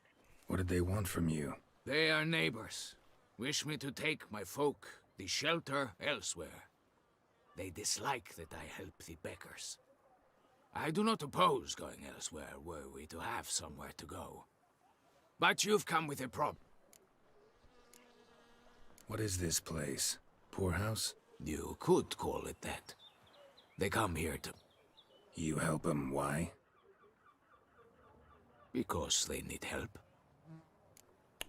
Speaker 3: What did they want from you?
Speaker 9: They are neighbors. Wish me to take my folk, the shelter, elsewhere. They dislike that I help the beggars. I do not oppose going elsewhere were we to have somewhere to go. But you've come with a problem.
Speaker 3: What is this place? Poorhouse?
Speaker 9: You could call it that. They come here to...
Speaker 3: You help them, why?
Speaker 9: Because they need help.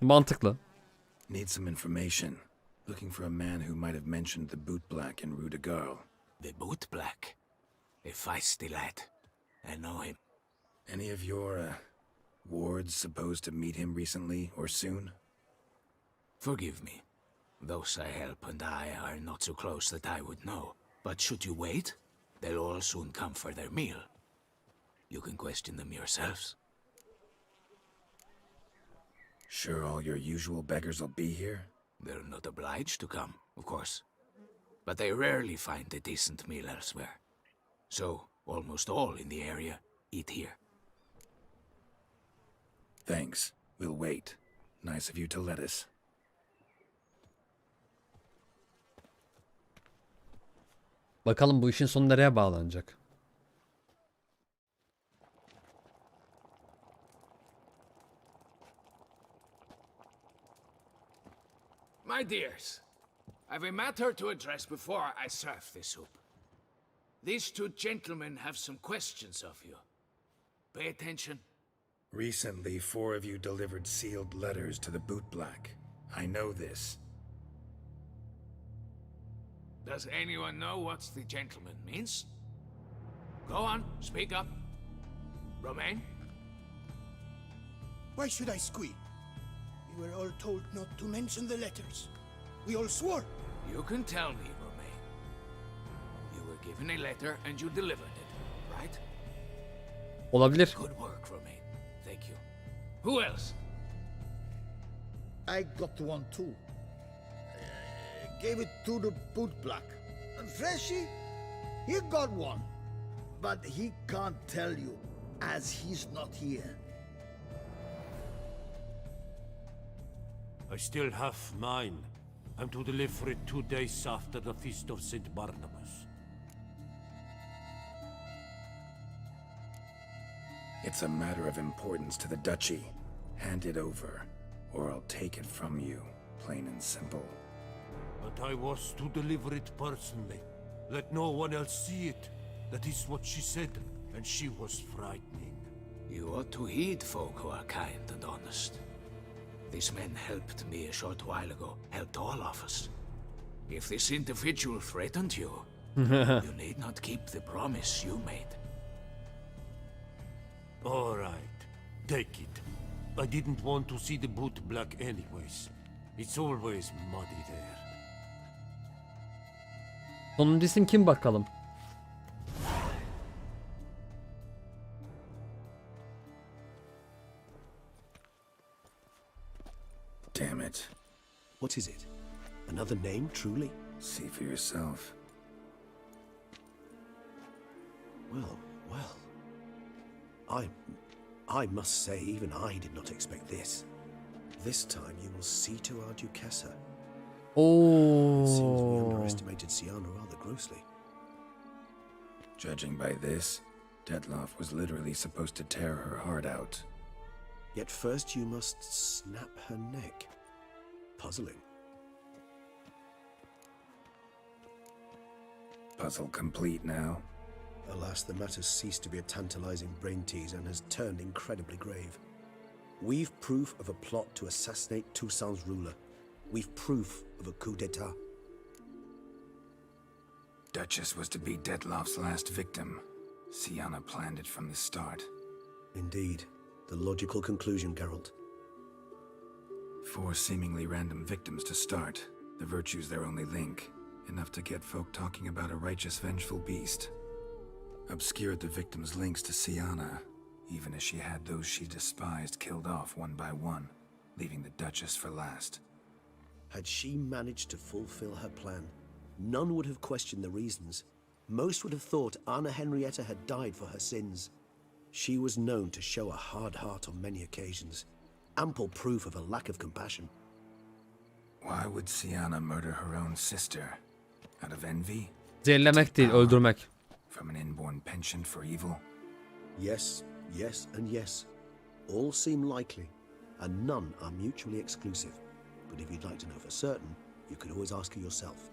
Speaker 1: Mantıklı.
Speaker 3: Need some information. Looking for a man who might have mentioned the boot black in Rue de Garl.
Speaker 9: The boot black? A feisty lad. I know him.
Speaker 3: Any of your, wards supposed to meet him recently or soon?
Speaker 9: Forgive me. Those I help and I are not so close that I would know. But should you wait, they'll all soon come for their meal. You can question them yourselves.
Speaker 3: Sure all your usual beggars will be here?
Speaker 9: They're not obliged to come, of course. But they rarely find a decent meal elsewhere. So, almost all in the area eat here.
Speaker 3: Thanks. We'll wait. Nice of you to let us.
Speaker 1: Bakalım bu işin sonu nereye bağlanacak?
Speaker 9: My dears, I've a matter to address before I serve the soup. These two gentlemen have some questions of you. Pay attention.
Speaker 3: Recently, 4 of you delivered sealed letters to the boot black. I know this.
Speaker 9: Does anyone know what the gentleman means? Go on, speak up. Romain?
Speaker 16: Why should I squeal? We were all told not to mention the letters. We all swore.
Speaker 9: You can tell me, Romain. You were given a letter and you delivered it, right?
Speaker 1: Olabilir.
Speaker 9: Good work, Romain. Thank you. Who else?
Speaker 17: I got one too. Gave it to the boot black. And Freshie, he got one. But he can't tell you, as he's not here.
Speaker 18: I still have mine. I'm to deliver it 2 days after the Feast of St. Barnabas.
Speaker 3: It's a matter of importance to the duchy. Hand it over, or I'll take it from you, plain and simple.
Speaker 18: But I was to deliver it personally. Let no one else see it. That is what she said, and she was frightening.
Speaker 9: You ought to heed folk who are kind and honest. These men helped me a short while ago, helped all of us. If this individual threatened you, you need not keep the promise you made.
Speaker 18: All right, take it. I didn't want to see the boot black anyways. It's always muddy there.
Speaker 1: Sonuncu isim kim bakalım?
Speaker 3: Damn it.
Speaker 4: What is it? Another name, truly?
Speaker 3: See for yourself.
Speaker 4: Well, well. I must say, even I did not expect this. This time you will see to our Duchessa.
Speaker 1: Oh.
Speaker 4: It seems we underestimated Siana rather grossly.
Speaker 3: Judging by this, Detloff was literally supposed to tear her heart out.
Speaker 4: Yet first you must snap her neck. Puzzling.
Speaker 3: Puzzle complete now.
Speaker 4: Alas, the matter's ceased to be a tantalizing brain tease and has turned incredibly grave. We've proof of a plot to assassinate Toussaint's ruler. We've proof of a coup d'etat.
Speaker 3: Duchess was to be Detloff's last victim. Siana planned it from the start.
Speaker 4: Indeed. The logical conclusion, Geralt.
Speaker 3: 4 seemingly random victims to start. The virtue's their only link. Enough to get folk talking about a righteous, vengeful beast. Obscured the victims' links to Siana, even as she had those she despised killed off one by one, leaving the Duchess for last.
Speaker 4: Had she managed to fulfill her plan, none would have questioned the reasons. Most would have thought Anna Henrietta had died for her sins. She was known to show a hard heart on many occasions. Ample proof of a lack of compassion.
Speaker 3: Why would Siana murder her own sister? Out of envy?
Speaker 1: Zehirlemek değil, öldürmek.
Speaker 3: From an inborn penchant for evil?
Speaker 4: Yes, yes, and yes. All seem likely, and none are mutually exclusive. But if you'd like to know for certain, you could always ask her yourself.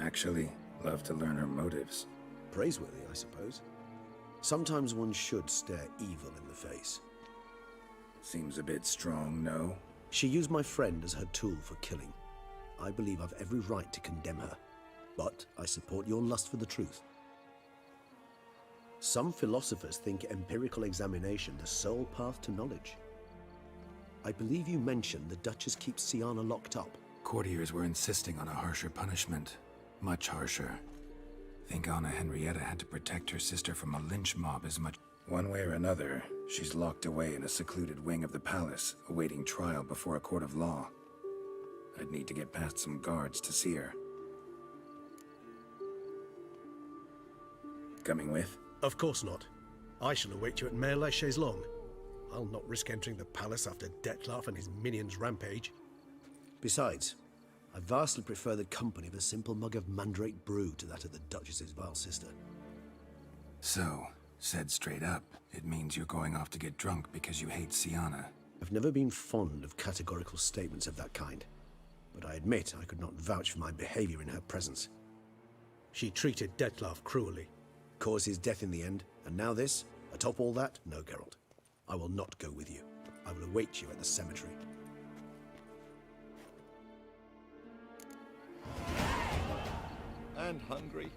Speaker 3: Actually, love to learn her motives.
Speaker 4: Praiseworthy, I suppose. Sometimes one should stare evil in the face.
Speaker 3: Seems a bit strong, no?
Speaker 4: She used my friend as her tool for killing. I believe I've every right to condemn her, but I support your lust for the truth. Some philosophers think empirical examination the sole path to knowledge. I believe you mentioned the Duchess keeps Siana locked up.
Speaker 3: Courtiers were insisting on a harsher punishment. Much harsher. Think Anna Henrietta had to protect her sister from a lynch mob as much. One way or another, she's locked away in a secluded wing of the palace, awaiting trial before a court of law. I'd need to get past some guards to see her. Coming with?
Speaker 4: Of course not. I shall await you at Mare la Chaise-Longue. I'll not risk entering the palace after Detloff and his minions rampage. Besides, I vastly prefer the company of a simple mug of mandrake brew to that of the Duchess's vile sister.
Speaker 3: So, said straight up, it means you're going off to get drunk because you hate Siana.
Speaker 4: I've never been fond of categorical statements of that kind, but I admit I could not vouch for my behavior in her presence. She treated Detloff cruelly, caused his death in the end, and now this? Atop all that? No, Geralt. I will not go with you. I will await you at the cemetery.
Speaker 19: And hungry.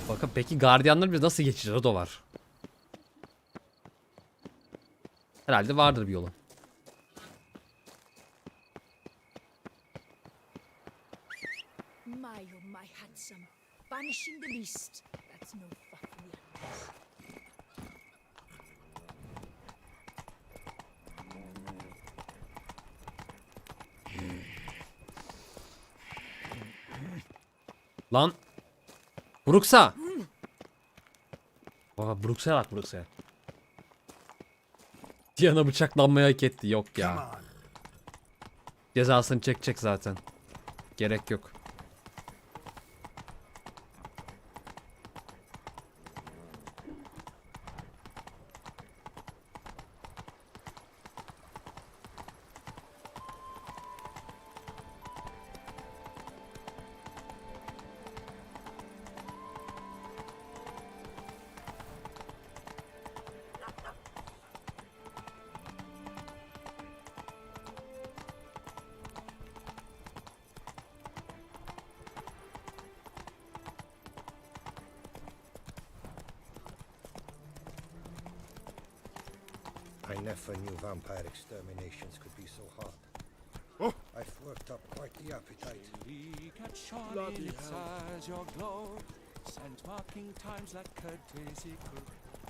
Speaker 1: Bakın peki gardiyanları biz nasıl geçeceğiz? O da var. Herhalde vardır bir yolu.
Speaker 13: My oh my handsome. Banishing the beast. That's no fun for me.
Speaker 1: Lan. Brooks'a. Baba Brooks'a bak Brooks'a. Diana bıçaklanmaya hak etti. Yok ya. Cezasını çekecek zaten. Gerek yok.
Speaker 16: I never knew vampire exterminations could be so hard. Oh, I've worked up quite the appetite. Bloody hell.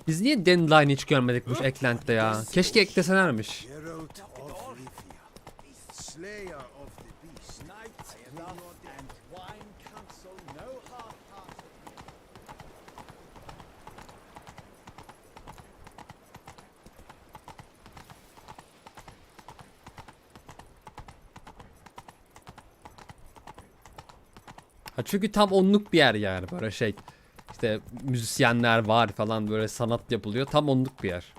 Speaker 1: Biz niye Dandelion hiç görmedik bu eklentide ya? Keşke ekleselermiş.
Speaker 16: Geralt of Rivia, Slayer of the Beast, Knight and Wine Council, no half-hearted.
Speaker 1: Ha çünkü tam onluk bir yer yani böyle şey. İşte müzisyenler var falan böyle sanat yapılıyor. Tam onluk bir yer.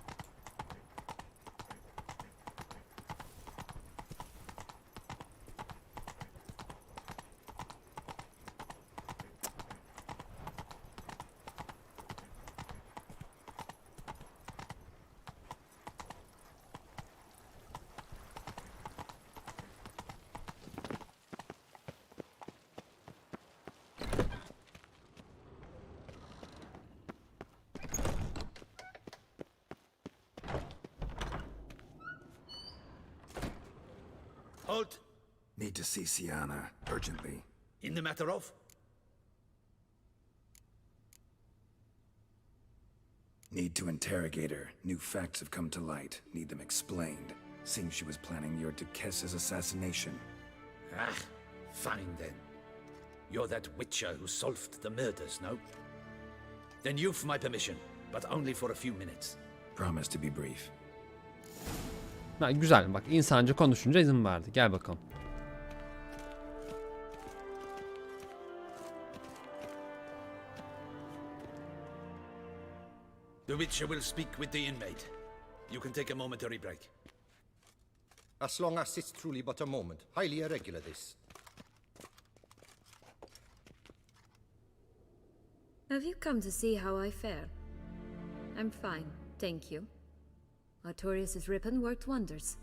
Speaker 2: Halt!
Speaker 3: Need to see Sienna, urgently.
Speaker 2: In the matter of?
Speaker 3: Need to interrogate her. New facts have come to light. Need them explained. Seems she was planning your Duquesse's assassination.
Speaker 2: Ah, fine then. You're that witcher who solved the murders, no? Then you've my permission, but only for a few minutes.
Speaker 3: Promise to be brief.
Speaker 1: Ha, güzel bak insanca konuşunca izin verdi. Gel bakalım.
Speaker 2: The witcher will speak with the inmate. You can take a momentary break.
Speaker 16: As long as it's truly but a moment. Highly irregular, this.
Speaker 11: Have you come to see how I fare? I'm fine, thank you. Artorius' ribbon worked wonders.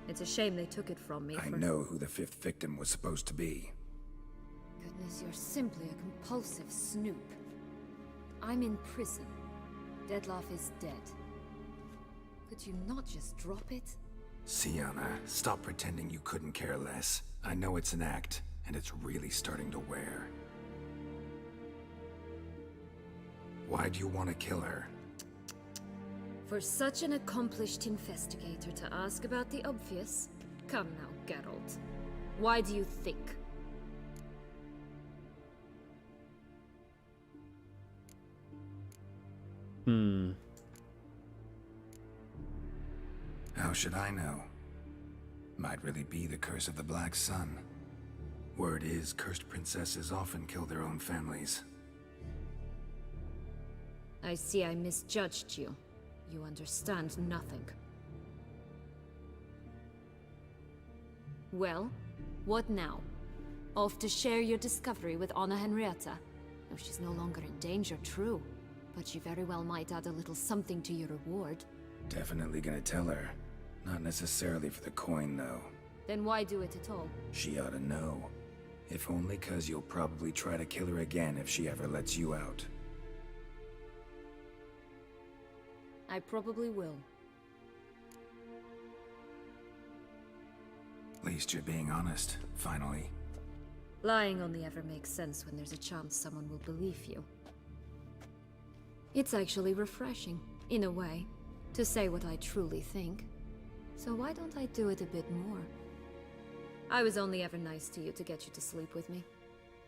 Speaker 11: It's a shame they took it from me.
Speaker 3: I know who the fifth victim was supposed to be.
Speaker 11: Goodness, you're simply a compulsive snoop. I'm in prison. Dettlaff is dead. Could you not just drop it?
Speaker 3: Sienna, stop pretending you couldn't care less. I know it's an act, and it's really starting to wear. Why do you want to kill her?
Speaker 11: For such an accomplished investigator to ask about the obvious? Come now, Geralt. Why do you think?
Speaker 3: How should I know? Might really be the curse of the Black Sun. Word is, cursed princesses often kill their own families.
Speaker 11: I see I misjudged you. You understand nothing. Well, what now? Off to share your discovery with Anna Henrietta? No, she's no longer in danger, true. But she very well might add a little something to your reward.
Speaker 3: Definitely gonna tell her. Not necessarily for the coin, though.
Speaker 11: Then why do it at all?
Speaker 3: She ought to know. If only 'cause you'll probably try to kill her again if she ever lets you out.
Speaker 11: I probably will.
Speaker 3: At least you're being honest, finally.
Speaker 11: Lying only ever makes sense when there's a chance someone will believe you. It's actually refreshing, in a way, to say what I truly think. So why don't I do it a bit more? I was only ever nice to you to get you to sleep with me.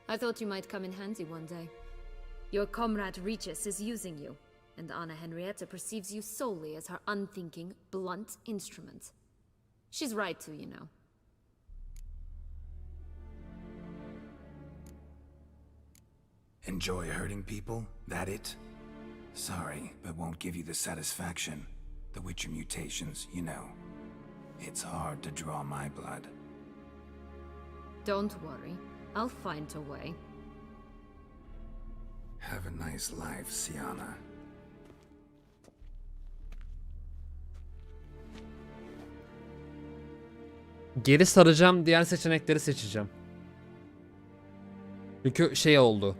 Speaker 11: I thought you might come in handy one day. Your comrade Regis is using you, and Anna Henrietta perceives you solely as her unthinking, blunt instrument. She's right to, you know.
Speaker 3: Enjoy hurting people? That it? Sorry, but won't give you the satisfaction. The Witcher mutations, you know. It's hard to draw my blood.
Speaker 11: Don't worry. I'll find a way.
Speaker 3: Have a nice life, Siana.
Speaker 1: Geri saracağım, diğer seçenekleri seçeceğim. Çünkü şey oldu.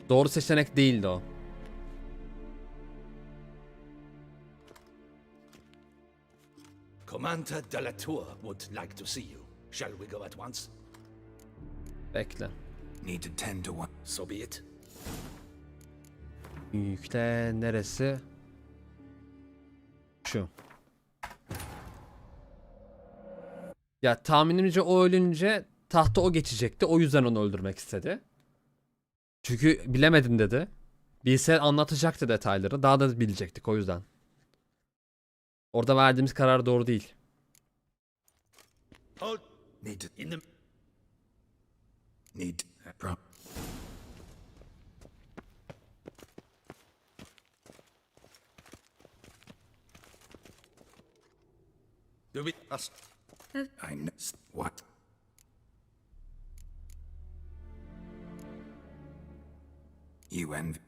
Speaker 1: Doğru seçenek değildi o.
Speaker 8: Commander de la Tour would like to see you. Shall we go at once?
Speaker 1: Bekle.
Speaker 3: Need to tend to one.
Speaker 8: So be it.
Speaker 1: Yükle neresi? Şu. Ya tahminimce o ölünce tahta o geçecekti. O yüzden onu öldürmek istedi. Çünkü bilemedim dedi. Bilse anlatacaktı detayları. Daha da bilecektik o yüzden. Orada verdiğimiz karar doğru değil.
Speaker 8: Hold.
Speaker 3: Need to.
Speaker 8: In the.
Speaker 3: Need to.
Speaker 8: Do it. Us.
Speaker 3: I know. What? You envy.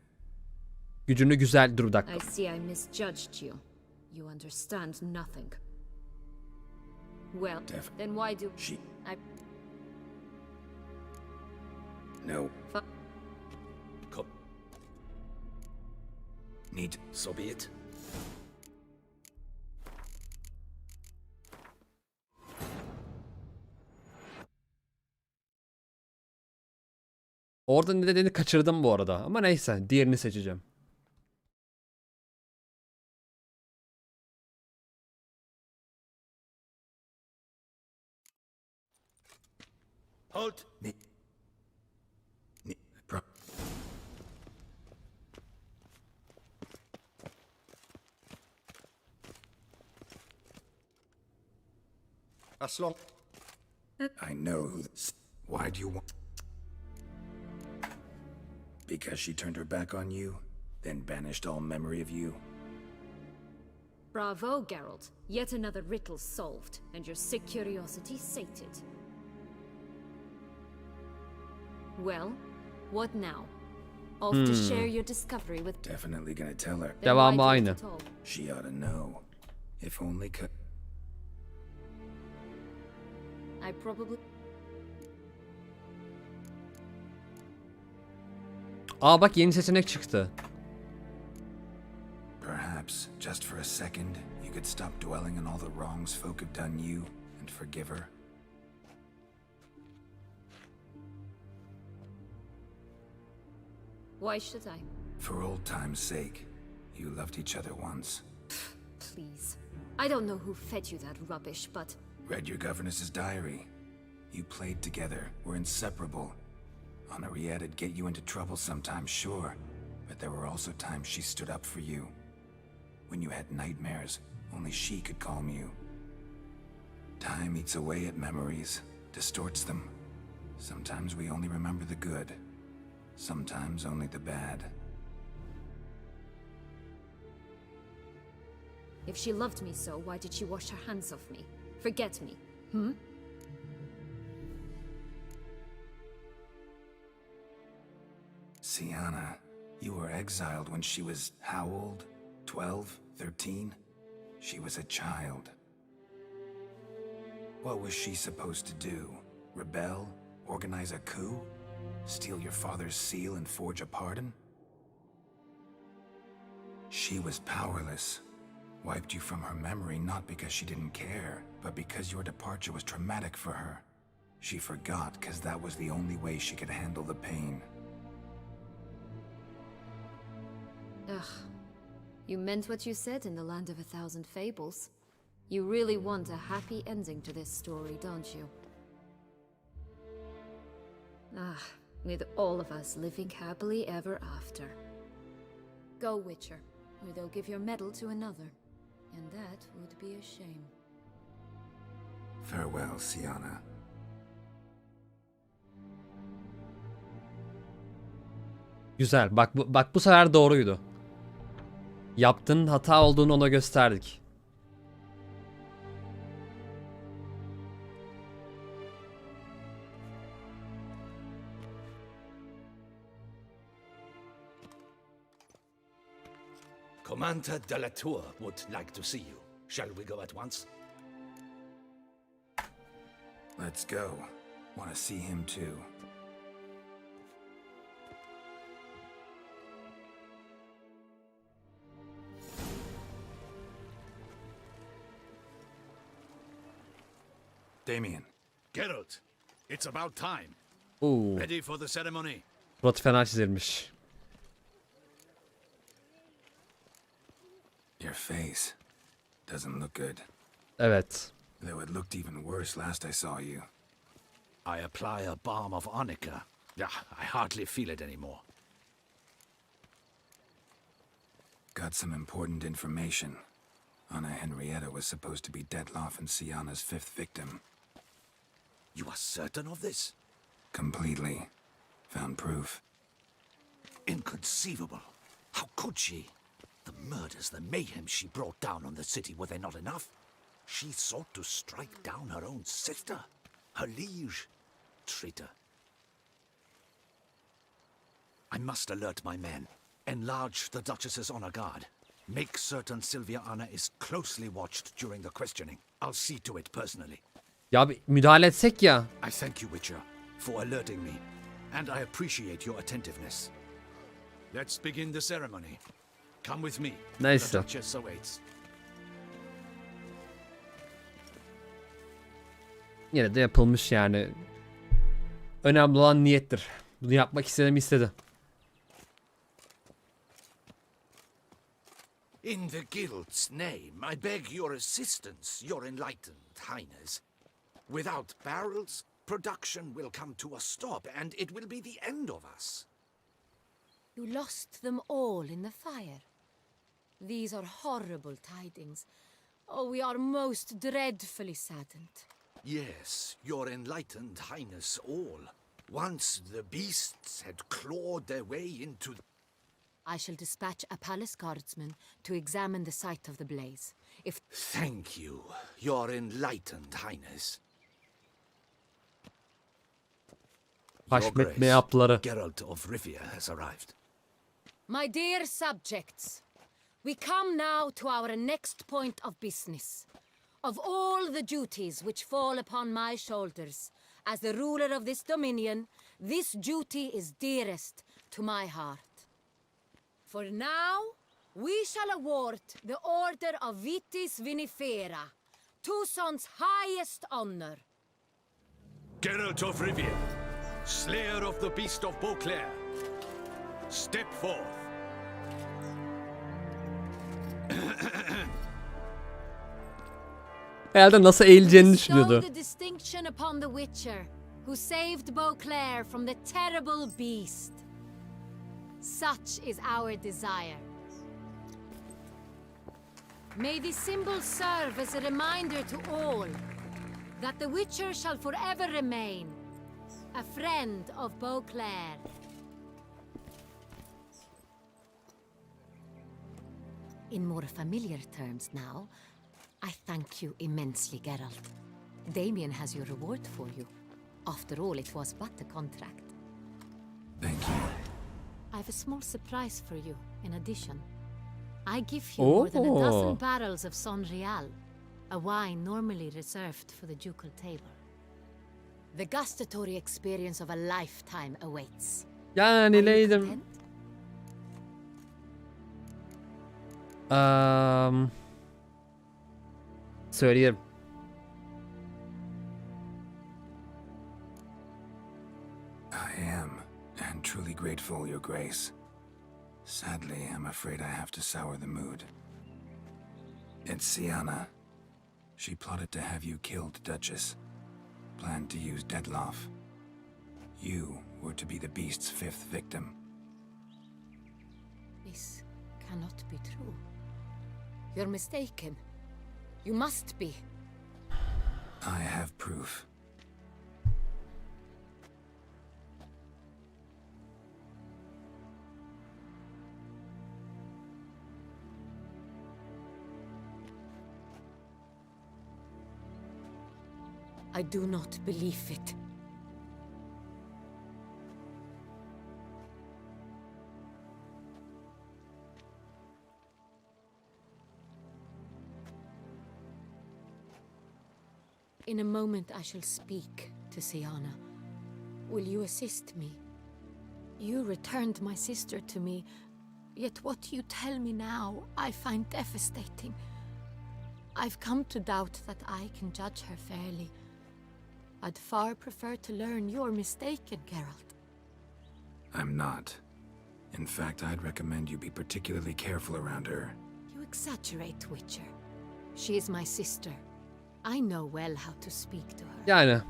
Speaker 1: Gücünü güzel, dur bir dakika.
Speaker 11: I see I misjudged you. You understand nothing. Well, then why do
Speaker 3: she?
Speaker 11: I?
Speaker 3: No.
Speaker 8: Come.
Speaker 3: Need.
Speaker 8: So be it.
Speaker 1: Orada ne dediğini kaçırdım bu arada. Ama neyse, diğerini seçeceğim.
Speaker 8: Hold.
Speaker 16: As long.
Speaker 3: I know who this. Why do you want? Because she turned her back on you, then banished all memory of you.
Speaker 11: Bravo, Geralt. Yet another riddle solved, and your sick curiosity sated. Well, what now? Off to share your discovery with...
Speaker 3: Definitely gonna tell her.
Speaker 1: Devamı aynı.
Speaker 3: She ought to know. If only could.
Speaker 11: I probably...
Speaker 1: Aa bak, yeni seçenek çıktı.
Speaker 3: Perhaps, just for a second, you could stop dwelling on all the wrongs folk have done you and forgive her.
Speaker 11: Why should I?
Speaker 3: For old time's sake. You loved each other once.
Speaker 11: Please. I don't know who fed you that rubbish, but...
Speaker 3: Read your governess's diary. You played together, were inseparable. Henriette'd get you into trouble sometimes, sure. But there were also times she stood up for you. When you had nightmares, only she could calm you. Time eats away at memories, distorts them. Sometimes we only remember the good. Sometimes only the bad.
Speaker 11: If she loved me so, why did she wash her hands off me? Forget me, hmm?
Speaker 3: Siana, you were exiled when she was how old? 12? 13? She was a child. What was she supposed to do? Rebel? Organize a coup? Steal your father's seal and forge a pardon? She was powerless. Wiped you from her memory not because she didn't care, but because your departure was traumatic for her. She forgot because that was the only way she could handle the pain.
Speaker 11: Ugh. You meant what you said in the Land of a Thousand Fables. You really want a happy ending to this story, don't you? Ah, with all of us living happily ever after. Go, Witcher, or they'll give your medal to another. And that would be a shame.
Speaker 3: Farewell, Siana.
Speaker 1: Güzel. Bak bu sefer doğruydu. Yaptığın hata olduğunu ona gösterdik.
Speaker 2: Commander de la Tour would like to see you. Shall we go at once?
Speaker 3: Let's go. Want to see him too. Damien.
Speaker 8: Geralt, it's about time.
Speaker 1: Oo.
Speaker 8: Ready for the ceremony?
Speaker 1: Suratı fena çizilmiş.
Speaker 3: Your face doesn't look good.
Speaker 1: Evet.
Speaker 3: Though it looked even worse last I saw you.
Speaker 2: I apply a balm of arnica. I hardly feel it anymore.
Speaker 3: Got some important information. Anna Henrietta was supposed to be Detloff and Sienna's 5th victim.
Speaker 2: You are certain of this?
Speaker 3: Completely. Found proof.
Speaker 2: Inconceivable. How could she? The murders, the mayhem she brought down on the city, were they not enough? She sought to strike down her own sister, her liege. Traitor. I must alert my men. Enlarge the Duchess's honor guard. Make certain Sylvia Anna is closely watched during the questioning. I'll see to it personally.
Speaker 1: Ya bir müdahale etsek ya.
Speaker 2: I thank you, Witcher, for alerting me, and I appreciate your attentiveness.
Speaker 8: Let's begin the ceremony. Come with me.
Speaker 1: Neyse.
Speaker 8: The Duchess awaits.
Speaker 1: Yine de yapılmış yani. Önemli olan niyettir. Bunu yapmak istediğimi istedi.
Speaker 2: In the guild's name, I beg your assistance, your enlightened highness. Without barrels, production will come to a stop, and it will be the end of us.
Speaker 6: You lost them all in the fire. These are horrible tidings. Oh, we are most dreadfully saddened.
Speaker 2: Yes, your enlightened highness all. Once the beasts had clawed their way into...
Speaker 6: I shall dispatch a palace guardsman to examine the site of the blaze. If...
Speaker 2: Thank you, your enlightened highness.
Speaker 1: Haşmet meyapları.
Speaker 2: Geralt of Rivia has arrived.
Speaker 6: My dear subjects, we come now to our next point of business. Of all the duties which fall upon my shoulders, as the ruler of this dominion, this duty is dearest to my heart. For now, we shall award the Order of Vitis Vinifera, Tucson's highest honor.
Speaker 8: Geralt of Rivia, slayer of the beast of Beauclair, step forth.
Speaker 1: Herhalde nasıl eğileceğini düşünüyordu.
Speaker 6: Bestow the distinction upon the Witcher, who saved Beauclair from the terrible beast. Such is our desire. May this symbol serve as a reminder to all that the Witcher shall forever remain a friend of Beauclair. In more familiar terms now, I thank you immensely, Geralt. Damien has your reward for you. After all, it was but a contract.
Speaker 3: Thank you.
Speaker 6: I have a small surprise for you, in addition. I give you more than a dozen barrels of Son Real, a wine normally reserved for the ducal table. The gustatory experience of a lifetime awaits.
Speaker 1: Yani leydim. Söyleyeyim.
Speaker 3: I am, and truly grateful, Your Grace. Sadly, I'm afraid I have to sour the mood. It's Sienna. She plotted to have you killed, Duchess. Planned to use Detloff. You were to be the beast's 5th victim.
Speaker 6: This cannot be true. You're mistaken. You must be.
Speaker 3: I have proof.
Speaker 6: I do not believe it. In a moment I shall speak to Siana. Will you assist me? You returned my sister to me, yet what you tell me now I find devastating. I've come to doubt that I can judge her fairly. I'd far prefer to learn you're mistaken, Geralt.
Speaker 3: I'm not. In fact, I'd recommend you be particularly careful around her.
Speaker 6: You exaggerate, Witcher. She is my sister. I know well how to speak to her.
Speaker 1: Yani.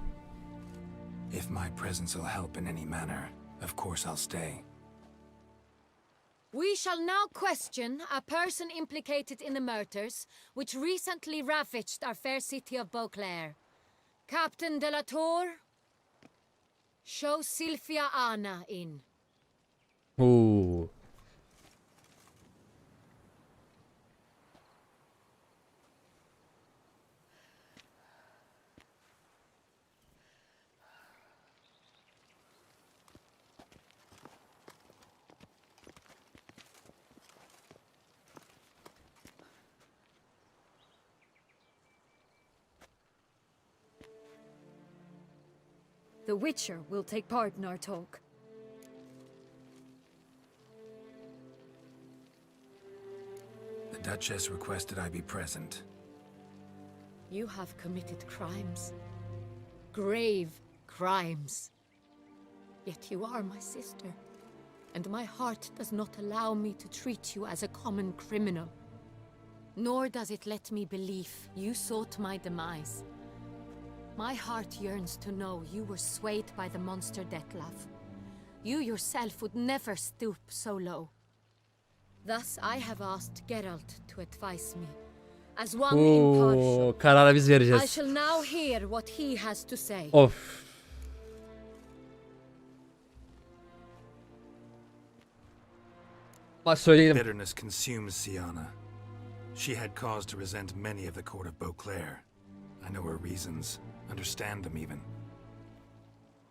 Speaker 3: If my presence will help in any manner, of course I'll stay.
Speaker 6: We shall now question a person implicated in the murders which recently ravaged our fair city of Beauclair. Captain de la Tour, show Sylvia Anna in.
Speaker 1: Oo.
Speaker 11: The Witcher will take part in our talk.
Speaker 3: The Duchess requested I be present.
Speaker 6: You have committed crimes. Grave crimes. Yet you are my sister, and my heart does not allow me to treat you as a common criminal. Nor does it let me believe you sought my demise. My heart yearns to know you were swayed by the monster Dettlaff. You yourself would never stoop so low. Thus I have asked Geralt to advise me. As one impartial,
Speaker 1: Kararı biz
Speaker 6: I
Speaker 1: vereceğiz.
Speaker 6: shall now hear what he has to say.
Speaker 1: Of. Bak söyleyelim.
Speaker 3: Bitterness consumes Siana. She had cause to resent many of the court of Beauclair. I know her reasons, understand them even.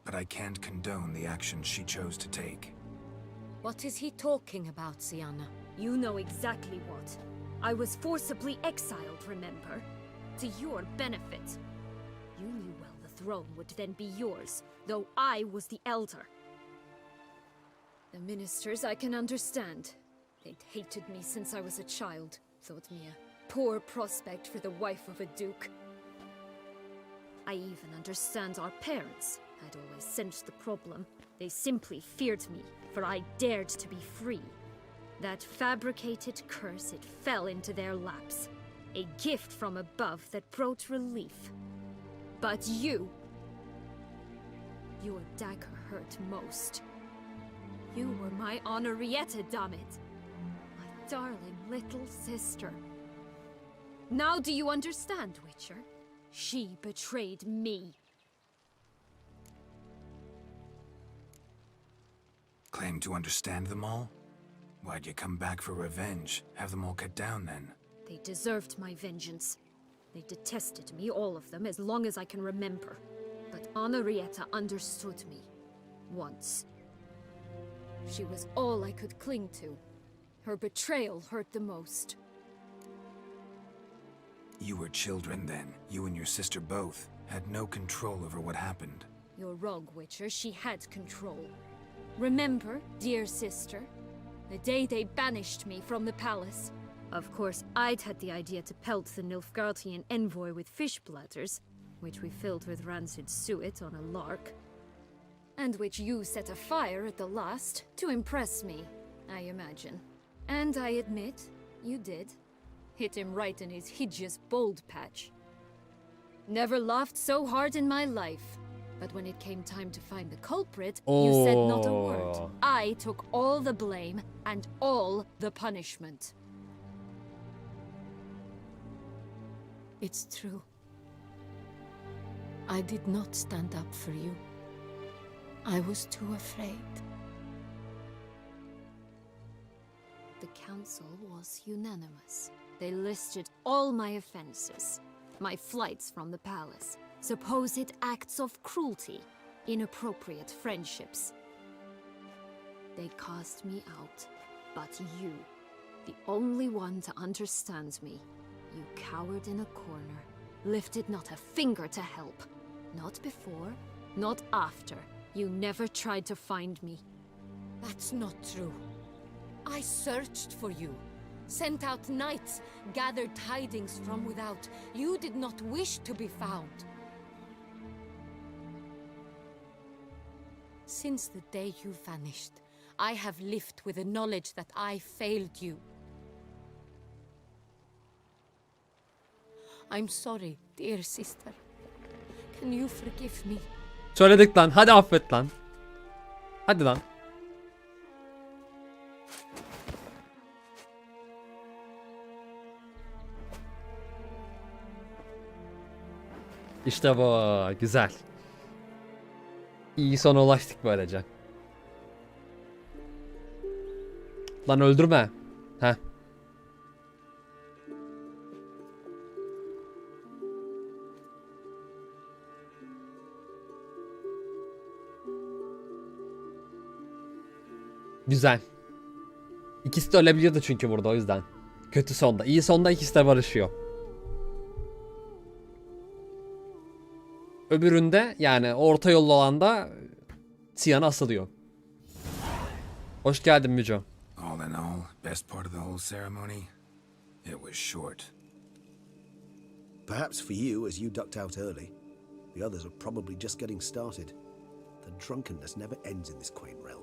Speaker 3: But I can't condone the actions she chose to take.
Speaker 6: What is he talking about, Siana?
Speaker 11: You know exactly what. I was forcibly exiled, remember? To your benefit. You knew well the throne would then be yours, though I was the elder. The ministers I can understand. They'd hated me since I was a child, thought me a poor prospect for the wife of a duke. I even understand our parents. I'd always sensed the problem. They simply feared me, for I dared to be free. That fabricated curse, it fell into their laps. A gift from above that brought relief. But you... Your dagger hurt most. You were my Henrietta, damn it. My darling little sister. Now do you understand, Witcher? She betrayed me.
Speaker 3: Claim to understand them all? Why'd you come back for revenge? Have them all cut down then?
Speaker 11: They deserved my vengeance. They detested me, all of them, as long as I can remember. But Henrietta understood me. Once. She was all I could cling to. Her betrayal hurt the most.
Speaker 3: You were children then. You and your sister both had no control over what happened.
Speaker 11: You're wrong, Witcher. She had control. Remember, dear sister? The day they banished me from the palace. Of course, I'd had the idea to pelt the Nilfgaardian envoy with fish bladders, which we filled with rancid suet on a lark. And which you set afire at the last, to impress me, I imagine. And I admit, you did. Hit him right in his hideous bald patch. Never laughed so hard in my life. But when it came time to find the culprit, you said not a word. I took all the blame and all the punishment.
Speaker 6: It's true. I did not stand up for you. I was too afraid.
Speaker 11: The council was unanimous. They listed all my offenses. My flights from the palace. supposed acts of cruelty, inappropriate friendships. They cast me out, but you, the only one to understand me, you cowered in a corner, lifted not a finger to help. Not before, not after. You never tried to find me.
Speaker 6: That's not true. I searched for you, sent out knights, gathered tidings from without. You did not wish to be found. Since the day you vanished, I have lived with the knowledge that I failed you. I'm sorry, dear sister. Can you forgive me?
Speaker 1: Söyledik lan. Hadi affet lan. Hadi lan. İşte bu. Güzel. İyi sona ulaştık böylece. Lan öldürme. Heh. Güzel. İkisi de ölebiliyordu çünkü burada, o yüzden. Kötü sonda. İyi sonda ikisi de barışıyor. Öbüründe, yani orta yollu olanda Siyan'a asılıyor. Hoş geldin Müco.
Speaker 3: All in all, best part of the whole ceremony, it was short.
Speaker 4: Perhaps for you, as you ducked out early. The others are probably just getting started. The drunkenness never ends in this quaint realm.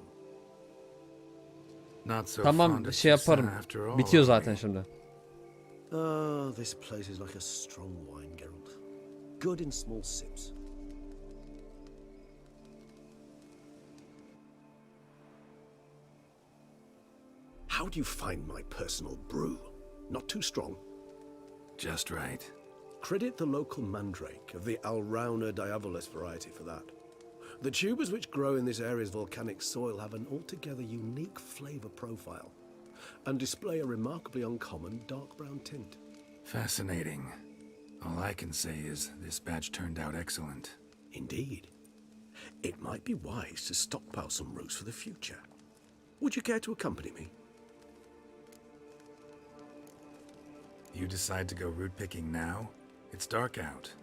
Speaker 3: Not so
Speaker 1: Tamam,
Speaker 3: fond of
Speaker 1: şey yaparım.
Speaker 3: Susan after all,
Speaker 1: Bitiyor
Speaker 3: are
Speaker 1: zaten
Speaker 3: we?
Speaker 1: şimdi.
Speaker 4: This place is like a strong wine, Geralt. Good in small sips. How do you find my personal brew? Not too strong?
Speaker 3: Just right.
Speaker 4: Credit the local mandrake of the Alrauna diabolus variety for that. The tubers which grow in this area's volcanic soil have an altogether unique flavor profile and display a remarkably uncommon dark brown tint.
Speaker 3: Fascinating. All I can say is this batch turned out excellent.
Speaker 4: Indeed. It might be wise to stockpile some roots for the future. Would you care to accompany me?
Speaker 3: You decide to go root picking now? It's dark out.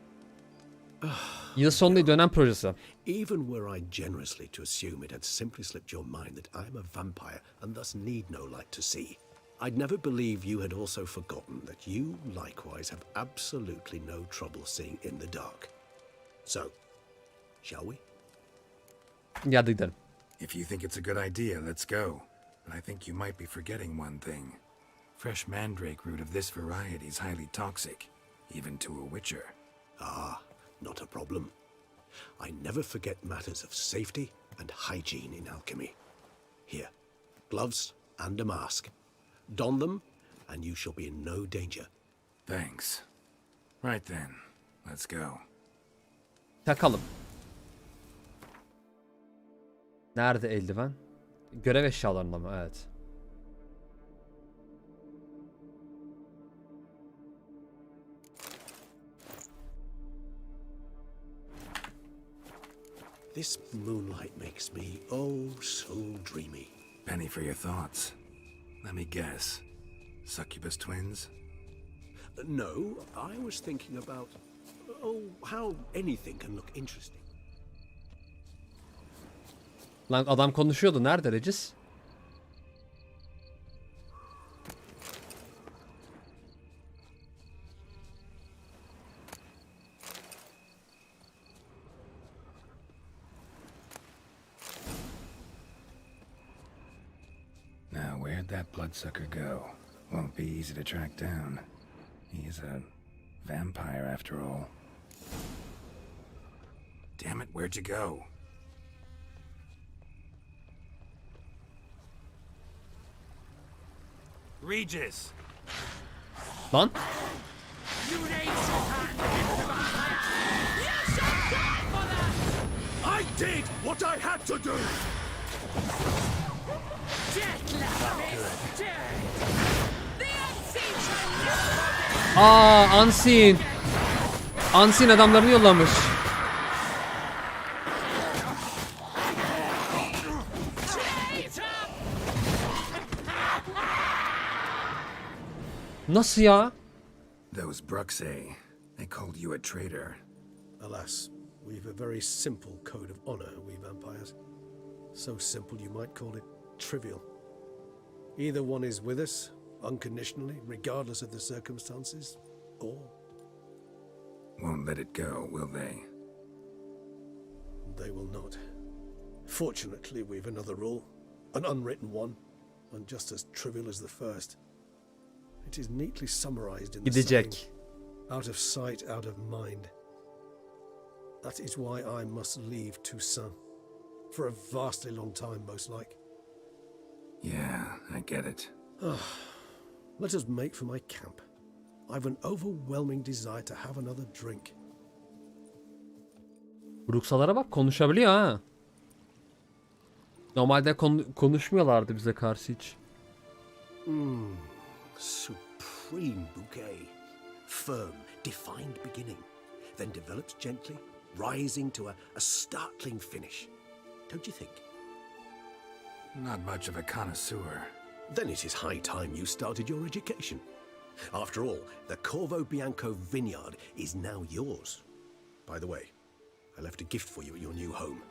Speaker 1: Yıl sonunda dönem projesi.
Speaker 4: Even were I generously to assume it had simply slipped your mind that I am a vampire and thus need no light to see, I'd never believe you had also forgotten that you likewise have absolutely no trouble seeing in the dark. So, shall we?
Speaker 1: Hadi gidelim.
Speaker 3: If you think it's a good idea, let's go. But I think you might be forgetting one thing. Fresh mandrake root of this variety is highly toxic, even to a witcher.
Speaker 4: Ah, not a problem. I never forget matters of safety and hygiene in alchemy. Here, gloves and a mask. Don them, and you shall be in no danger.
Speaker 3: Thanks. Right then, let's go.
Speaker 1: Takalım. Nerede eldiven? Görev eşyalarında mı? Evet.
Speaker 4: This moonlight makes me oh so dreamy.
Speaker 3: Penny for your thoughts. Let me guess. Succubus twins?
Speaker 4: No, I was thinking about how anything can look interesting.
Speaker 1: Lan adam konuşuyordu. Nerede Regis?
Speaker 3: Now, where'd that bloodsucker go? Won't be easy to track down. He is a vampire after all. Damn it, where'd you go?
Speaker 15: Regis!
Speaker 1: Lan?
Speaker 8: I did what I had to do!
Speaker 1: Aa, Unseen. Unseen adamlarını yollamış. Nasıl ya?
Speaker 3: Those Bruxay, they called you a traitor.
Speaker 4: Alas, we've a very simple code of honor, we vampires. So simple you might call it trivial. Either one is with us, unconditionally, regardless of the circumstances, or...
Speaker 3: Won't let it go, will they?
Speaker 4: They will not. Fortunately, we've another rule, an unwritten one, and just as trivial as the first. It is neatly summarized in the saying,
Speaker 1: Gidecek.
Speaker 4: out of sight, out of mind. That is why I must leave Toussaint. For a vastly long time, most like.
Speaker 3: Yeah, I get it.
Speaker 4: Let us make for my camp. I've an overwhelming desire to have another drink.
Speaker 1: Bruksalara bak, konuşabiliyor ha. Normalde konuşmuyorlardı bize karşı hiç.
Speaker 4: Supreme bouquet. Firm, defined beginning. Then develops gently, rising to a startling finish. Don't you think?
Speaker 3: Not much of a connoisseur.
Speaker 4: Then it is high time you started your education. After all, the Corvo Bianco vineyard is now yours. By the way, I left a gift for you at your new home.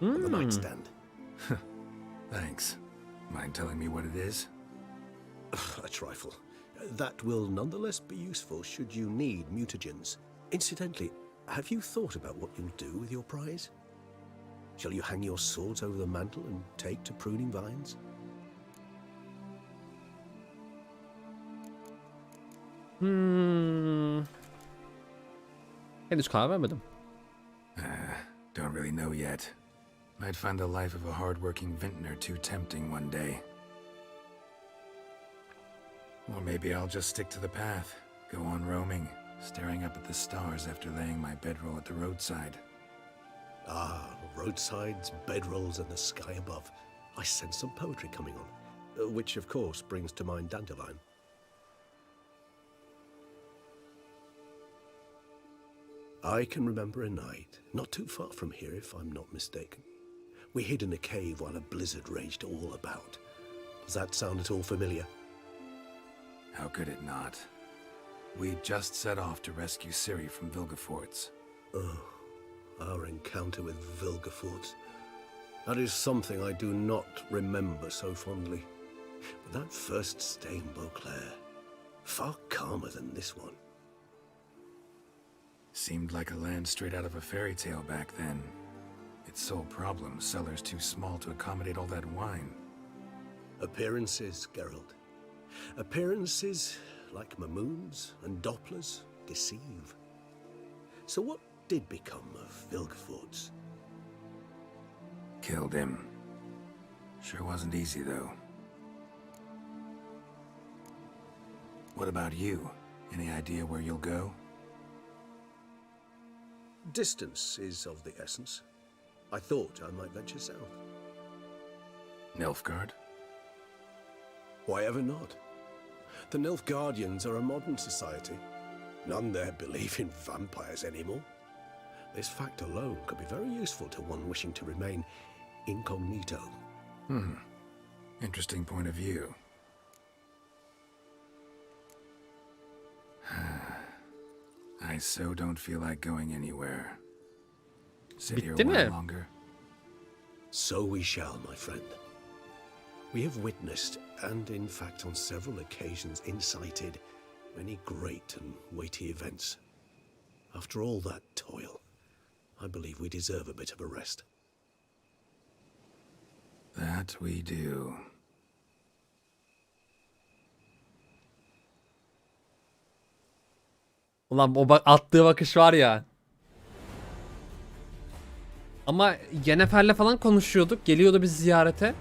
Speaker 4: On the nightstand.
Speaker 3: Thanks. Mind telling me what it is?
Speaker 4: A trifle. That will nonetheless be useful should you need mutagens. Incidentally, have you thought about what you'll do with your prize? Shall you hang your swords over the mantle and take to pruning vines?
Speaker 1: Henüz karar vermedim.
Speaker 3: Don't really know yet. Might find the life of a hard-working vintner too tempting one day. Or maybe I'll just stick to the path, go on roaming, staring up at the stars after laying my bedroll at the roadside.
Speaker 4: Ah, roadsides, bedrolls, and the sky above. I sense some poetry coming on, which of course brings to mind Dandelion. I can remember a night, not too far from here if I'm not mistaken. We hid in a cave while a blizzard raged all about. Does that sound at all familiar?
Speaker 3: How could it not? We just set off to rescue Ciri from Vilgefortz.
Speaker 4: Oh, our encounter with Vilgefortz. That is something I do not remember so fondly. But that first stay in Beauclair, far calmer than this one.
Speaker 3: Seemed like a land straight out of a fairy tale back then. Its sole problem, cellars too small to accommodate all that wine.
Speaker 4: Appearances, Geralt. Appearances, like Mamoons and Dopplers, deceive. So what did become of Vilgefortz?
Speaker 3: Killed him. Sure wasn't easy, though. What about you? Any idea where you'll go?
Speaker 4: Distance is of the essence. I thought I might venture south.
Speaker 3: Nilfgaard?
Speaker 4: Why ever not? The Nilfgaardians are a modern society. None there believe in vampires anymore. This fact alone could be very useful to one wishing to remain incognito.
Speaker 3: Interesting point of view. I so don't feel like going anywhere. Sit here
Speaker 1: Bitti mi?
Speaker 3: one longer.
Speaker 4: So we shall, my friend. We have witnessed, and in fact on several occasions incited, many great and weighty events. After all that toil, I believe we deserve a bit of a rest.
Speaker 3: That we do.
Speaker 1: Ulan o attığı bakış var ya. Ama Yennefer'le falan konuşuyorduk. Geliyordu biz ziyarete.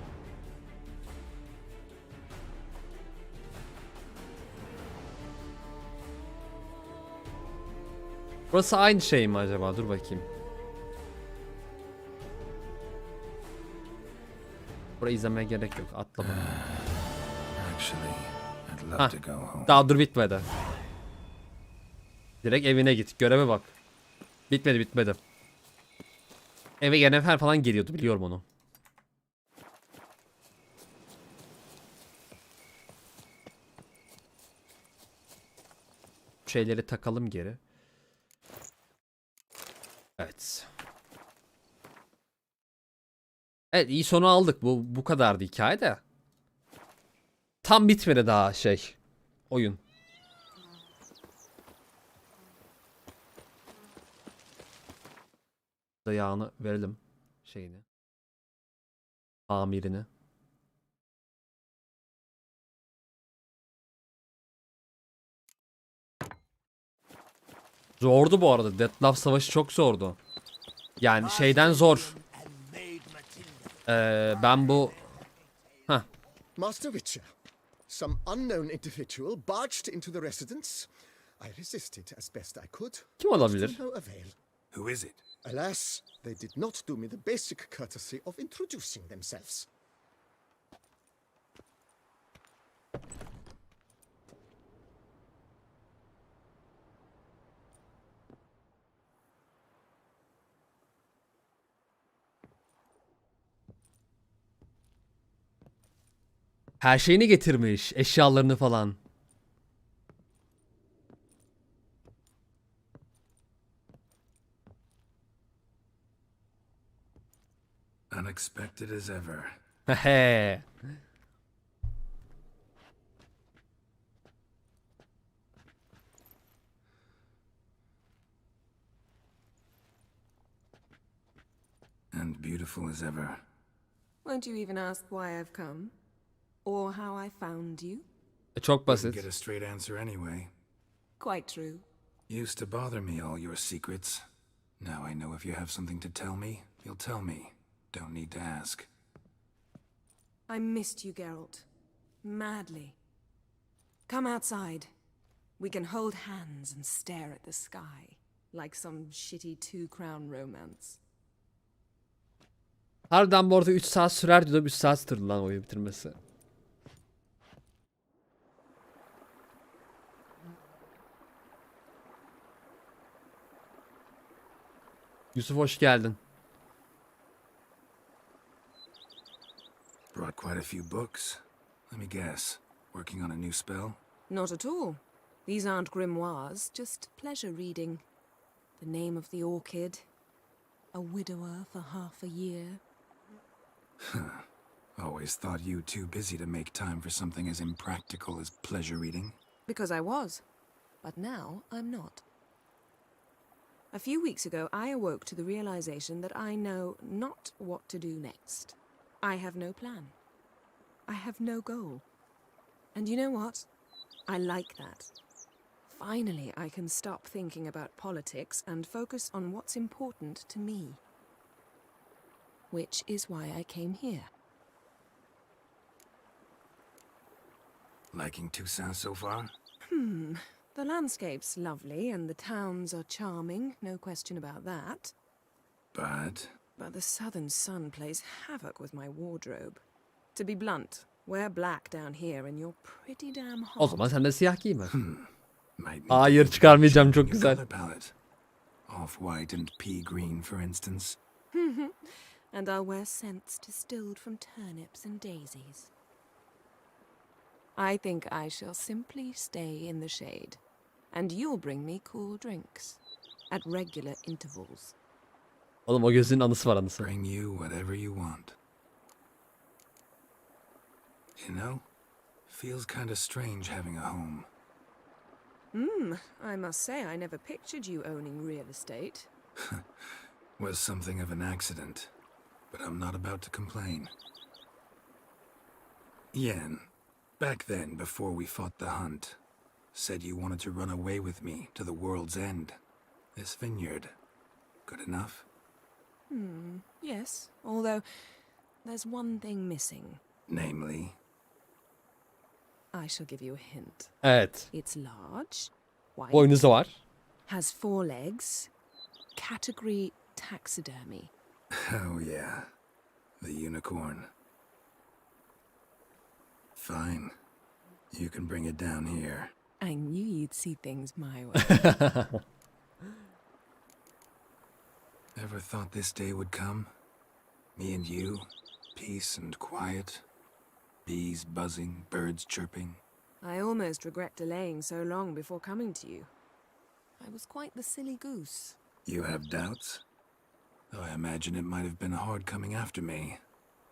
Speaker 1: Burası aynı şey mi acaba? Dur bakayım. Burayı izlemeye gerek yok. Atla bana. Hah, daha dur bitmedi. Direkt evine git. Göreve bak. Bitmedi. Eve Yennefer falan geliyordu. Biliyorum onu. şeyleri takalım geri. Evet. Evet, iyi sonu aldık. Bu kadardı hikaye de. Tam bitmedi daha oyun. Yağını verelim şeyini. Amirini. Zordu bu arada. Deathloop savaşı çok zordu. Yani şeyden zor. Ben bu...
Speaker 19: Master Witcher, some unknown individual barged into the residence. I resisted as best I could.
Speaker 1: Kim olabilir?
Speaker 19: To no avail.
Speaker 3: Who is it?
Speaker 19: Alas, they did not do me the basic courtesy of introducing themselves.
Speaker 1: Her şeyini getirmiş. Eşyalarını falan.
Speaker 3: Unexpected as ever.
Speaker 1: Hehe.
Speaker 3: And beautiful as ever.
Speaker 20: Won't you even ask why I've come? Or how I found you?
Speaker 1: Çok basit.
Speaker 3: Didn't get a straight answer anyway.
Speaker 20: Quite true.
Speaker 3: Used to bother me, all your secrets. Now I know if you have something to tell me, you'll tell me. Don't need to ask.
Speaker 20: I missed you, Geralt. Madly. Come outside. We can hold hands and stare at the sky. Like some shitty two-crown romance.
Speaker 1: Harbiden bu arada 3 saat sürer diyor. 3 saat sürdü lan oyunu bitirmesi. Yusuf hoş geldin.
Speaker 3: Brought quite a few books. Let me guess. Working on a new spell?
Speaker 20: Not at all. These aren't grimoires, just pleasure reading. The Name of the Orchid. A widower for half a year.
Speaker 3: Always thought you too busy to make time for something as impractical as pleasure reading.
Speaker 20: Because I was. But now I'm not. A few weeks ago, I awoke to the realization that I know not what to do next. I have no plan. I have no goal. And you know what? I like that. Finally, I can stop thinking about politics and focus on what's important to me. Which is why I came here.
Speaker 3: Liking Toussaint so far?
Speaker 20: The landscape's lovely and the towns are charming, no question about that.
Speaker 3: But
Speaker 20: the southern sun plays havoc with my wardrobe. To be blunt, wear black down here and you're pretty damn hot.
Speaker 1: O zaman sen de siyah giyme.
Speaker 3: might need
Speaker 1: Hayır
Speaker 3: to
Speaker 1: çıkarmayacağım, çok
Speaker 3: your
Speaker 1: güzel.
Speaker 3: color palette. Off-white and pea green, for instance.
Speaker 20: And I'll wear scents distilled from turnips and daisies. I think I shall simply stay in the shade. And you'll bring me cool drinks. At regular intervals.
Speaker 1: Oğlum o gözünün anısı var anısı.
Speaker 3: Bring you whatever you want. You know, feels kind of strange having a home.
Speaker 20: I must say I never pictured you owning real estate.
Speaker 3: Was something of an accident, but I'm not about to complain. Yen, back then, before we fought the hunt, said you wanted to run away with me to the world's end. This vineyard, good enough?
Speaker 20: Yes, although there's one thing missing.
Speaker 3: Namely?
Speaker 20: I shall give you a hint.
Speaker 1: Evet.
Speaker 20: It's large, white,
Speaker 1: Boynuzu var.
Speaker 20: has 4 legs, category taxidermy.
Speaker 3: Oh yeah, the unicorn. Fine, you can bring it down here.
Speaker 20: I knew you'd see things my way.
Speaker 3: Ever thought this day would come? Me and you, peace and quiet. Bees buzzing, birds chirping.
Speaker 20: I almost regret delaying so long before coming to you. I was quite the silly goose.
Speaker 3: You have doubts? Though I imagine it might have been hard coming after me.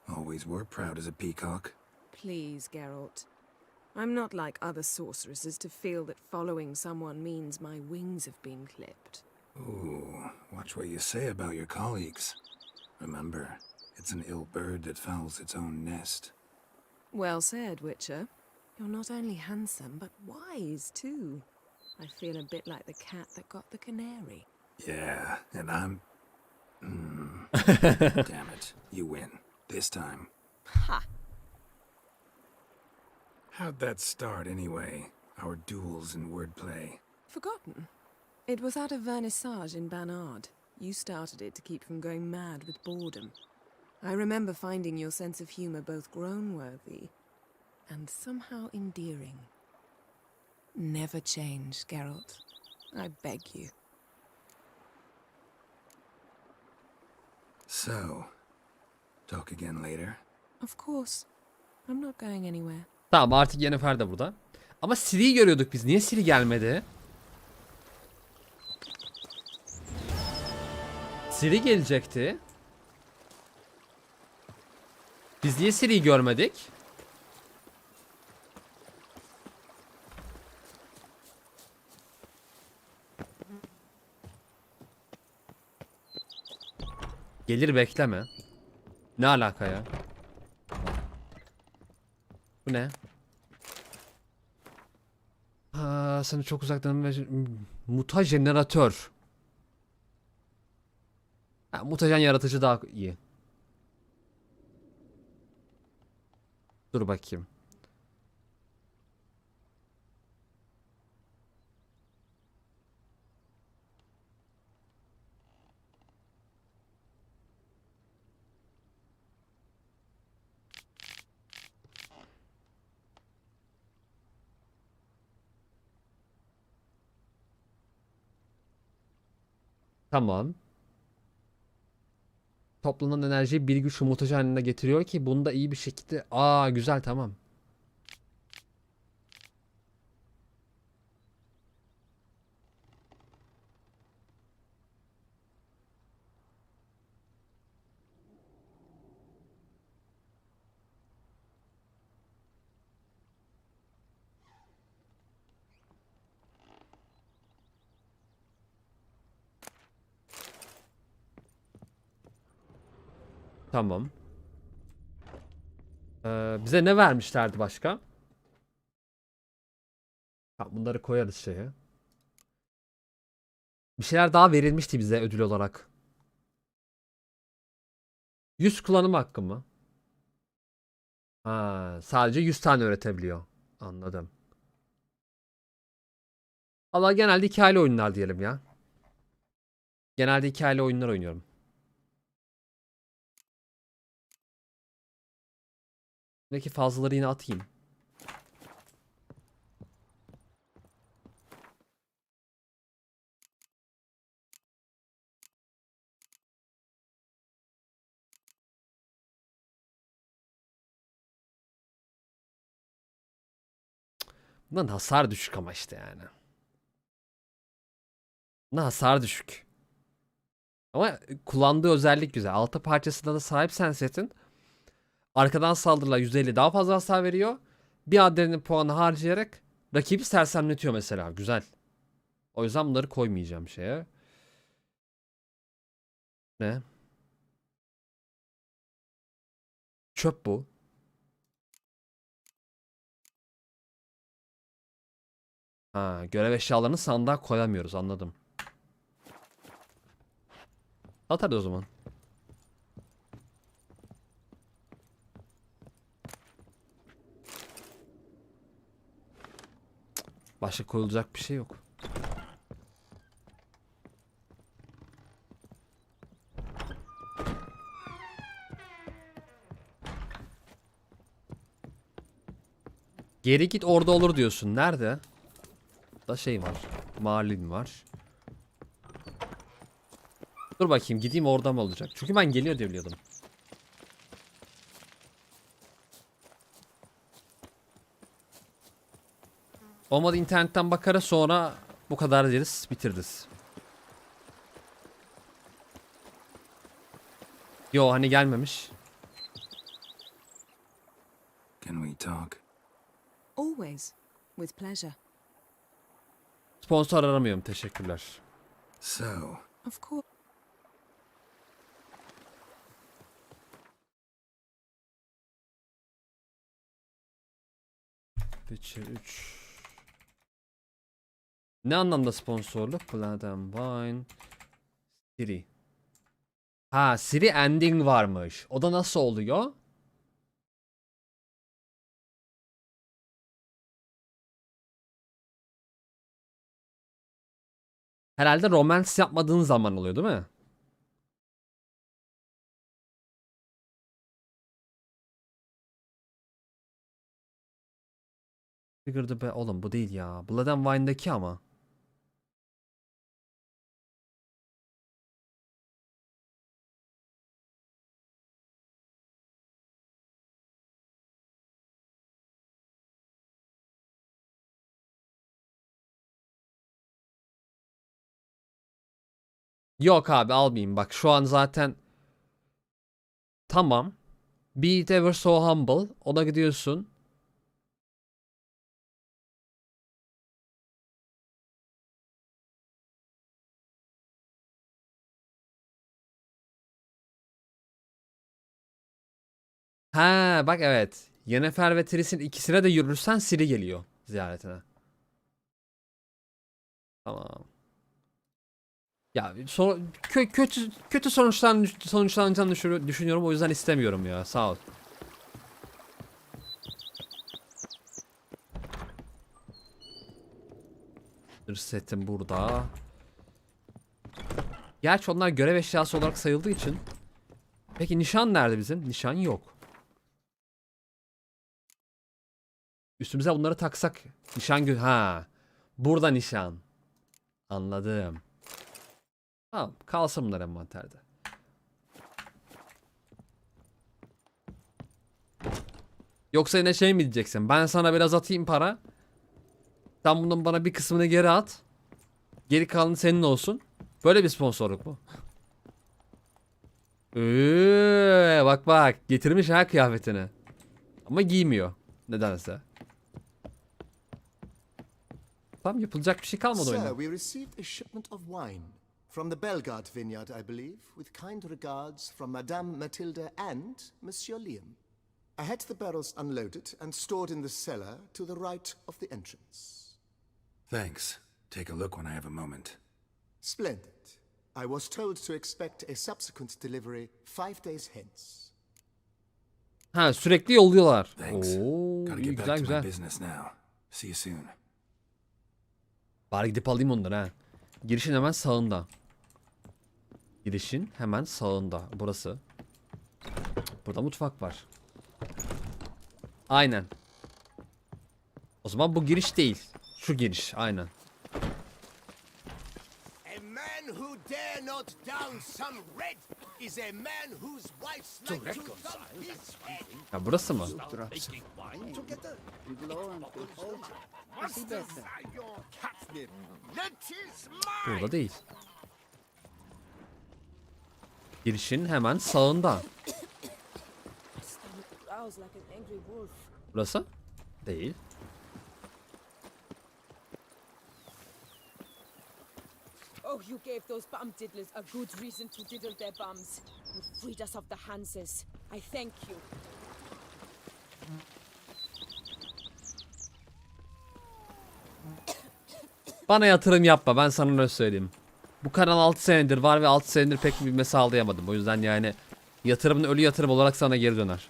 Speaker 3: Always were proud as a peacock.
Speaker 20: Please, Geralt. I'm not like other sorceresses to feel that following someone means my wings have been clipped.
Speaker 3: Ooh, watch what you say about your colleagues. Remember, it's an ill bird that fouls its own nest.
Speaker 20: Well said, Witcher. You're not only handsome, but wise, too. I feel a bit like the cat that got the canary.
Speaker 3: Yeah, and I'm... Damn it, you win. This time.
Speaker 20: Ha!
Speaker 3: How'd that start, anyway? Our duels and wordplay.
Speaker 20: Forgotten? It was at a vernissage in Banard. You started it to keep from going mad with boredom. I remember finding your sense of humor both groan-worthy and somehow endearing. Never change, Geralt. I beg you.
Speaker 3: So, talk again later.
Speaker 20: Of course. I'm not going anywhere.
Speaker 1: Tamam, artık Yennefer de burada. Ama Ciri'yi görüyorduk biz. Niye Ciri gelmedi? Ciri gelecekti. Biz niye Ciri'yi görmedik? Gelir, bekleme. Ne alaka ya? Bu ne? Ha, seni çok uzaktan ve mutaj jeneratör. Ha, mutajen yaratıcı daha iyi. Dur bakayım. Tamam. Toplanan enerjiyi bir güç muhtaç haline getiriyor ki bunu da iyi bir şekilde... Aa, güzel, tamam. Tamam. Bize ne vermişlerdi başka? Ha, bunları koyarız şeye. Bir şeyler daha verilmişti bize ödül olarak. 100 kullanım hakkı mı? Ha, sadece 100 tane öğretebiliyor. Anladım. Allah, genelde hikayeli oyunlar diyelim ya. Genelde hikayeli oyunlar oynuyorum. Buradaki fazlaları yine atayım. Bundan hasar düşük ama işte yani. Bundan hasar düşük. Ama kullandığı özellik güzel. Altı parçasına da sahipsen setin. Arkadan saldırılar %50 daha fazla hasar veriyor. Bir adrenin puanı harcayarak rakibi sersemletiyor mesela. Güzel. O yüzden bunları koymayacağım şeye. Ne? Çöp bu. Ha, görev eşyalarını sandığa koyamıyoruz, anladım. At hadi o zaman. Başka koyulacak bir şey yok. Geri git, orada olur diyorsun. Nerede? Da şey var. Marlin var. Dur bakayım, gideyim, orada mı olacak? Çünkü ben geliyor diye biliyordum. Olmadı internetten bakarız, sonra bu kadar deriz, bitiririz. Yo hani gelmemiş.
Speaker 3: Can we talk?
Speaker 20: Always. With pleasure.
Speaker 1: Sponsor aramıyorum, teşekkürler.
Speaker 3: So,
Speaker 20: Of course.
Speaker 1: Witcher 3. Ne anlamda sponsorluk? Blood and Wine. Siri. Ha, Siri ending varmış. O da nasıl oluyor? Herhalde romance yapmadığın zaman oluyor değil mi? Trigger'dı be oğlum, bu değil ya. Blood and Wine'daki ama. Yok abi, almayayım. Bak şu an zaten tamam. Be it ever so humble. Ona gidiyorsun. Ha bak evet. Yennefer ve Triss'in ikisine de yürürsen Siri geliyor ziyaretine. Tamam. Ya kötü sonuçlanacağını düşünüyorum, o yüzden istemiyorum ya. Sağ ol. Setim burada. Gerçi onlar görev eşyası olarak sayıldığı için. Peki nişan nerede bizim? Nişan yok. Üstümüze bunları taksak nişan ha. Burada nişan. Anladım. Tamam, kalsın bunlar envanterde. Yoksa yine şey mi diyeceksin? Ben sana biraz atayım para. Sen bunun bana bir kısmını geri at. Geri kalanı senin olsun. Böyle bir sponsorluk mu? Bak bak, getirmiş ha kıyafetini. Ama giymiyor. Nedense. Tamam, yapılacak bir şey kalmadı
Speaker 19: Sir,
Speaker 1: oyunda.
Speaker 19: we received a shipment of wine from the Belgard vineyard, I believe, with kind regards from Madame Matilda and Monsieur Liam. I had the barrels unloaded and stored in the cellar to the right of the entrance.
Speaker 3: Thanks. Take a look when I have a moment.
Speaker 19: Splendid. I was told to expect a subsequent delivery 5 days hence.
Speaker 1: Ha, sürekli yolluyorlar.
Speaker 3: Thanks.
Speaker 1: Oo,
Speaker 3: Gotta
Speaker 1: iyi,
Speaker 3: get
Speaker 1: güzel
Speaker 3: back to my
Speaker 1: güzel.
Speaker 3: business now. See you soon.
Speaker 1: Bari gidip alayım onları ha. Girişin hemen sağında. Girişin hemen sağında. Burası. Burada mutfak var. Aynen. O zaman bu giriş değil. Şu giriş. Aynen.
Speaker 17: A man who dare not down some red is a man whose wife's like to thump his head.
Speaker 1: Ya burası mı?
Speaker 17: Together.
Speaker 1: Burada değil. Girişin hemen sağında. Burası? Değil.
Speaker 21: Oh, you gave those bum diddlers a good reason to diddle their bums. You freed us of the Hanses. I thank you.
Speaker 1: Bana yatırım yapma, ben sana öyle söyleyeyim. Bu kanal 6 senedir var ve 6 senedir pek bir büyüme sağlayamadım. O yüzden yani yatırımın ölü yatırım olarak sana geri döner.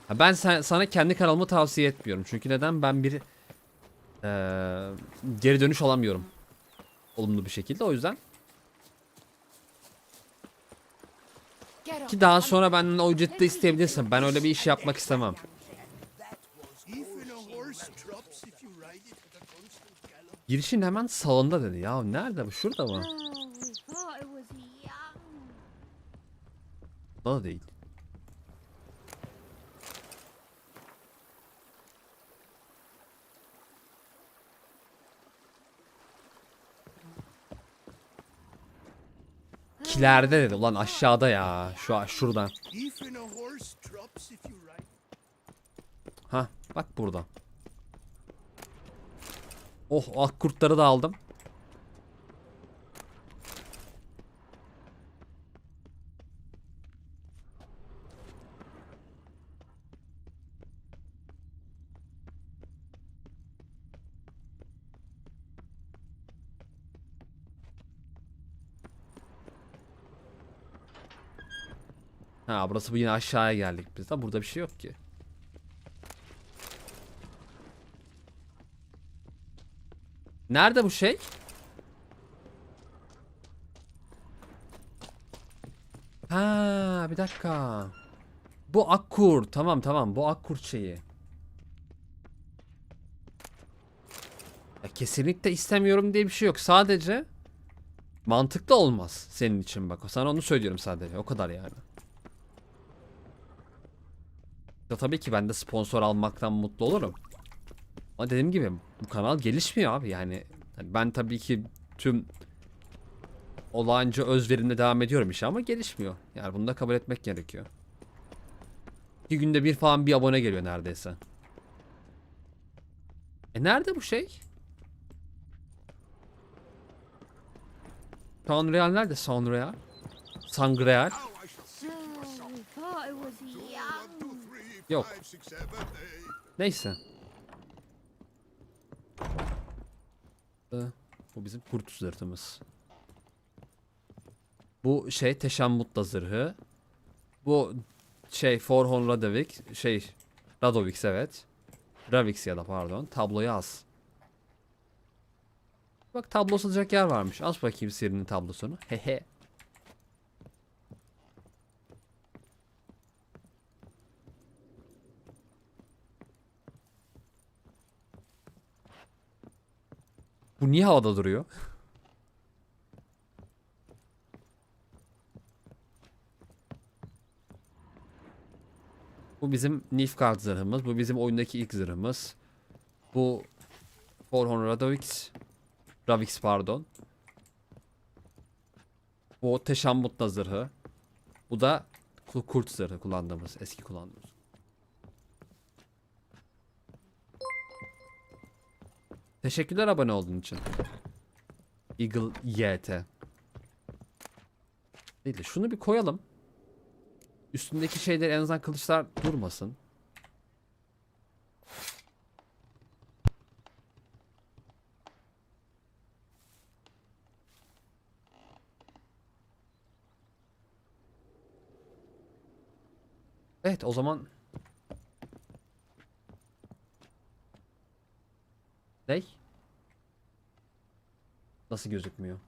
Speaker 1: Ha, ben sana kendi kanalımı tavsiye etmiyorum. Çünkü neden? Ben bir geri dönüş alamıyorum. Olumlu bir şekilde, o yüzden. Ki daha sonra benden o ücreti de isteyebilirsin. Ben öyle bir iş yapmak istemem. Girişin hemen sağında dedi. Ya nerede bu? Şurada mı? Burada da değil. İkilerde dedi. Ulan aşağıda ya. Şuradan. Ha, bak burada. Oh, ak kurtları da aldım. Ha, burası bu, yine aşağıya geldik biz de. Burada bir şey yok ki. Nerede bu şey? Ha, bir dakika. Bu akkur. Tamam, bu akkur şeyi. Ya, kesinlikle istemiyorum diye bir şey yok. Sadece mantıklı olmaz senin için, bak. Sana onu söylüyorum sadece. O kadar yani. Ya, tabii ki ben de sponsor almaktan mutlu olurum. Ama dediğim gibi bu kanal gelişmiyor abi yani. Ben tabii ki tüm olağanca özverimle devam ediyorum işe ama gelişmiyor. Yani bunu da kabul etmek gerekiyor. 2 günde bir falan bir abone geliyor neredeyse. Nerede bu şey? Sanreal nerede? Sanreal? Sangreal? Yok. Neyse. Bu bizim kurt zırhımız. Bu şey Teşemmut'la zırhı. Bu şey Forhon Radovik. Radovix, evet. Ravix ya da pardon. Tabloyu az. Bak, tablo asılacak yer varmış. As bakayım Siri'nin tablosunu. Hehe. Bu niye havada duruyor? Bu bizim Nilfgaard zırhımız. Bu bizim oyundaki ilk zırhımız. Bu Forhon Ravix pardon. Bu Teşemmut'la zırhı. Bu da kurt zırhı kullandığımız. Eski kullandığımız. Teşekkürler abone olduğun için. Eagle YT. Değil de şunu bir koyalım. Üstündeki şeyler, en azından kılıçlar durmasın. Evet, o zaman ne? Nasıl gözükmüyor?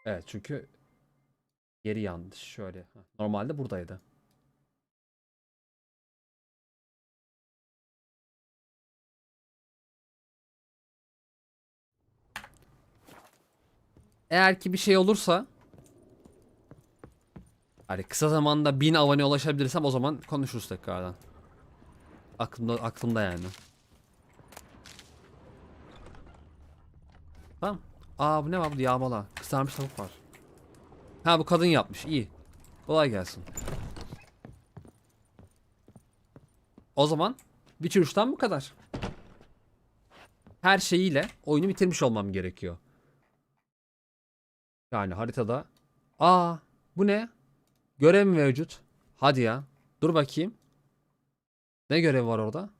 Speaker 1: Evet, çünkü yeri yanlış. Şöyle. Normalde buradaydı. Eğer ki bir şey olursa, hani kısa zamanda 1000 abone ulaşabilirsem, o zaman konuşuruz tekrardan. Aklımda yani. Tamam. Aa, bu ne var? Bu yağmala. Kızarmış tavuk var. Ha, bu kadın yapmış. İyi. Kolay gelsin. O zaman Witcher 3'ten bu kadar. Her şeyiyle oyunu bitirmiş olmam gerekiyor. Yani haritada. Aa, bu ne? Görev mevcut. Hadi ya. Dur bakayım. Ne görev var orada?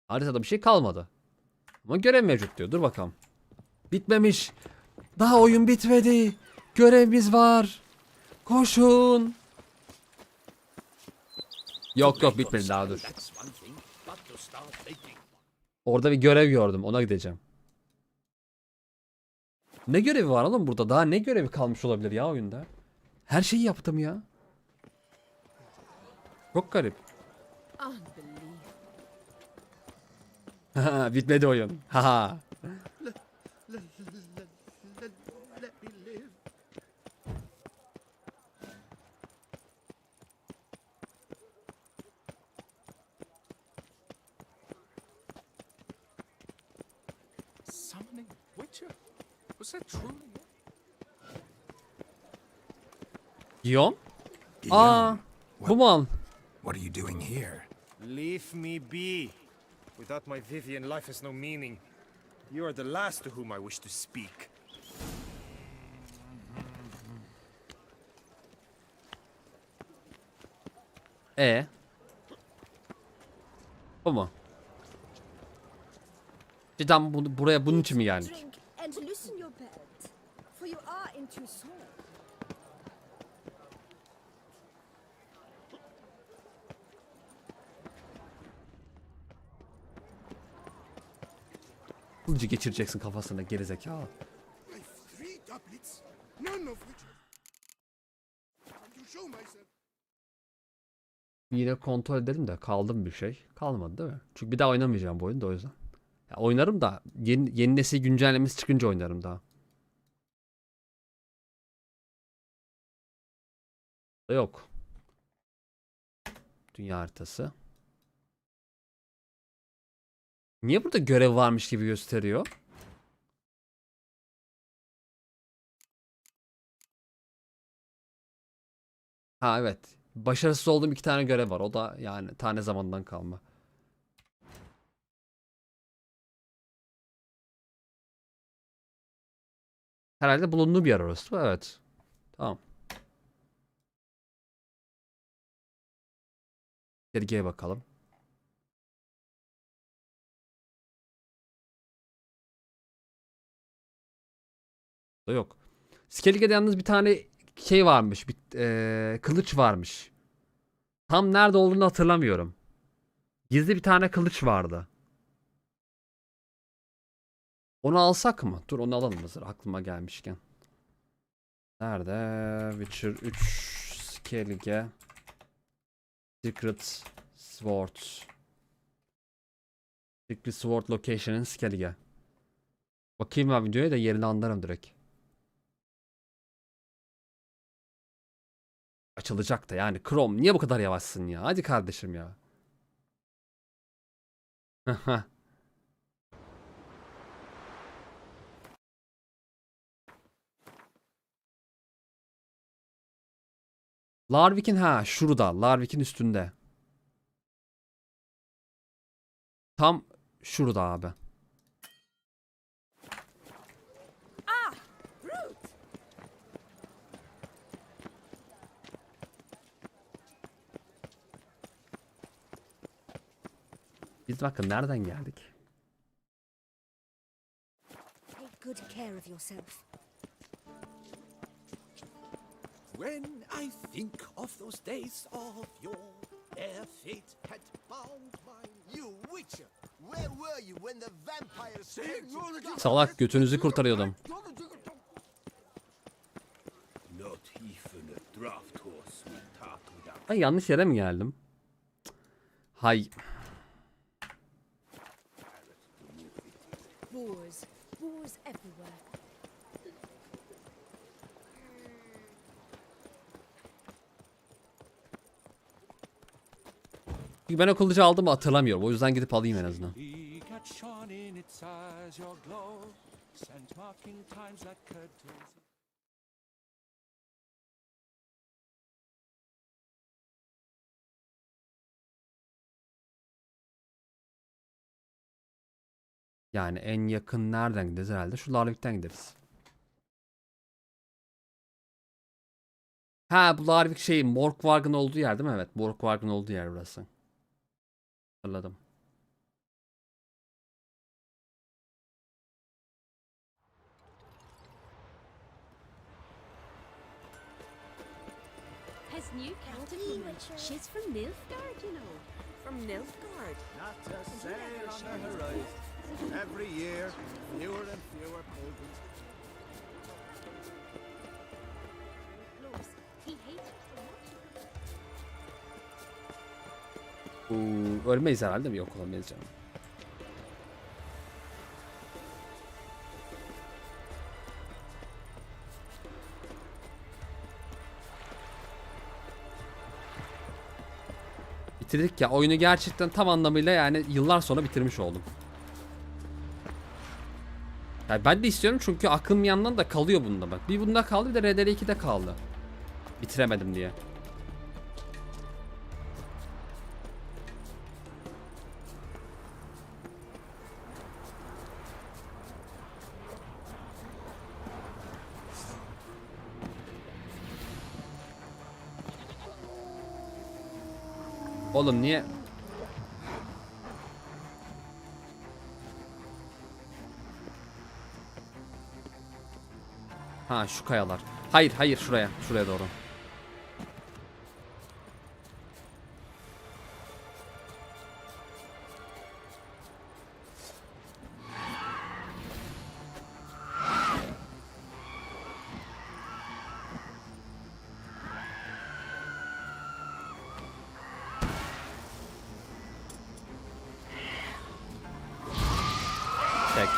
Speaker 1: Haritada bir şey kalmadı. Ama görev mevcut diyor. Dur bakalım. Bitmemiş. Daha oyun bitmedi. Görevimiz var. Koşun. Yok bitmedi daha, dur. Orada bir görev gördüm. Ona gideceğim. Ne görevi var oğlum burada? Daha ne görevi kalmış olabilir ya oyunda? Her şeyi yaptım ya. Çok garip. Bitmedi oyun. Haha.
Speaker 9: summoning Witcher? Was that true?
Speaker 1: Guillaume? Aa, bu mu al?
Speaker 3: What are you doing here?
Speaker 16: Leave me be. Without my Vivian, life has no meaning. You are the last to whom I wish to speak.
Speaker 1: Bu mu? Cidden buraya bunun için mi geldik?
Speaker 13: Drink and loosen your belt, for you are in too sore.
Speaker 1: Kılıcı geçireceksin kafasına gerizekalı. Yine kontrol edelim de kaldı mı bir şey? Kalmadı değil mi? Çünkü bir daha oynamayacağım bu oyunu da o yüzden. Ya oynarım da yeni nesil güncellemesi çıkınca oynarım daha. Yok. Dünya haritası. Niye burada görev varmış gibi gösteriyor? Ha evet. Başarısız olduğum 2 tane görev var. O da yani tane zamandan kalma. Herhalde bulunduğu bir yer orası. Evet. Tamam. Sergiye bakalım. Yok. Skellige'de yalnız bir tane şey varmış. Bir kılıç varmış. Tam nerede olduğunu hatırlamıyorum. Gizli bir tane kılıç vardı. Onu alsak mı? Dur onu alalım hazır aklıma gelmişken. Nerede? Witcher 3 Skellige Secret Sword Secret Sword Location'ın Skellige. Bakayım ben videoya da yerini anlarım direkt. Açılacak da yani Chrome niye bu kadar yavaşsın ya? Hadi kardeşim ya. Larvik'in şurada. Larvik'in üstünde. Tam şurada abi. Biz bakın nereden geldik?
Speaker 13: Take good care of yourself.
Speaker 8: When I think of those days of yore, ere fate had bound my
Speaker 17: You Witcher, where were you when the vampires
Speaker 1: Salak götünüzü kurtarıyordum.
Speaker 8: Not even a draft horse will talk without.
Speaker 1: Ay yanlış yere mi geldim? Hay.
Speaker 13: Boars, boars everywhere.
Speaker 1: Çünkü ben o kılıcı aldım mı hatırlamıyorum. O yüzden gidip alayım en azından. Yani en yakın nereden gideriz herhalde? Şu Larvik'ten gideriz. Ha bu Larvik şey Morkvarg'ın olduğu yer değil mi? Evet Morkvarg'ın olduğu yer burası. Hatırladım.
Speaker 13: Has new captain woman. She's from Nilfgaard, you know.
Speaker 21: From Nilfgaard?
Speaker 7: Not a sail on the horizon. Every year, fewer and fewer pilgrims.
Speaker 13: Close. He hates
Speaker 1: Ölmeyiz herhalde mi? Yok olamayız canım. Bitirdik ya. Oyunu gerçekten tam anlamıyla yani yıllar sonra bitirmiş oldum. Yani ben de istiyorum çünkü aklım bir yandan da kalıyor bunda bak. Bir bunda kaldı, bir de RDR2'de kaldı. Bitiremedim diye. Oğlum niye? Ha şu kayalar. Hayır hayır şuraya. Şuraya doğru. Tek.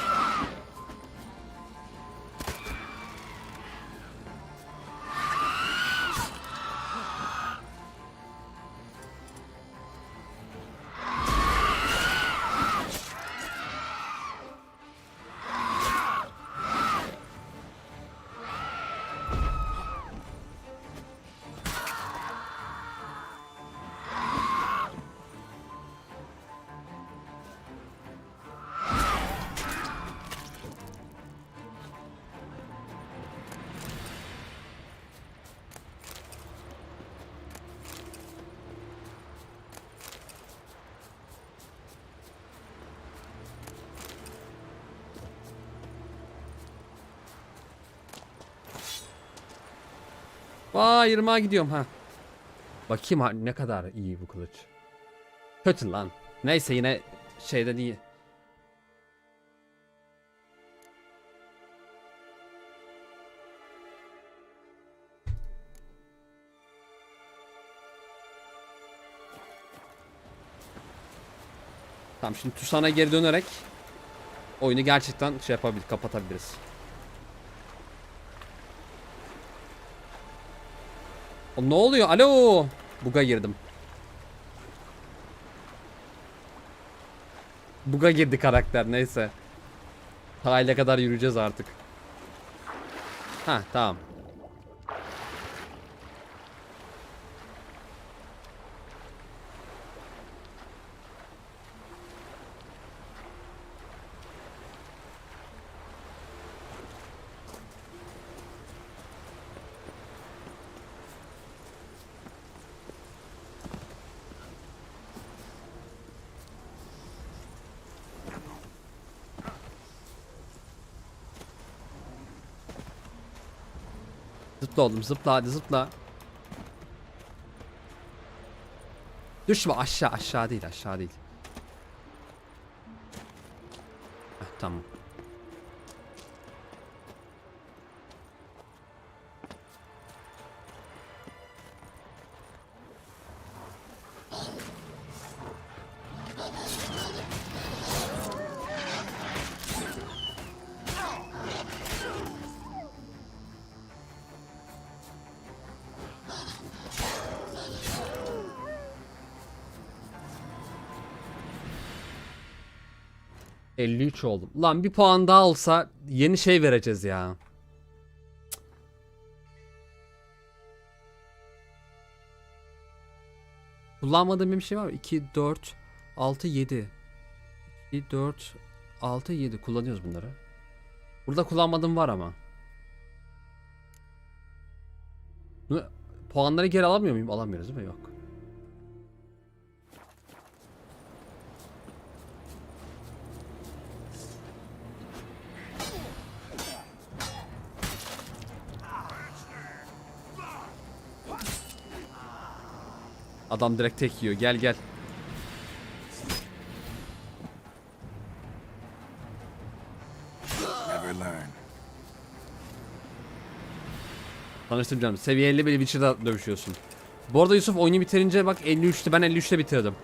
Speaker 1: Vay 20'a gidiyorum ha. Bakayım ha, ne kadar iyi bu kılıç. Kötü lan. Neyse yine şeyden iyi. Tamam şimdi Tucsan'a geri dönerek oyunu gerçekten şey yapabilir, kapatabiliriz. O, ne oluyor? Alo. Bug'a girdim. Bug'a girdi karakter neyse. Sahile kadar yürüyeceğiz artık. Ha tamam. Zıpla oğlum zıpla hadi zıpla. Düşme aşağı aşağı değil aşağı değil. Heh, tamam. ...53 oldum. Lan bir puan daha olsa yeni şey vereceğiz ya. Kullanmadığım bir şey var mı? 2, 4, 6, 7. 2, 4, 6, 7. Kullanıyoruz bunları. Burada kullanmadığım var ama. Puanları geri alamıyor muyum? Alamıyoruz değil mi? Yok. Adam direkt tek yiyor. Gel gel.
Speaker 3: Never learn.
Speaker 1: Tanıştım canım. Seviye 50 bir Witcher'da dövüşüyorsun. Bu arada Yusuf oyunu bitirince bak 53'tü. Ben 53'te bitirdim.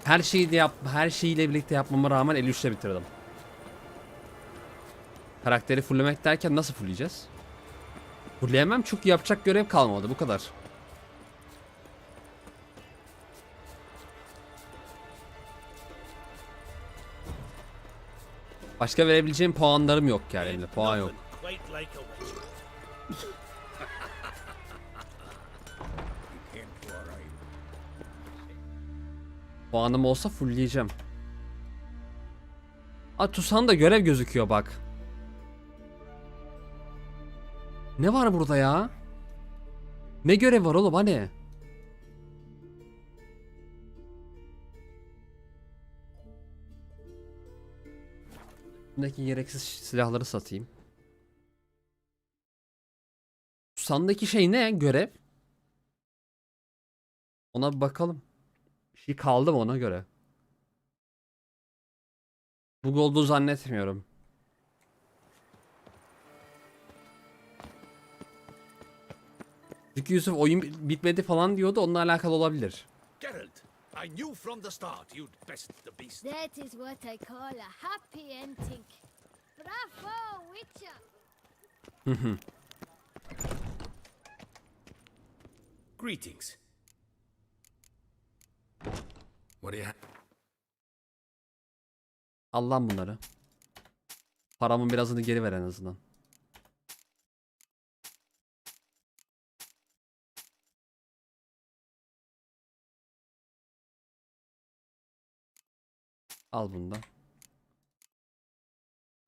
Speaker 1: Her şeyi de her şeyiyle birlikte yapmama rağmen 53'te bitirdim. Karakteri fulllemek derken nasıl fullleyeceğiz? Fullleyemem çünkü yapacak görev kalmadı. Bu kadar. Başka verebileceğim puanlarım yok yani, elimde puan yok.
Speaker 8: Quite like a witch.
Speaker 1: Puanım olsa fullleyeceğim. Aa, Tucson da görev gözüküyor bak. Ne var burada ya? Ne görev var oğlum, hani? Buradaki gereksiz silahları satayım. Tucson'daki şey ne? Görev. Ona bir bakalım. Bir şey kaldı mı ona göre? Bug olduğunu zannetmiyorum. Çünkü Yusuf oyun bitmedi falan diyordu, onunla alakalı olabilir.
Speaker 8: Geralt, I knew from the start you'd best the beast.
Speaker 5: That is what I call a happy ending. Bravo, Witcher!
Speaker 8: Greetings.
Speaker 3: What do you
Speaker 1: Al lan bunları. Paramın birazını geri ver en azından. Al bundan.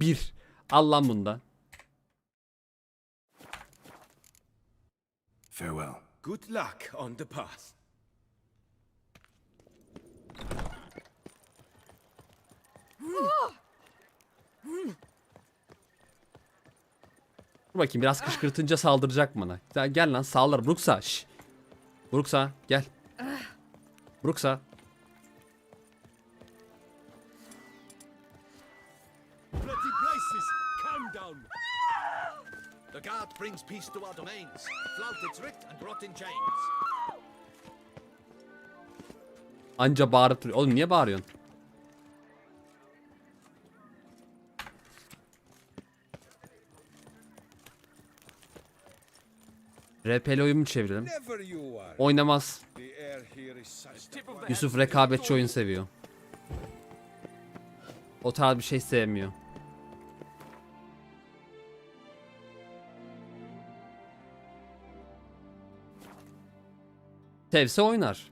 Speaker 1: Bir. Al lan bundan.
Speaker 3: Farewell.
Speaker 15: Good luck on the path.
Speaker 1: Dur bakayım, biraz kışkırtınca saldıracak mı bana? Gel, gel lan saldır Bruxa. Şş. Bruxa gel. Bruxa.
Speaker 8: Bloody places! Calm down! The guard brings peace to our domains. Flout its writ and rot in chains.
Speaker 1: Anca bağırıp duruyor. Oğlum niye bağırıyorsun? RP'li oyun mu çevirelim? Oynamaz. Yusuf rekabetçi oyun seviyor. O tarz bir şey sevmiyor. Sevse oynar.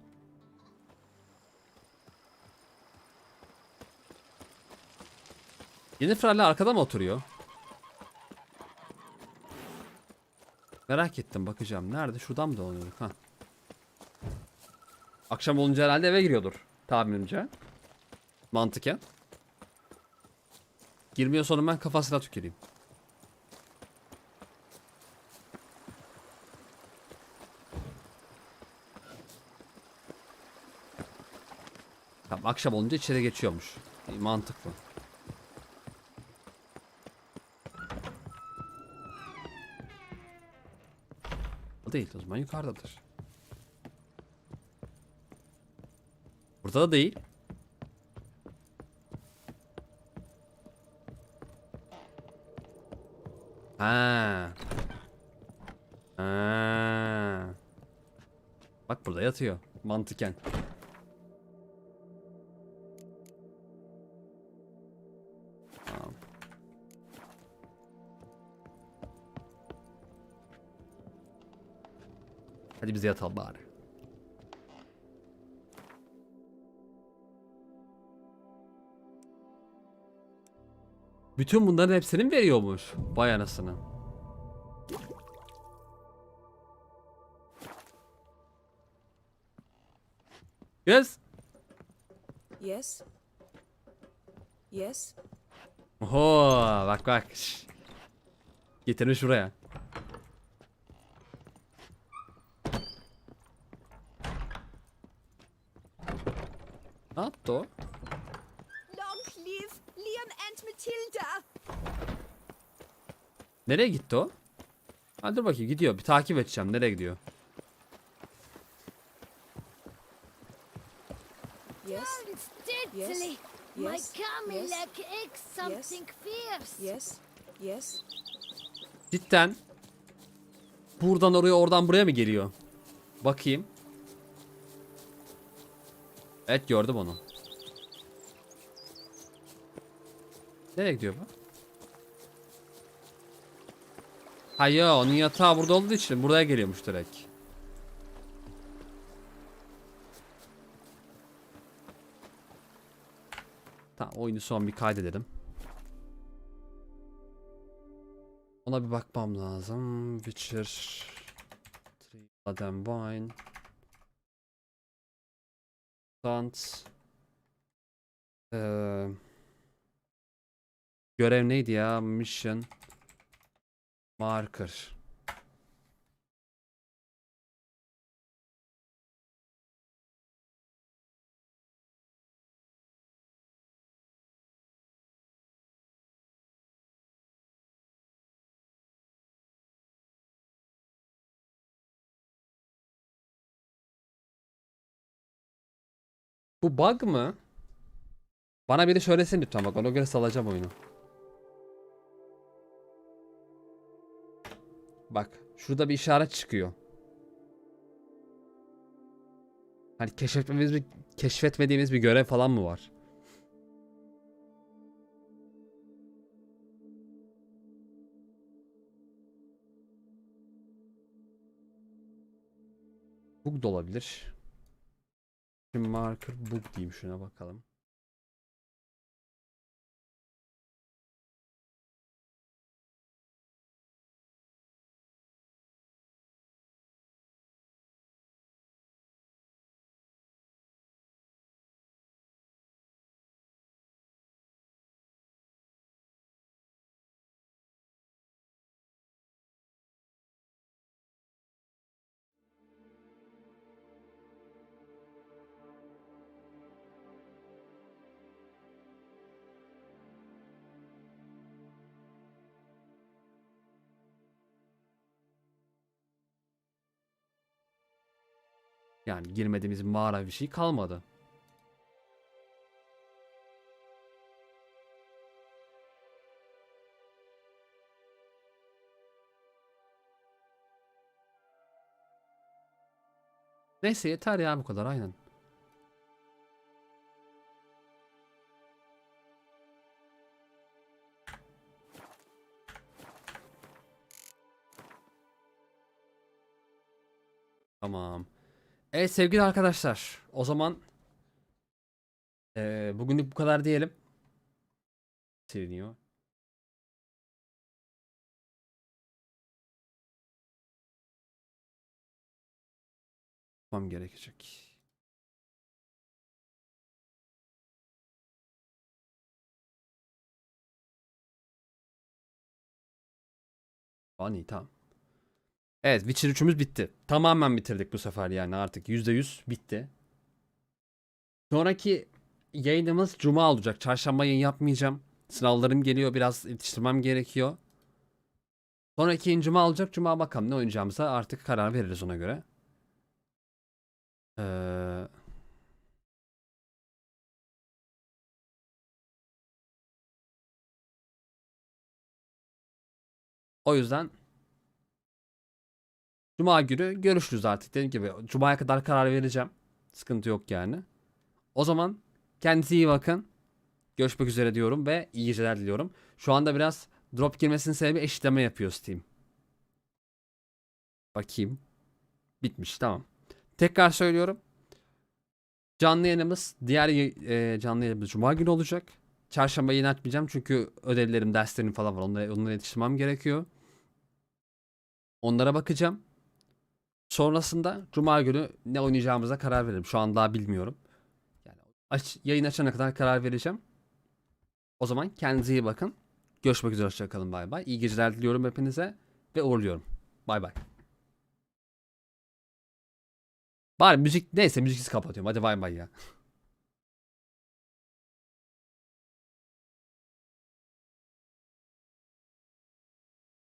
Speaker 1: Yennefer'le arkada mı oturuyor? Merak ettim, bakacağım. Nerede? Şuradan mı dolanıyorduk? Ha. Akşam olunca herhalde eve giriyordur tahminimce. Mantıken. Girmiyor, sonra ben kafasına tüküreyim. Tamam, akşam olunca içeri geçiyormuş. Mantıklı. O değil, o zaman yukarıdadır. Burada da değil. Ha. Ha. Bak burada yatıyor mantıken. Tamam. Hadi biz yatalım bari. Bütün bunların hepsini mi veriyormuş? Vay anasını. Yes.
Speaker 20: Yes. Yes.
Speaker 1: Oho, bak bak. Şş. Getirin şuraya. Ne yaptı o?
Speaker 13: Long live Liam and Matilda!
Speaker 1: Nereye gitti o? Ha, dur bakayım, gidiyor. Bir takip edeceğim. Nereye gidiyor?
Speaker 20: Yes.
Speaker 5: Deadly! My
Speaker 20: Yes.
Speaker 5: Camilla
Speaker 20: Yes.
Speaker 5: kicks something fierce!
Speaker 20: Yes. Yes.
Speaker 1: Cidden. Buradan oraya, oradan buraya mı geliyor? Bakayım. Evet, gördüm onu. Nereye gidiyor bu? Hayır, onun yatağı burada olduğu için buraya geliyormuş direkt. Tamam, oyunu son bir kaydedelim. Ona bir bakmam lazım. Witcher 3 Adin Wine Tant görev neydi ya? Mission Marker. Bu bug mı? Bana biri söylesin lütfen, bak ona göre salacağım oyunu. Bak şurada bir işaret çıkıyor. Hani keşfetmediğimiz bir görev falan mı var? Bug da olabilir. Şimdi marker bug diyeyim, şuna bakalım. Yani girmediğimiz mağara bir şey kalmadı. Neyse yeter ya, bu kadar aynen. Tamam. Evet sevgili arkadaşlar, o zaman bugünlük bu kadar diyelim. Siliniyor. Yapmam gerekecek. Ani tamam. Evet, Witcher 3'ümüz bitti. Tamamen bitirdik bu sefer, yani artık %100 bitti. Sonraki yayınımız Cuma olacak. Çarşamba yayın yapmayacağım. Sınavlarım geliyor, biraz yetiştirmem gerekiyor. Sonraki yayın Cuma olacak. Cuma bakalım ne oynayacağımıza artık karar veririz ona göre. O yüzden Cuma günü görüşürüz artık. Dediğim gibi Cuma'ya kadar karar vereceğim. Sıkıntı yok yani. O zaman kendinize iyi bakın. Görüşmek üzere diyorum ve iyi geceler diliyorum. Şu anda biraz drop girmesinin sebebi eşitleme yapıyor Steam. Bakayım. Bitmiş, tamam. Tekrar söylüyorum. Canlı yayınımız canlı yayınımız Cuma günü olacak. Çarşamba yayın açmayacağım çünkü ödevlerim, derslerim falan var. Onlara yetiştirmem gerekiyor. Onlara bakacağım. Sonrasında Cuma günü ne oynayacağımıza karar veririm. Şu an daha bilmiyorum. Yani yayın açana kadar karar vereceğim. O zaman kendinize iyi bakın. Görüşmek üzere, hoşça kalın, bay bay. İyi geceler diliyorum hepinize ve uğurluyorum. Bay bay. Bari müzik neyse, müziksiz kapatıyorum. Hadi bay bay ya.